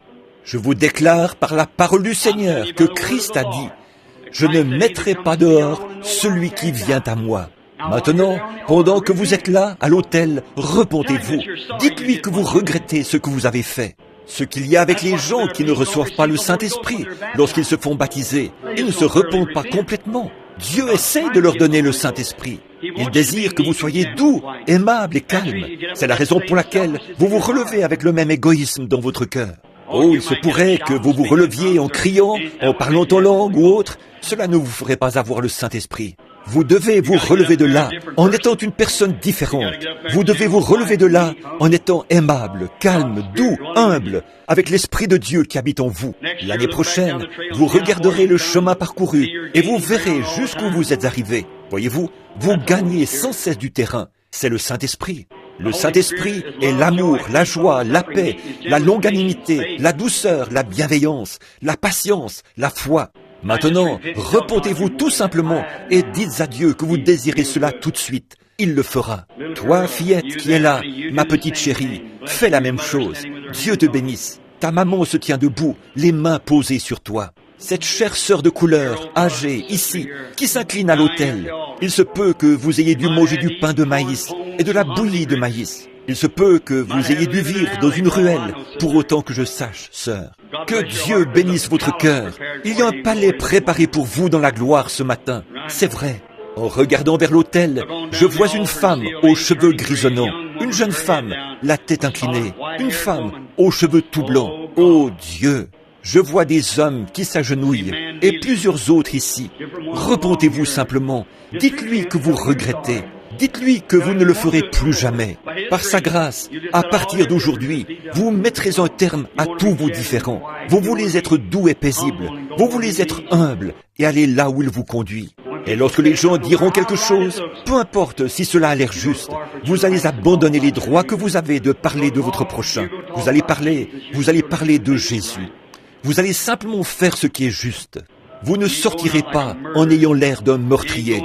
Je vous déclare par la parole du Seigneur que Christ a dit « Je ne mettrai pas dehors celui qui vient à moi ». Maintenant, pendant que vous êtes là, à l'autel, repentez-vous. Dites-lui que vous regrettez ce que vous avez fait. Ce qu'il y a avec les gens qui ne reçoivent pas le Saint-Esprit lorsqu'ils se font baptiser, ils ne se repentent pas complètement. Dieu essaie de leur donner le Saint-Esprit. Il désire que vous soyez doux, aimables et calmes. C'est la raison pour laquelle vous vous relevez avec le même égoïsme dans votre cœur. Oh, il se pourrait que vous vous releviez en criant, en parlant en langue ou autre. Cela ne vous ferait pas avoir le Saint-Esprit. Vous devez vous relever de là en étant une personne différente. Vous devez vous relever de là en étant aimable, calme, doux, humble, avec l'Esprit de Dieu qui habite en vous. L'année prochaine, vous regarderez le chemin parcouru et vous verrez jusqu'où vous êtes arrivé. Voyez-vous, vous gagnez sans cesse du terrain. C'est le Saint-Esprit. Le Saint-Esprit est l'amour, la joie, la paix, la longanimité, la douceur, la bienveillance, la patience, la foi. Maintenant, repentez-vous tout simplement et dites à Dieu que vous désirez cela tout de suite. Il le fera. Toi, fillette qui est là, ma petite chérie, fais la même chose. Dieu te bénisse. Ta maman se tient debout, les mains posées sur toi. Cette chère sœur de couleur, âgée, ici, qui s'incline à l'autel. Il se peut que vous ayez dû manger du pain de maïs et de la bouillie de maïs. Il se peut que vous ayez dû vivre dans une ruelle, pour autant que je sache, sœur. Que Dieu bénisse votre cœur. Il y a un palais préparé pour vous dans la gloire ce matin. C'est vrai. En regardant vers l'autel, je vois une femme aux cheveux grisonnants, une jeune femme, la tête inclinée, une femme aux cheveux tout blancs. Oh Dieu! Je vois des hommes qui s'agenouillent et plusieurs autres ici. Repentez-vous simplement. Dites-lui que vous regrettez. Dites-lui que vous ne le ferez plus jamais. Par sa grâce, à partir d'aujourd'hui, vous mettrez un terme à tous vos différends. Vous voulez être doux et paisible. Vous voulez être humble et aller là où il vous conduit. Et lorsque les gens diront quelque chose, peu importe si cela a l'air juste, vous allez abandonner les droits que vous avez de parler de votre prochain. Vous allez parler de Jésus. Vous allez simplement faire ce qui est juste. Vous ne sortirez pas en ayant l'air d'un meurtrier.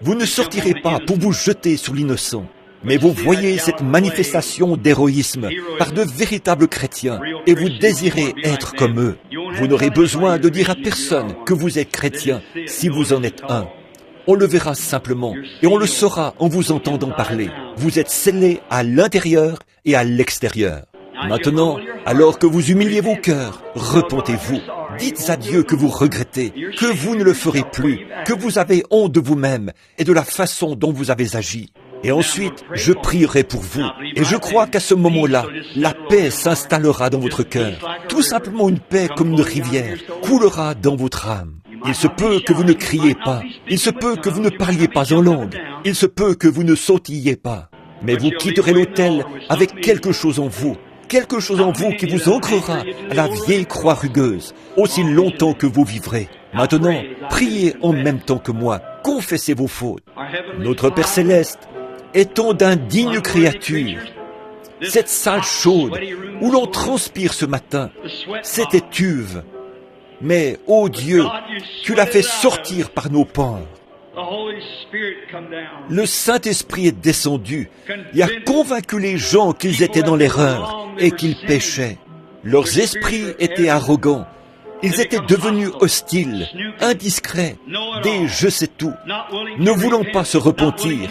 Vous ne sortirez pas pour vous jeter sur l'innocent. Mais vous voyez cette manifestation d'héroïsme par de véritables chrétiens et vous désirez être comme eux. Vous n'aurez besoin de dire à personne que vous êtes chrétien si vous en êtes un. On le verra simplement et on le saura en vous entendant parler. Vous êtes scellés à l'intérieur et à l'extérieur. Maintenant, alors que vous humiliez vos cœurs, repentez-vous. Dites à Dieu que vous regrettez, que vous ne le ferez plus, que vous avez honte de vous-même et de la façon dont vous avez agi. Et ensuite, je prierai pour vous. Et je crois qu'à ce moment-là, la paix s'installera dans votre cœur. Tout simplement une paix comme une rivière coulera dans votre âme. Il se peut que vous ne criez pas. Il se peut que vous ne parliez pas en langue. Il se peut que vous ne sautilliez pas. Mais vous quitterez l'autel avec quelque chose en vous. Quelque chose en vous qui vous ancrera à la vieille croix rugueuse, aussi longtemps que vous vivrez. Maintenant, priez en même temps que moi. Confessez vos fautes. Notre Père Céleste, étant d'indignes créatures, cette salle chaude où l'on transpire ce matin, cette étuve, mais, ô Dieu, tu l'as fait sortir par nos pores. Le Saint-Esprit est descendu et a convaincu les gens qu'ils étaient dans l'erreur et qu'ils péchaient. Leurs esprits étaient arrogants. Ils étaient devenus hostiles, indiscrets, des je sais tout, ne voulant pas se repentir,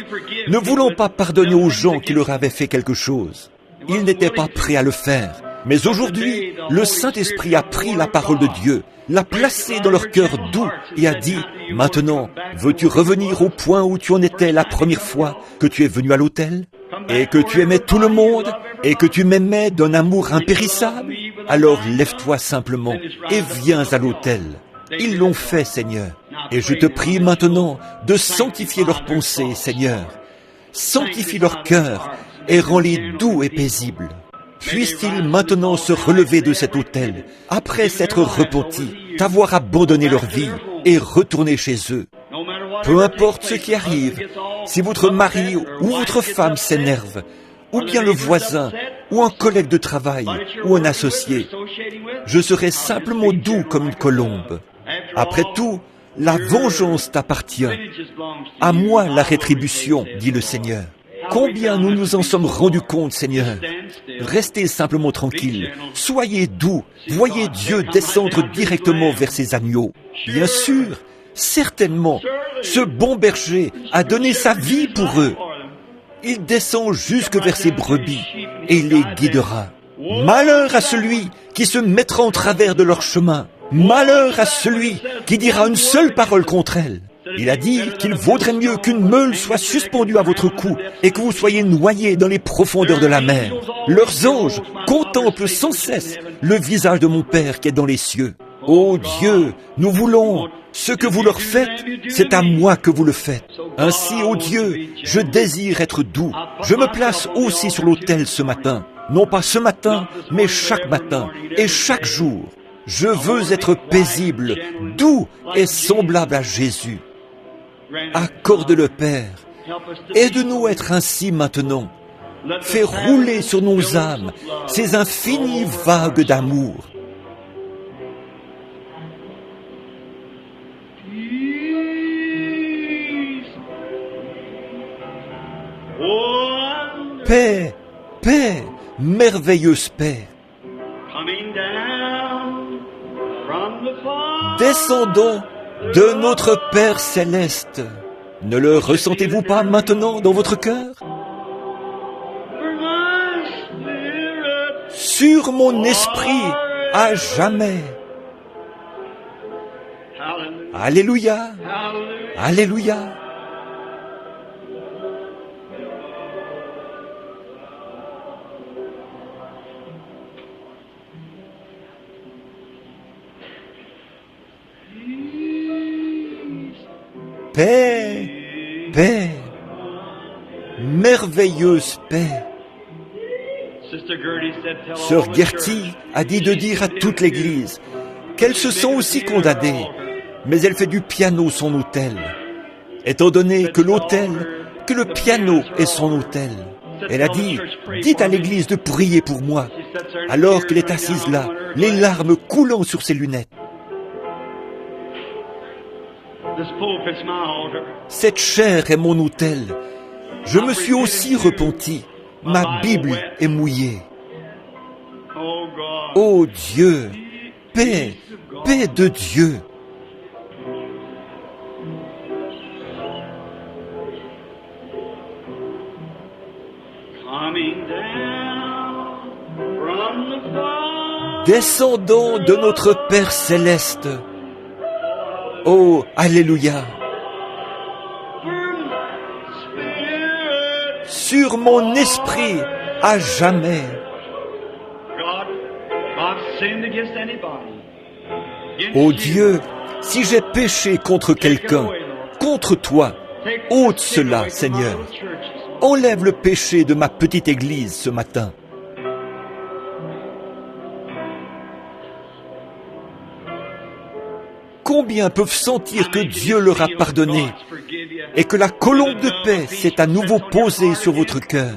ne voulant pas pardonner aux gens qui leur avaient fait quelque chose. Ils n'étaient pas prêts à le faire. Mais aujourd'hui, le Saint-Esprit a pris la parole de Dieu, l'a placée dans leur cœur doux et a dit, « Maintenant, veux-tu revenir au point où tu en étais la première fois que tu es venu à l'autel? Et que tu aimais tout le monde? Et que tu m'aimais d'un amour impérissable? Alors lève-toi simplement et viens à l'autel. » Ils l'ont fait, Seigneur. Et je te prie maintenant de sanctifier leurs pensées, Seigneur. Sanctifie leur cœur et rends-les doux et paisibles. Puissent-ils maintenant se relever de cet autel, après s'être repentis, t'avoir abandonné leur vie et retourner chez eux. Peu importe ce qui arrive, si votre mari ou votre femme s'énerve, ou bien le voisin, ou un collègue de travail, ou un associé, je serai simplement doux comme une colombe. Après tout, la vengeance t'appartient. À moi la rétribution, dit le Seigneur. Combien nous nous en sommes rendus compte, Seigneur. Restez simplement tranquilles, soyez doux, voyez Dieu descendre directement vers ses agneaux. Bien sûr, certainement, ce bon berger a donné sa vie pour eux. Il descend jusque vers ses brebis et les guidera. Malheur à celui qui se mettra en travers de leur chemin. Malheur à celui qui dira une seule parole contre elles. Il a dit qu'il vaudrait mieux qu'une meule soit suspendue à votre cou et que vous soyez noyés dans les profondeurs de la mer. Leurs anges contemplent sans cesse le visage de mon Père qui est dans les cieux. Ô Dieu, nous voulons, ce que vous leur faites, c'est à moi que vous le faites. Ainsi, ô Dieu, je désire être doux. Je me place aussi sur l'autel ce matin. Non pas ce matin, mais chaque matin et chaque jour. Je veux être paisible, doux et semblable à Jésus. Accorde-le, Père. Aide-nous à être ainsi maintenant. Fais rouler sur nos âmes ces infinies vagues d'amour. Paix, paix, merveilleuse paix. Descendons de notre Père Céleste. Ne le ressentez-vous pas maintenant dans votre cœur? Sur mon esprit à jamais. Alléluia, alléluia. Paix, paix, merveilleuse paix. Sœur Gertie a dit de dire à toute l'Église qu'elle se sent aussi condamnée, mais elle fait du piano son autel. Étant donné que le piano est son autel, elle a dit, dites à l'Église de prier pour moi, alors qu'elle est assise là, les larmes coulant sur ses lunettes. Cette chair est mon autel. Je me suis aussi repenti. Ma Bible est mouillée. Ô Dieu, paix, paix de Dieu. Descendant de notre Père céleste. Oh, alléluia. Sur mon esprit à jamais. Ô Dieu, si j'ai péché contre quelqu'un, contre toi, ôte cela, Seigneur. Enlève le péché de ma petite église ce matin. Combien peuvent sentir que Dieu leur a pardonné et que la colombe de paix s'est à nouveau posée sur votre cœur?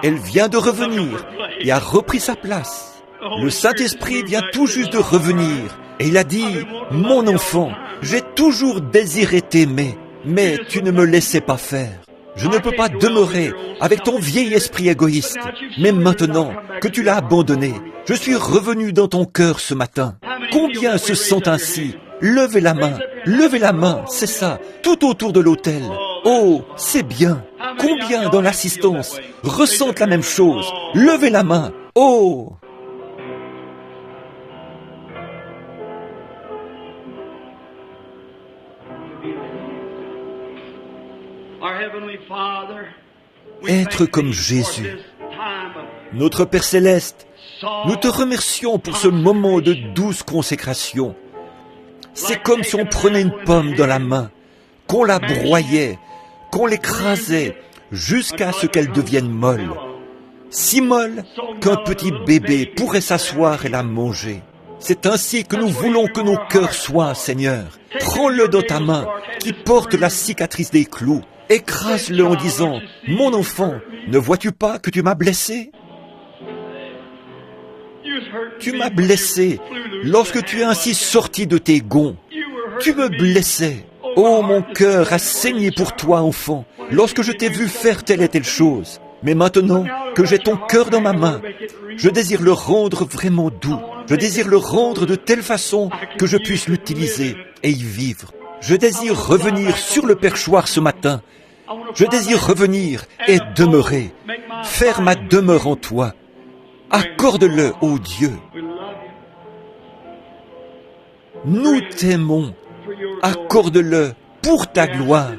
Elle vient de revenir et a repris sa place. Le Saint-Esprit vient tout juste de revenir et il a dit, « Mon enfant, j'ai toujours désiré t'aimer, mais tu ne me laissais pas faire. Je ne peux pas demeurer avec ton vieil esprit égoïste. Mais maintenant que tu l'as abandonné, je suis revenu dans ton cœur ce matin. Combien se sentent ainsi? Levez la main, c'est ça, tout autour de l'autel. Oh, c'est bien. Combien dans l'assistance ressentent la même chose? Levez la main. Oh! Être comme Jésus. Notre Père Céleste, nous te remercions pour ce moment de douce consécration. C'est comme si on prenait une pomme dans la main, qu'on la broyait, qu'on l'écrasait, jusqu'à ce qu'elle devienne molle. Si molle qu'un petit bébé pourrait s'asseoir et la manger. C'est ainsi que nous voulons que nos cœurs soient, Seigneur. Prends-le dans ta main, qui porte la cicatrice des clous. Écrase-le en disant, « Mon enfant, ne vois-tu pas que tu m'as blessé ? Tu m'as blessé lorsque tu es ainsi sorti de tes gonds. Tu me blessais. Oh, mon cœur a saigné pour toi, enfant, lorsque je t'ai vu faire telle et telle chose. Mais maintenant que j'ai ton cœur dans ma main, je désire le rendre vraiment doux. Je désire le rendre de telle façon que je puisse l'utiliser et y vivre. Je désire revenir sur le perchoir ce matin. Je désire revenir et demeurer, faire ma demeure en toi. Accorde-le, ô Dieu. Nous t'aimons. Accorde-le pour ta gloire.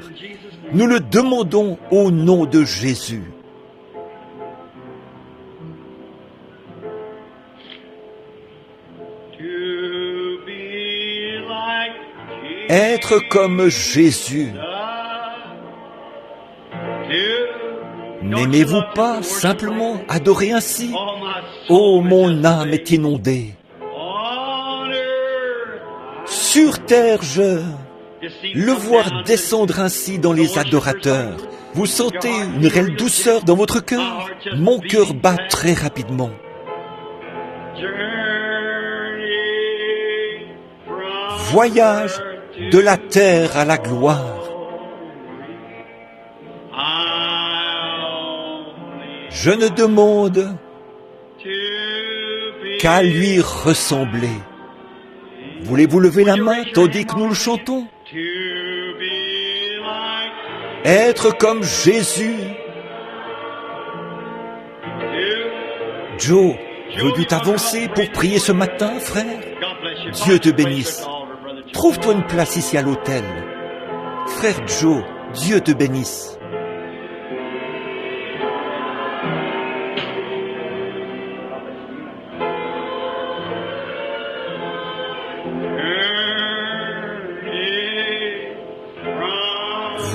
Nous le demandons au nom de Jésus. Être comme Jésus. N'aimez-vous pas simplement adorer ainsi? Oh, mon âme est inondée. Sur terre, le voir descendre ainsi dans les adorateurs. Vous sentez une réelle douceur dans votre cœur? Mon cœur bat très rapidement. Voyage de la terre à la gloire. Je ne demande qu'à lui ressembler. Voulez-vous lever la main tandis que nous le chantons? Être comme Jésus. Joe, veux-tu t'avancer pour prier ce matin, frère? Dieu te bénisse. Trouve-toi une place ici à l'autel. Frère Joe, Dieu te bénisse.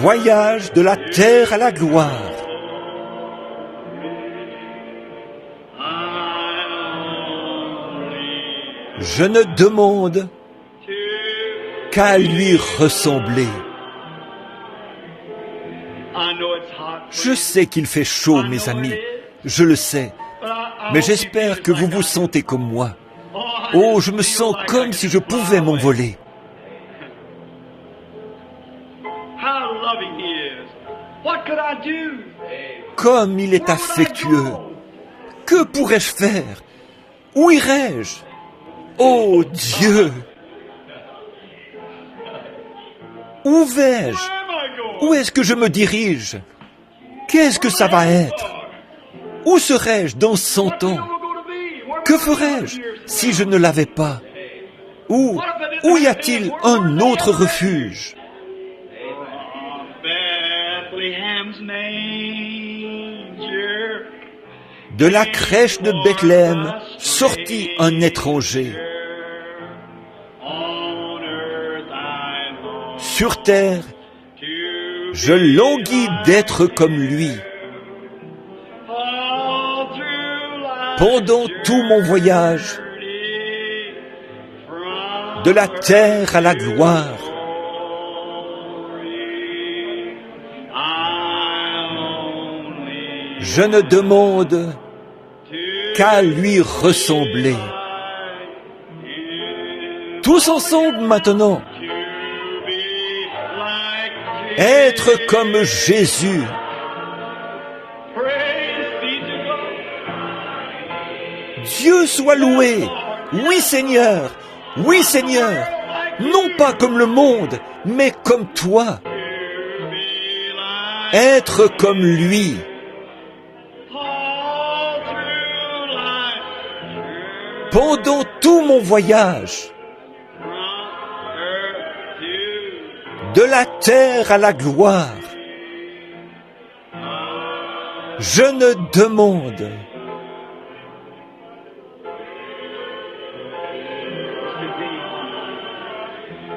Voyage de la terre à la gloire. Je ne demande qu'à lui ressembler. Je sais qu'il fait chaud, mes amis, je le sais, mais j'espère que vous vous sentez comme moi. Oh, je me sens comme si je pouvais m'envoler. Comme il est affectueux. Que pourrais-je faire? Où irais-je? Oh Dieu! Où vais-je? Où est-ce que je me dirige? Qu'est-ce que ça va être? Où serais-je dans 100 ans? Que ferais-je si je ne l'avais pas? Où y a-t-il un autre refuge? De la crèche de Bethléem sortit un étranger. Sur terre, je languis d'être comme lui. Pendant tout mon voyage, de la terre à la gloire, je ne demande qu'à lui ressembler. Tous ensemble maintenant, être comme Jésus. Dieu soit loué. Oui Seigneur, oui Seigneur. Non pas comme le monde, mais comme toi. Être comme lui. Pendant tout mon voyage, de la terre à la gloire, je ne demande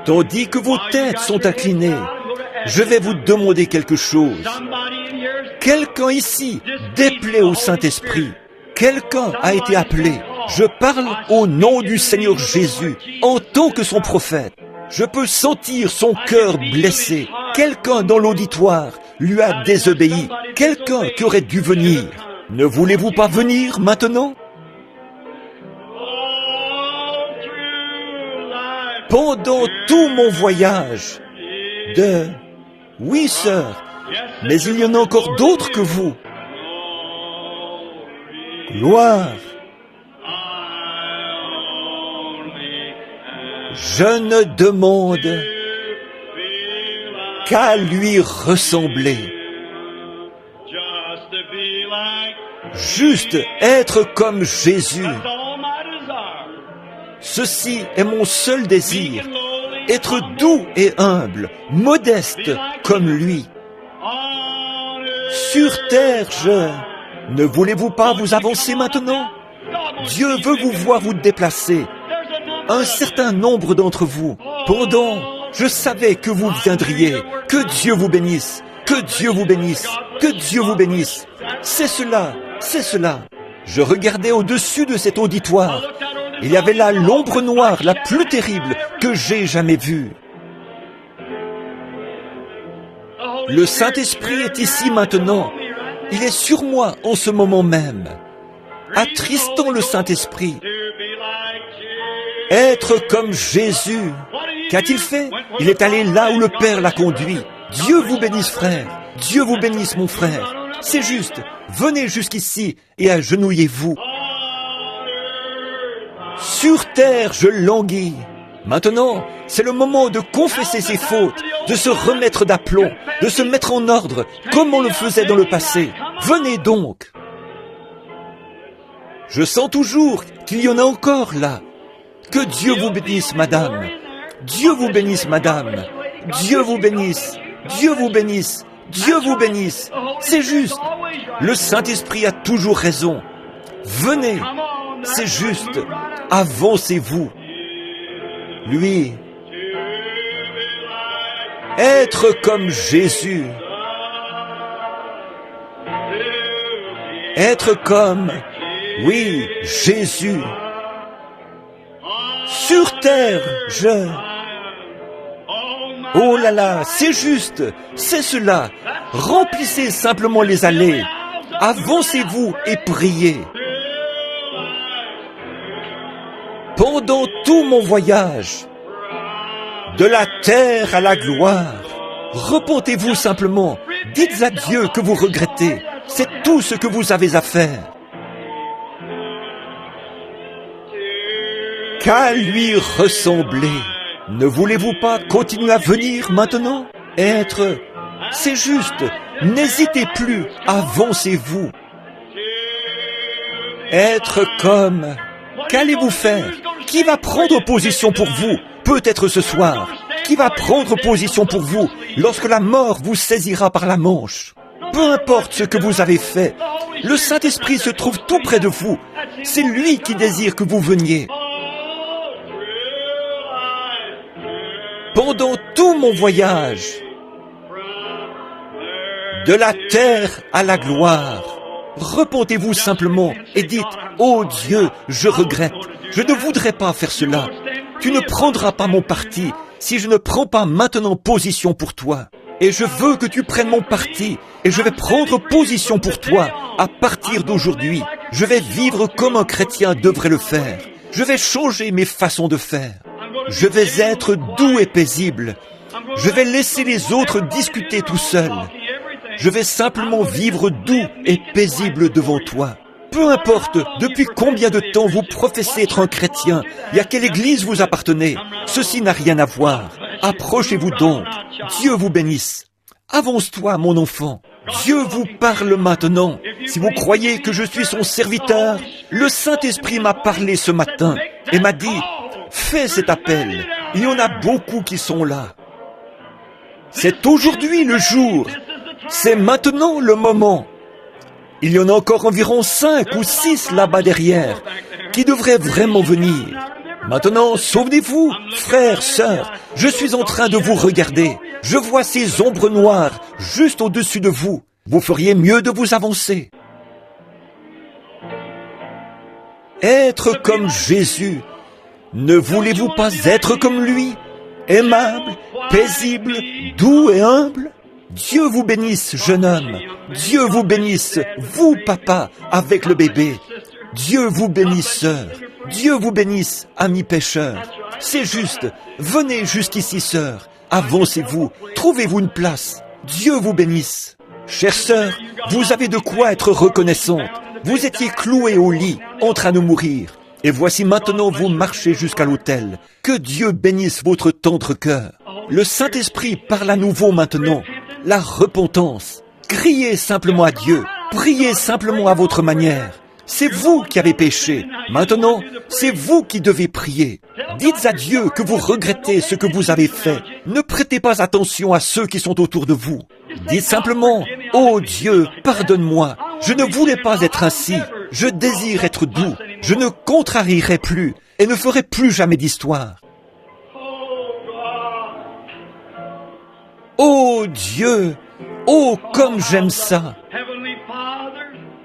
tandis que vos têtes sont inclinées, je vais vous demander quelque chose. Quelqu'un ici déplaît au Saint-Esprit. Quelqu'un a été appelé. Je parle au nom du Seigneur Jésus, en tant que son prophète. Je peux sentir son cœur blessé. Quelqu'un dans l'auditoire lui a désobéi. Quelqu'un qui aurait dû venir. Ne voulez-vous pas venir maintenant? Pendant tout mon voyage de... Oui, sœur, mais il y en a encore d'autres que vous. Gloire. Je ne demande qu'à lui ressembler. Juste être comme Jésus. Ceci est mon seul désir, être doux et humble, modeste comme lui. Sur terre, Ne voulez-vous pas vous avancer maintenant? Dieu veut vous voir vous déplacer. Un certain nombre d'entre vous, je savais que vous viendriez. Que Dieu vous bénisse, que Dieu vous bénisse, que Dieu vous bénisse. C'est cela. Je regardais au-dessus de cet auditoire. Il y avait là l'ombre noire la plus terrible que j'ai jamais vue. Le Saint-Esprit est ici maintenant. Il est sur moi en ce moment même. Attristons le Saint-Esprit. Être comme Jésus. Qu'a-t-il fait? Il est allé là où le Père l'a conduit. Dieu vous bénisse, frère. Dieu vous bénisse, mon frère. C'est juste. Venez jusqu'ici et agenouillez-vous. Sur terre, je languis. Maintenant, c'est le moment de confesser ses fautes, de se remettre d'aplomb, de se mettre en ordre, comme on le faisait dans le passé. Venez donc. Je sens toujours qu'il y en a encore là. Que Dieu vous bénisse, madame. Dieu vous bénisse, madame. Dieu vous bénisse. Dieu vous bénisse. Dieu vous bénisse. C'est juste. Le Saint-Esprit a toujours raison. Venez. C'est juste. Avancez-vous. Lui, Être comme Jésus. Être comme, oui, Jésus. Sur terre, Oh là là, c'est juste, c'est cela. Remplissez simplement les allées. Avancez-vous et priez. Pendant tout mon voyage, de la terre à la gloire, repentez-vous simplement. Dites à Dieu que vous regrettez. C'est tout ce que vous avez à faire. Qu'à lui ressembler. Ne voulez-vous pas continuer à venir maintenant? C'est juste. N'hésitez plus. Avancez-vous. Être comme... Qu'allez-vous faire? Qui va prendre position pour vous? Peut-être ce soir. Qui va prendre position pour vous lorsque la mort vous saisira par la manche? Peu importe ce que vous avez fait, le Saint-Esprit se trouve tout près de vous. C'est lui qui désire que vous veniez. Pendant tout mon voyage, de la terre à la gloire, repentez-vous simplement et dites, « Oh Dieu, je regrette, je ne voudrais pas faire cela. Tu ne prendras pas mon parti si je ne prends pas maintenant position pour toi. Et je veux que tu prennes mon parti et je vais prendre position pour toi à partir d'aujourd'hui. Je vais vivre comme un chrétien devrait le faire. Je vais changer mes façons de faire. Je vais être doux et paisible. Je vais laisser les autres discuter tout seuls. Je vais simplement vivre doux et paisible devant toi. Peu importe depuis combien de temps vous professez être un chrétien et à quelle église vous appartenez, ceci n'a rien à voir. Approchez-vous donc. Dieu vous bénisse. Avance-toi, mon enfant. Dieu vous parle maintenant. Si vous croyez que je suis son serviteur, le Saint-Esprit m'a parlé ce matin et m'a dit, fais cet appel. Il y en a beaucoup qui sont là. C'est aujourd'hui le jour. C'est maintenant le moment. Il y en a encore environ 5 ou 6 là-bas derrière qui devraient vraiment venir. Maintenant, souvenez-vous, frères, sœurs, je suis en train de vous regarder. Je vois ces ombres noires juste au-dessus de vous. Vous feriez mieux de vous avancer. Être comme Jésus. Ne voulez-vous pas être comme lui? Aimable, paisible, doux et humble? Dieu vous bénisse, jeune homme. Dieu vous bénisse, vous, papa, avec le bébé. Dieu vous bénisse, sœur. Dieu vous bénisse, amis pécheurs. C'est juste. Venez jusqu'ici, sœur. Avancez-vous. Trouvez-vous une place. Dieu vous bénisse. Chère sœur, vous avez de quoi être reconnaissante. Vous étiez clouée au lit, en train de mourir. Et voici maintenant vous marchez jusqu'à l'autel. Que Dieu bénisse votre tendre cœur. Le Saint-Esprit parle à nouveau maintenant. La repentance. Criez simplement à Dieu. Priez simplement à votre manière. C'est vous qui avez péché. Maintenant, c'est vous qui devez prier. Dites à Dieu que vous regrettez ce que vous avez fait. Ne prêtez pas attention à ceux qui sont autour de vous. Dites simplement, « Oh Dieu, pardonne-moi. Je ne voulais pas être ainsi. Je désire être doux. Je ne contrarierai plus et ne ferai plus jamais d'histoire. » Oh Dieu, oh comme j'aime ça.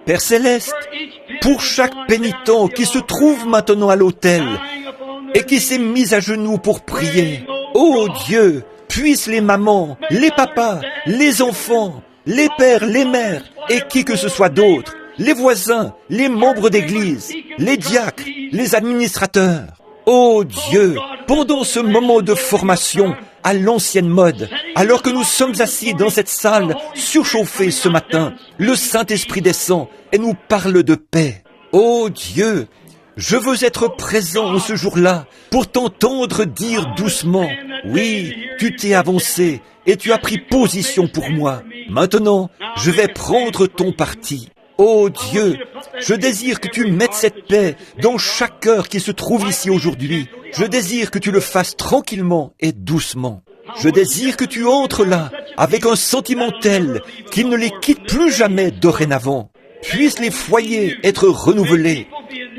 Père Céleste, pour chaque pénitent qui se trouve maintenant à l'autel et qui s'est mis à genoux pour prier, oh Dieu, puisse les mamans, les papas, les enfants, les pères, les mères et qui que ce soit d'autre, les voisins, les membres d'église, les diacres, les administrateurs. Oh Dieu, pendant ce moment de formation à l'ancienne mode, alors que nous sommes assis dans cette salle surchauffée ce matin, le Saint-Esprit descend et nous parle de paix. Oh Dieu, je veux être présent ce jour-là pour t'entendre dire doucement, oui, tu t'es avancé et tu as pris position pour moi. Maintenant, je vais prendre ton parti. Oh Dieu, je désire que tu mettes cette paix dans chaque cœur qui se trouve ici aujourd'hui. Je désire que tu le fasses tranquillement et doucement. Je désire que tu entres là avec un sentiment tel qu'il ne les quitte plus jamais dorénavant. Puissent les foyers être renouvelés.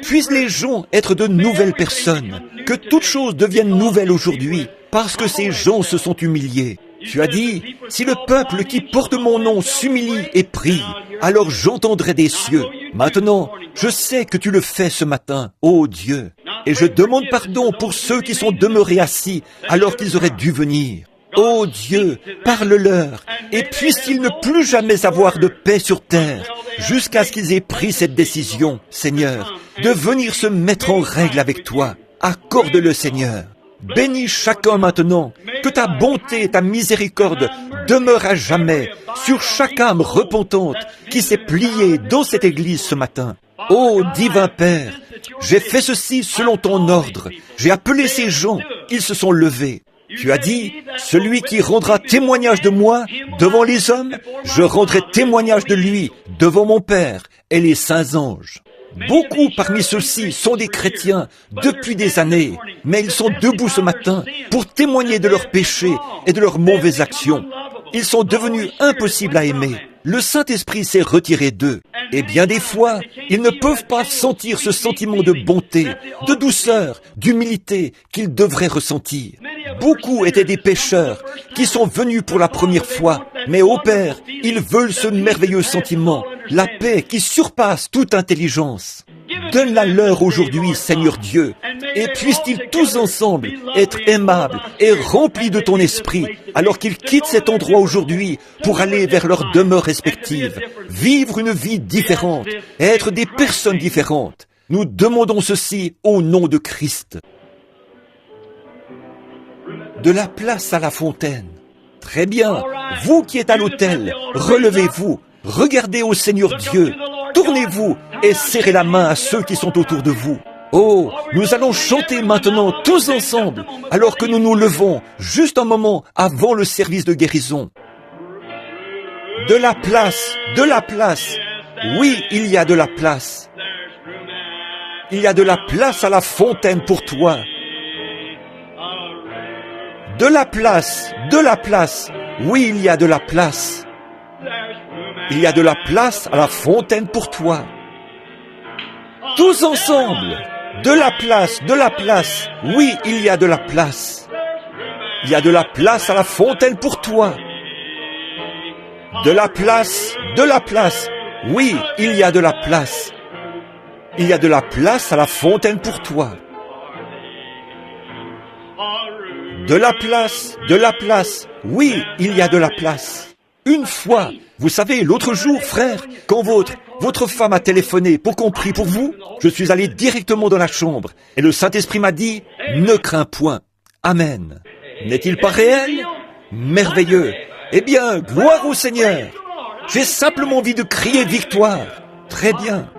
Puissent les gens être de nouvelles personnes. Que toutes choses deviennent nouvelles aujourd'hui parce que ces gens se sont humiliés. Tu as dit, si le peuple qui porte mon nom s'humilie et prie, alors j'entendrai des cieux. Maintenant, je sais que tu le fais ce matin, ô Dieu, et je demande pardon pour ceux qui sont demeurés assis alors qu'ils auraient dû venir. Ô Dieu, parle-leur, et puissent-ils ne plus jamais avoir de paix sur terre, jusqu'à ce qu'ils aient pris cette décision, Seigneur, de venir se mettre en règle avec toi. Accorde-le, Seigneur. Bénis chacun maintenant, que ta bonté et ta miséricorde demeurent à jamais sur chaque âme repentante qui s'est pliée dans cette église ce matin. Ô divin Père, j'ai fait ceci selon ton ordre. J'ai appelé ces gens, ils se sont levés. Tu as dit, celui qui rendra témoignage de moi devant les hommes, je rendrai témoignage de lui devant mon Père et les saints anges. Beaucoup parmi ceux-ci sont des chrétiens depuis des années, mais ils sont debout ce matin pour témoigner de leurs péchés et de leurs mauvaises actions. Ils sont devenus impossibles à aimer. Le Saint-Esprit s'est retiré d'eux. Et bien des fois, ils ne peuvent pas sentir ce sentiment de bonté, de douceur, d'humilité qu'ils devraient ressentir. Beaucoup étaient des pécheurs qui sont venus pour la première fois, mais ô Père, ils veulent ce merveilleux sentiment, la paix qui surpasse toute intelligence. Donne-la leur aujourd'hui, Seigneur Dieu, et puissent-ils tous ensemble être aimables et remplis de ton esprit, alors qu'ils quittent cet endroit aujourd'hui pour aller vers leurs demeures respectives, vivre une vie différente, être des personnes différentes. Nous demandons ceci au nom de Christ. De la place à la fontaine. Très bien, vous qui êtes à l'autel, relevez-vous, regardez au Seigneur Dieu, tournez-vous et serrez la main à ceux qui sont autour de vous. Oh, nous allons chanter maintenant tous ensemble, alors que nous nous levons juste un moment avant le service de guérison. De la place, de la place. Oui, il y a de la place. Il y a de la place à la fontaine pour toi. De la place, de la place. Oui, il y a de la place. Il y a de la place à la fontaine pour toi. Tous ensemble. De la place, de la place. Oui, il y a de la place. Il y a de la place à la fontaine pour toi. De la place, de la place. Oui, il y a de la place. Il y a de la place à la fontaine pour toi. De la place, de la place. Oui, il y a de la place. Une fois, vous savez, l'autre jour, frère, quand votre femme a téléphoné pour qu'on prie pour vous, je suis allé directement dans la chambre et le Saint-Esprit m'a dit, ne crains point. Amen. N'est-il pas réel? Merveilleux. Eh bien, gloire au Seigneur. J'ai simplement envie de crier victoire. Très bien.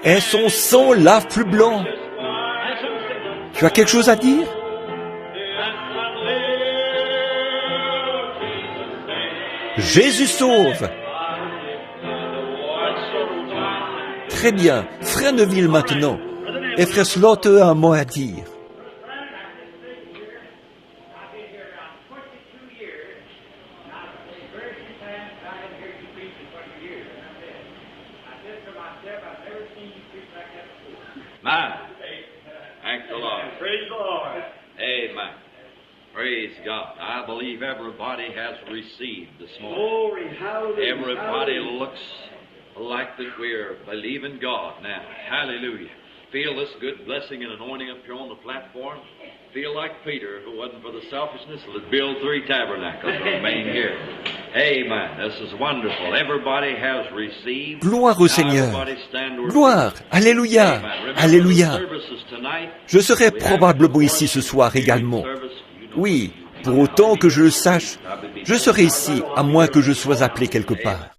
Et son sang lave plus blanc. Tu as quelque chose à dire? Jésus sauve. Très bien. Frère Neville maintenant. Et frère Slaughter a un mot à dire. Thank the Lord. Praise the Lord. Amen. Praise God. I believe everybody has received this morning. Glory, hallelujah. Everybody looks like that we're believing God now. Hallelujah. Feel this good blessing and anointing up here on the platform. Feel like Peter, if it wasn't for the selfishness, would build 3 tabernacles and remain here. Amen. This is wonderful. Everybody has received. Gloire au Seigneur. Gloire. Alléluia. Alléluia. Je serai probablement ici ce soir également. Oui, pour autant que je le sache, je serai ici, à moins que je sois appelé quelque part.